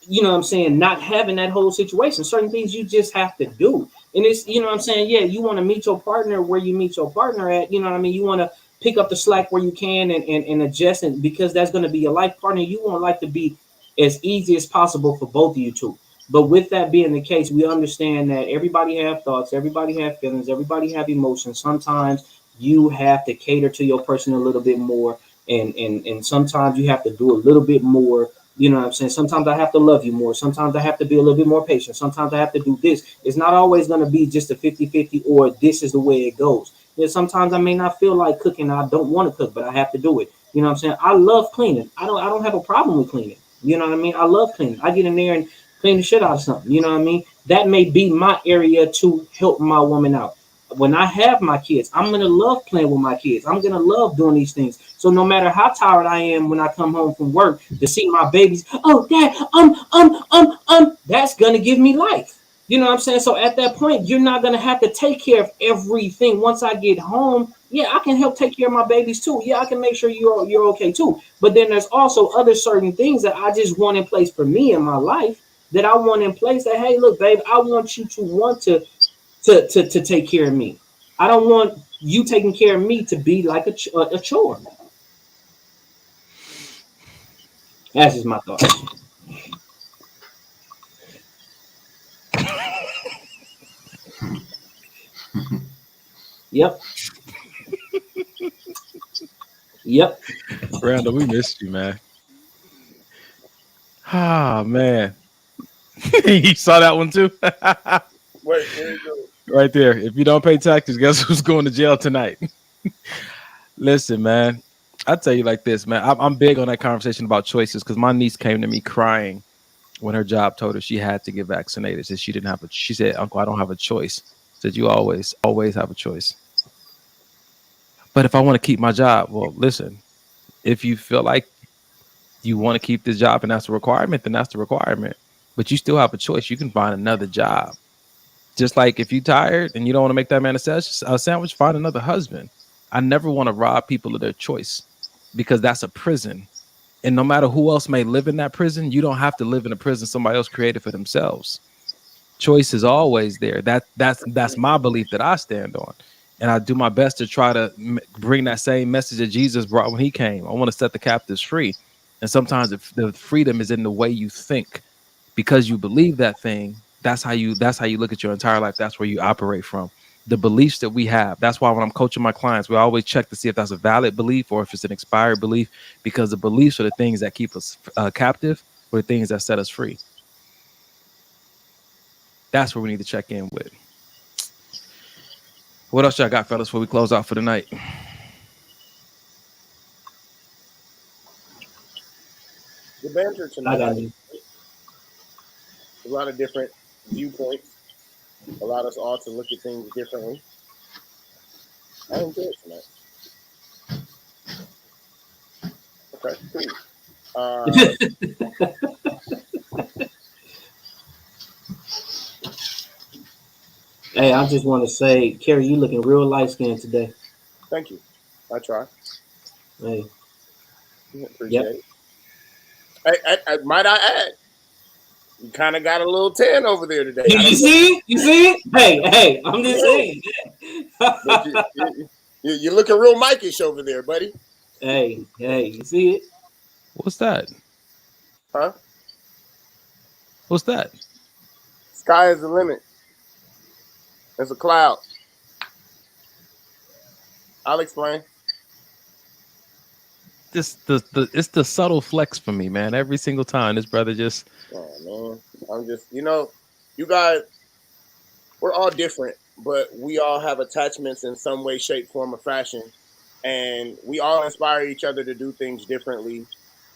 you know what I'm saying, not having that whole situation. Certain things you just have to do. And it's, you know what I'm saying, yeah, you want to meet your partner where you meet your partner at, you know what I mean? You want to pick up the slack where you can and adjust it, because that's going to be your life partner. You want life to be as easy as possible for both of you two. But with that being the case, we understand that everybody have thoughts, everybody have feelings, everybody have emotions. Sometimes you have to cater to your person a little bit more, and sometimes you have to do a little bit more. You know what I'm saying? Sometimes I have to love you more. Sometimes I have to be a little bit more patient. Sometimes I have to do this. It's not always going to be just a 50-50 or this is the way it goes. And sometimes I may not feel like cooking. I don't want to cook, but I have to do it. You know what I'm saying? I love cleaning. I don't have a problem with cleaning. You know what I mean? I love cleaning. I get in there and clean the shit out of something. You know what I mean? That may be my area to help my woman out. When I have my kids, I'm going to love playing with my kids. I'm going to love doing these things. So no matter how tired I am when I come home from work to see my babies, oh, Dad, that's going to give me life. You know what I'm saying? So at that point, you're not going to have to take care of everything. Once I get home, yeah, I can help take care of my babies too. Yeah, I can make sure you're okay too. But then there's also other certain things that I just want in place for me in my life, that I want in place that, hey, look, babe, I want you to want to take care of me. I don't want you taking care of me to be like a chore. That's just my thought. Yep. Yep. Randall, we missed you, man. Ah, man. You saw that one too? Wait, where you go? Right there. If you don't pay taxes, guess who's going to jail tonight? Listen, man. I tell you like this, man. I'm big on that conversation about choices because my niece came to me crying when her job told her she had to get vaccinated. Said she didn't have she said, "Uncle, I don't have a choice." Said, "You always have a choice." But if I want to keep my job, well, listen, if you feel like you want to keep this job and that's a requirement, then that's the requirement. But you still have a choice. You can find another job. Just like if you're tired and you don't want to make that man a sandwich, find another husband. I never want to rob people of their choice because that's a prison. And no matter who else may live in that prison, you don't have to live in a prison somebody else created for themselves. Choice is always there. That's my belief that I stand on. And I do my best to try to bring that same message that Jesus brought when he came. I want to set the captives free. And sometimes the freedom is in the way you think. Because you believe that thing, that's how you look at your entire life. That's where you operate from. The beliefs that we have. That's why when I'm coaching my clients, we always check to see if that's a valid belief or if it's an expired belief, because the beliefs are the things that keep us captive or the things that set us free. That's where we need to check in with. What else y'all got, fellas, before we close out for the night? The banter tonight. A lot of different viewpoints. Allowed us all to look at things differently. I enjoy it tonight. Okay, cool. Hey, I just want to say, Carrie, you looking real light skinned today. Thank you. I try. Hey. Appreciate it. I might I add, you kind of got a little tan over there today. You see it? You see it? Hey, I'm just saying. You're looking real Mike-ish over there, buddy. Hey, you see it? What's that? Huh? What's that? Sky is the limit. There's a cloud. I'll explain. It's the subtle flex for me, man. Every single time, this brother just. Oh man, I'm just, you guys, we're all different, but we all have attachments in some way, shape, form, or fashion, and we all inspire each other to do things differently,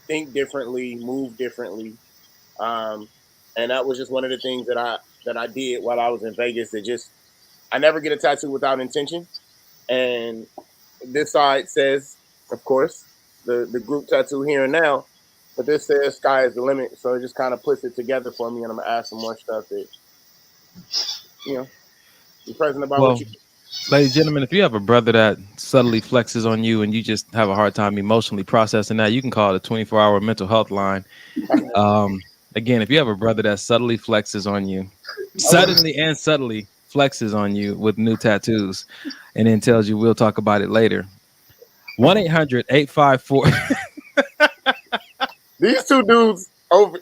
think differently, move differently, and that was just one of the things that I did while I was in Vegas. I never get a tattoo without intention, and this side says, of course, the group tattoo here and now, but this says sky is the limit, so it just kind of puts it together for me, and I'm gonna add some more stuff that be present about what you do. Ladies and gentlemen, if you have a brother that subtly flexes on you and you just have a hard time emotionally processing that, you can call it a 24-hour mental health line. Again, if you have a brother that subtly flexes on you, suddenly and subtly flexes on you with new tattoos, and then tells you we'll talk about it later. 1-800-854. These two dudes over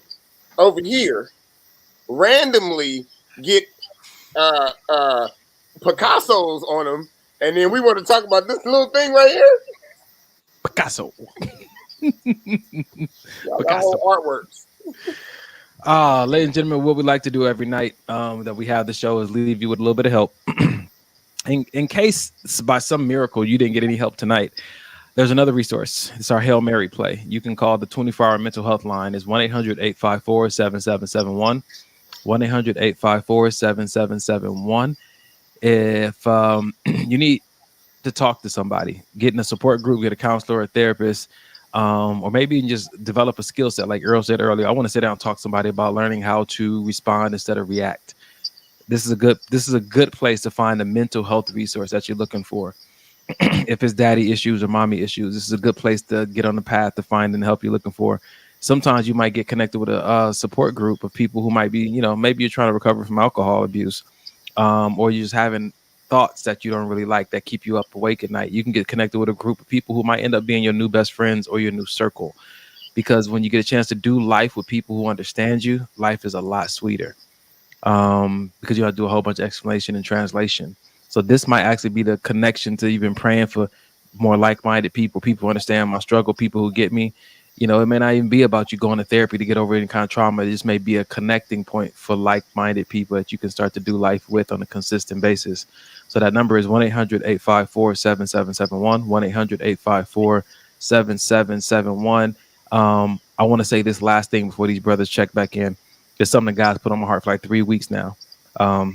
here randomly get Picassos on them, and then we want to talk about this little thing right here. Picasso. Picasso artworks. Ladies and gentlemen, what we like to do every night that we have the show is leave you with a little bit of help. In case by some miracle you didn't get any help tonight, there's another resource. It's our Hail Mary play. You can call the 24-hour mental health line. It's 1-800-854-7771. 1-800-854-7771. If you need to talk to somebody, get in a support group, get a counselor or a therapist, or maybe you can just develop a skill set. Like Earl said earlier, I want to sit down and talk to somebody about learning how to respond instead of react. This is a good place to find a mental health resource that you're looking for. If it's daddy issues or mommy issues, this is a good place to get on the path to find and help you're looking for. Sometimes you might get connected with a support group of people who might be, maybe you're trying to recover from alcohol abuse, or you're just having thoughts that you don't really like that keep you up awake at night. You can get connected with a group of people who might end up being your new best friends or your new circle. Because when you get a chance to do life with people who understand you, life is a lot sweeter. Because you have to do a whole bunch of explanation and translation. So this might actually be the connection to you've been praying for more like-minded people who understand my struggle, people who get me. You know, it may not even be about you going to therapy to get over any kind of trauma. It just may be a connecting point for like-minded people that you can start to do life with on a consistent basis. So that number is 1-800-854-7771, 1-800-854-7771. I want to say this last thing before these brothers check back in. It's something the guys put on my heart for like 3 weeks now.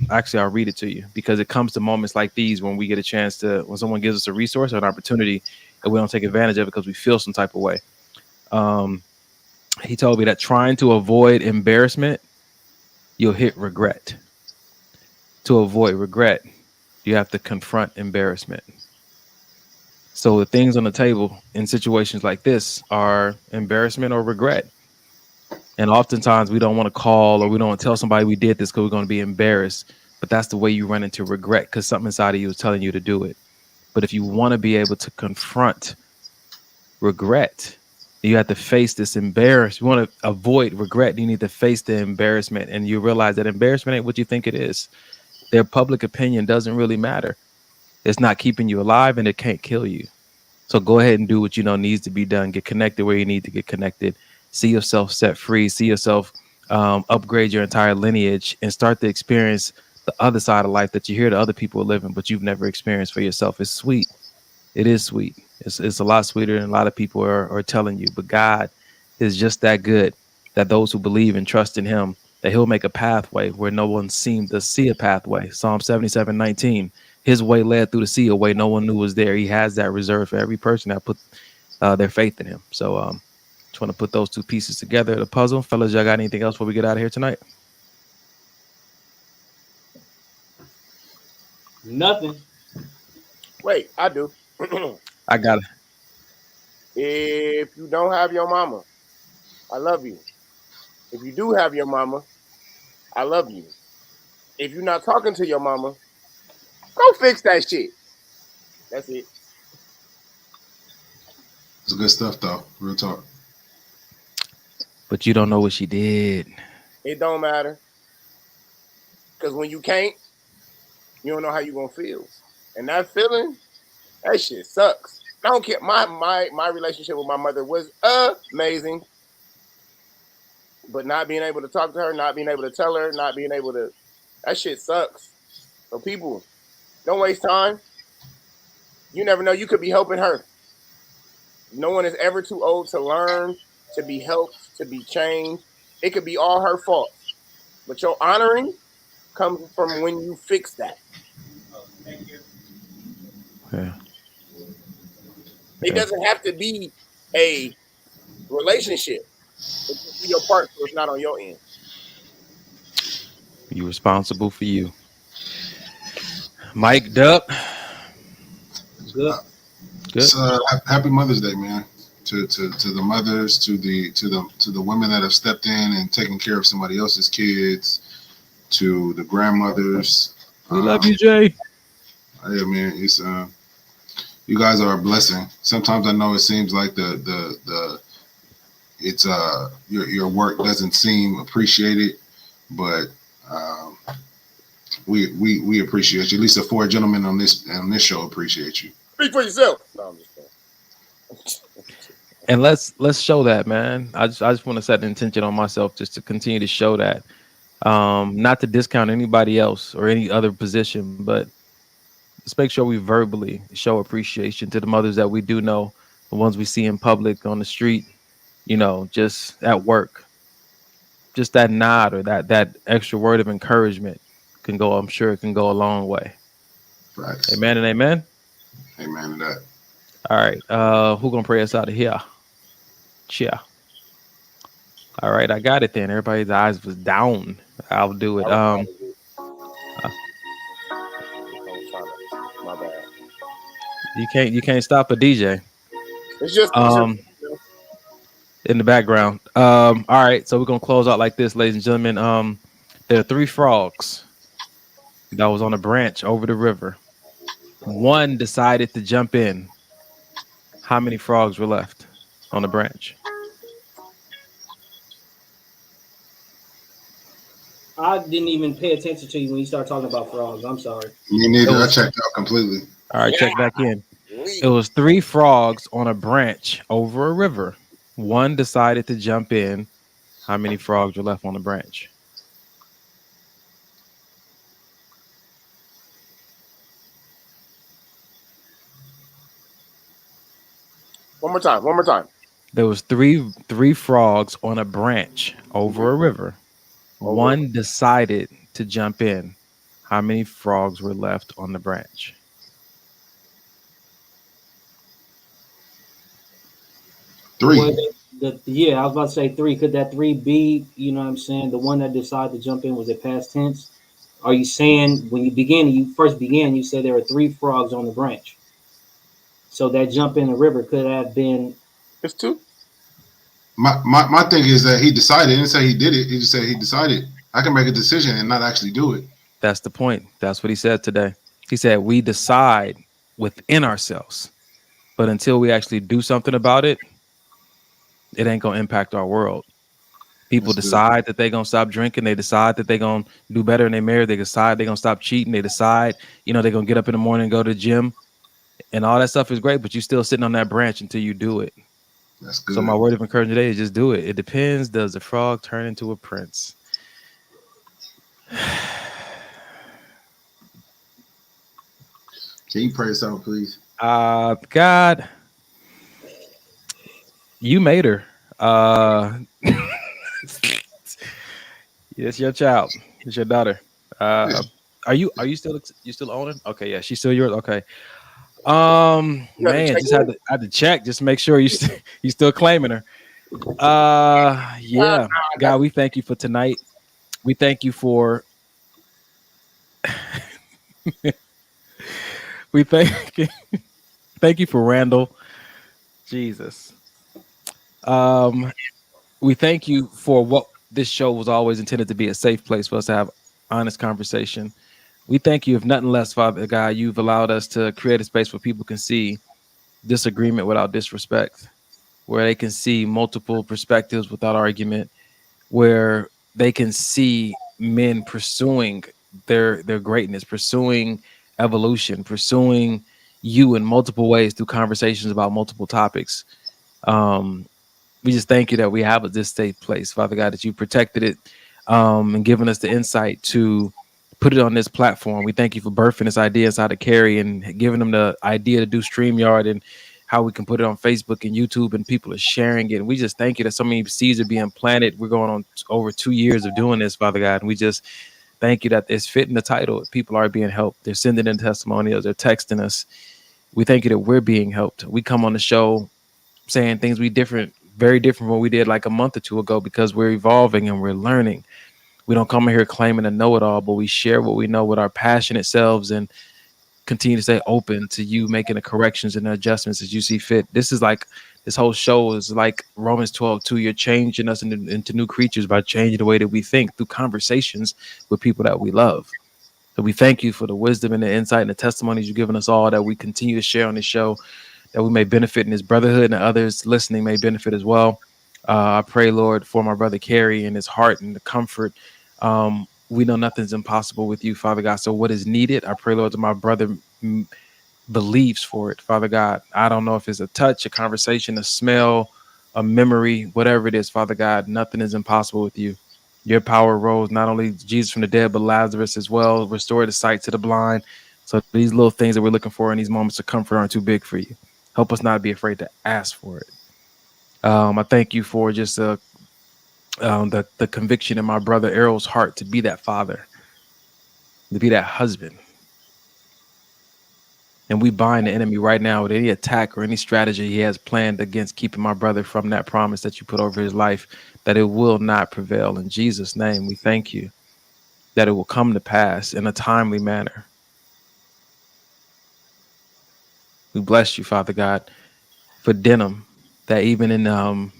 Actually, I'll read it to you because it comes to moments like these when we get a chance to, when someone gives us a resource or an opportunity and we don't take advantage of it because we feel some type of way. He told me that trying to avoid embarrassment, you'll hit regret. To avoid regret, you have to confront embarrassment. So the things on the table in situations like this are embarrassment or regret. And oftentimes we don't want to call or we don't want to tell somebody we did this because we're going to be embarrassed. But that's the way you run into regret because something inside of you is telling you to do it. But if you want to be able to confront regret, you have to face this embarrassment. You want to avoid regret, you need to face the embarrassment. And you realize that embarrassment ain't what you think it is. Their public opinion doesn't really matter. It's not keeping you alive and it can't kill you. So go ahead and do what you know needs to be done. Get connected where you need to get connected. See yourself set free. See yourself upgrade your entire lineage and start to experience the other side of life that you hear the other people are living, but you've never experienced for yourself. It's sweet. It is sweet. It's a lot sweeter than a lot of people are telling you. But God is just that good that those who believe and trust in him, that he'll make a pathway where no one seemed to see a pathway. Psalm 77:19. His way led through the sea, a way no one knew was there. He has that reserved for every person that put their faith in him. So just want to put those two pieces together, the puzzle. Fellas, y'all got anything else before we get out of here tonight? Nothing. Wait, I do. I got it. If you don't have your mama, I love you. If you do have your mama, I love you. If you're not talking to your mama, go fix that shit. That's it. It's good stuff, though. Real talk. But you don't know what she did. It don't matter. Because when you can't, you don't know how you're going to feel. And that feeling, that shit sucks. I don't care. My relationship with my mother was amazing. But not being able to talk to her, not being able to tell her, not being able to, that shit sucks. So people, don't waste time. You never know. You could be helping her. No one is ever too old to learn, to be helped, to be changed. It could be all her fault. But your honoring comes from when you fix that. Thank you. Yeah. It doesn't have to be a relationship. It can be your part, so it's not on your end. You responsible for you. Mike Duck. Good. Good. Happy Mother's Day, man. To the mothers, to the women that have stepped in and taken care of somebody else's kids, to the grandmothers. We love you, Jay. Yeah, man. It's you guys are a blessing. Sometimes I know it seems like your work doesn't seem appreciated, but we appreciate you. At least the four gentlemen on this show appreciate you. Speak for yourself. No, I'm just kidding. And let's show that, man. I just want to set an intention on myself just to continue to show that. Not to discount anybody else or any other position, but let's make sure we verbally show appreciation to the mothers that we do know, the ones we see in public, on the street, just at work. Just that nod or that extra word of encouragement I'm sure it can go a long way. Right. Amen and amen. Amen to that. All right. Who gonna pray us out of here? Chia. All right, I got it then. Everybody's eyes was down. I'll do it. My bad. You can't stop a DJ. It's just in the background. All right, so we're gonna close out like this, ladies and gentlemen. There are 3 frogs that was on a branch over the river. one decided to jump in, how many frogs were left on the branch? I didn't even pay attention to you when you started talking about frogs. I'm sorry. Me neither. I checked out completely. All right, check back in. It was 3 frogs on a branch over a river. One decided to jump in. How many frogs were left on the branch? One more time. There was three frogs on a branch over a river. One decided to jump in. How many frogs were left on the branch? Three. Yeah, I was about to say 3. Could that 3 be, you know what I'm saying, the one that decided to jump in? Was it past tense? Are you saying when you first began, you said there were 3 frogs on the branch? So that jump in the river could have been. It's 2. My thing is that he decided. He didn't say he did it. He just said he decided. I can make a decision and not actually do it. That's the point. That's what he said today. He said we decide within ourselves, but until we actually do something about it, it ain't gonna impact our world. People decide that they're gonna stop drinking. They decide that they're gonna do better in their marriage. They decide they're gonna stop cheating. They decide, they're gonna get up in the morning and go to the gym, and all that stuff is great. But you're still sitting on that branch until you do it. That's good. So my word of encouragement today is just do it. It depends. Does the frog turn into a prince? Can you pray us out, please? God, you made her. It's your child. It's your daughter. Are you still owning? Okay, yeah, she's still yours. Okay. Man, just had to check, just make sure you still claiming her. Yeah, God, we thank you for tonight. We thank you for. We thank you for Randall. Jesus. We thank you for what this show was always intended to be, a safe place for us to have honest conversation. We thank you, if nothing less, Father God, you've allowed us to create a space where people can see disagreement without disrespect, where they can see multiple perspectives without argument, where they can see men pursuing their greatness, pursuing evolution, pursuing you in multiple ways through conversations about multiple topics. We just thank you that we have this safe place, Father God, that you protected it and given us the insight to put it on this platform. We thank you for birthing this idea inside of Carrie and giving them the idea to do StreamYard and how we can put it on Facebook and YouTube and people are sharing it. And we just thank you that so many seeds are being planted. We're going on over 2 years of doing this, Father God. And we just thank you that it's fitting the title. People are being helped. They're sending in testimonials. They're texting us. We thank you that we're being helped. We come on the show saying things very different from what we did like a month or two ago because we're evolving and we're learning. We don't come in here claiming to know it all, but we share what we know with our passionate selves and continue to stay open to you making the corrections and the adjustments as you see fit. This whole show is like Romans 12:2. You're changing us into new creatures by changing the way that we think through conversations with people that we love. So we thank you for the wisdom and the insight and the testimonies you've given us all that we continue to share on this show, that we may benefit in this brotherhood and others listening may benefit as well. I pray, Lord, for my brother Kerry and his heart and the comfort. We know nothing's impossible with you, Father God. So what is needed, I pray, Lord, that my brother believes for it, Father God. I don't know if it's a touch, a conversation, a smell, a memory, whatever it is, Father God, nothing is impossible with you. Your power rose not only Jesus from the dead, but Lazarus as well. Restore the sight to the blind. So these little things that we're looking for in these moments of comfort aren't too big for you. Help us not be afraid to ask for it. I thank you for just the conviction in my brother Errol's heart to be that father, to be that husband. And we bind the enemy right now with any attack or any strategy he has planned against keeping my brother from that promise that you put over his life, that it will not prevail. In Jesus' name, we thank you that it will come to pass in a timely manner. We bless you, Father God, for Denham, that even in on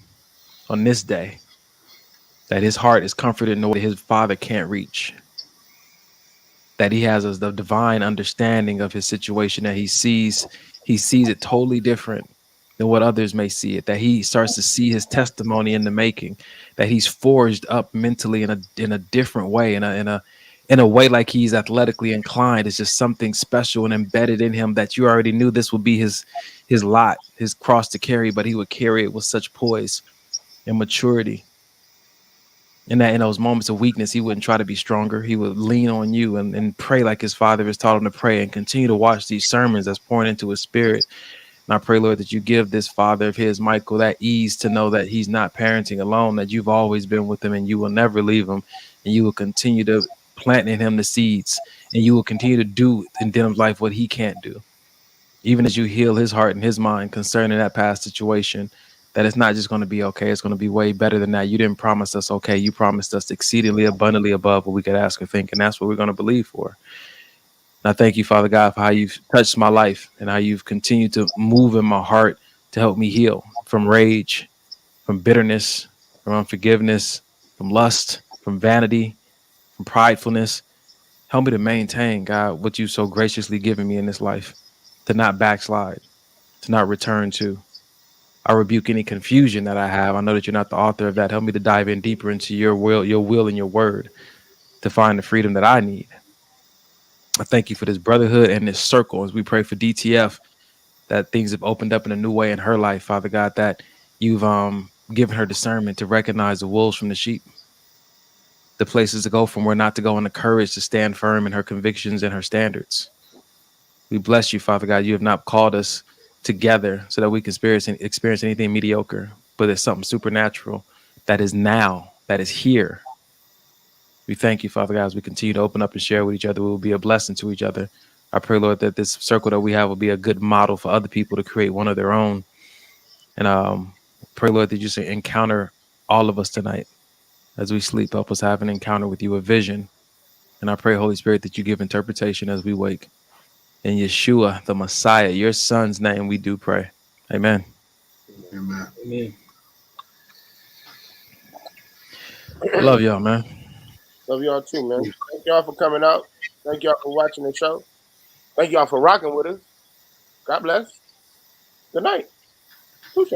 this day, that his heart is comforted in the way his father can't reach. that he has the divine understanding of his situation, that he sees it totally different than what others may see it, that he starts to see his testimony in the making, that he's forged up mentally in a different way, in a way like he's athletically inclined. It's just something special and embedded in him that you already knew this would be his lot, his cross to carry, but he would carry it with such poise and maturity. And that in those moments of weakness, he wouldn't try to be stronger. He would lean on you and pray like his father has taught him to pray, and continue to watch these sermons that's pouring into his spirit. And I pray, Lord, that you give this father of his, Michael, that ease to know that he's not parenting alone, that you've always been with him and you will never leave him. And you will continue to plant in him the seeds, and you will continue to do in Denham's life what he can't do. Even as you heal his heart and his mind concerning that past situation, that it's not just going to be okay. It's going to be way better than that. You didn't promise us okay. You promised us exceedingly abundantly above what we could ask or think. And that's what we're going to believe for. And I thank you, Father God, for how you've touched my life and how you've continued to move in my heart to help me heal from rage, from bitterness, from unforgiveness, from lust, from vanity, from pridefulness. Help me to maintain, God, what you've so graciously given me in this life, to not backslide, to not return to. I rebuke any confusion that I have. I know that you're not the author of that. Help me to dive in deeper into your will and your word to find the freedom that I need. I thank you for this brotherhood and this circle as we pray for DTF, that things have opened up in a new way in her life, Father God, that you've given her discernment to recognize the wolves from the sheep, the places to go from where not to go, and the courage to stand firm in her convictions and her standards. We bless you, Father God. You have not called us together so that we can experience anything mediocre, but it's something supernatural that is now, that is here. We thank you, Father God, as we continue to open up and share with each other. We will be a blessing to each other. I pray, Lord, that this circle that we have will be a good model for other people to create one of their own. And pray, Lord, that you should encounter all of us tonight as we sleep. Help us have an encounter with you, a vision. And I pray, Holy Spirit, that you give interpretation as we wake. In Yeshua, the Messiah, your son's name, we do pray. Amen. Amen. Amen. Love y'all, man. Love y'all too, man. Thank y'all for coming out. Thank y'all for watching the show. Thank y'all for rocking with us. God bless. Good night. Touche.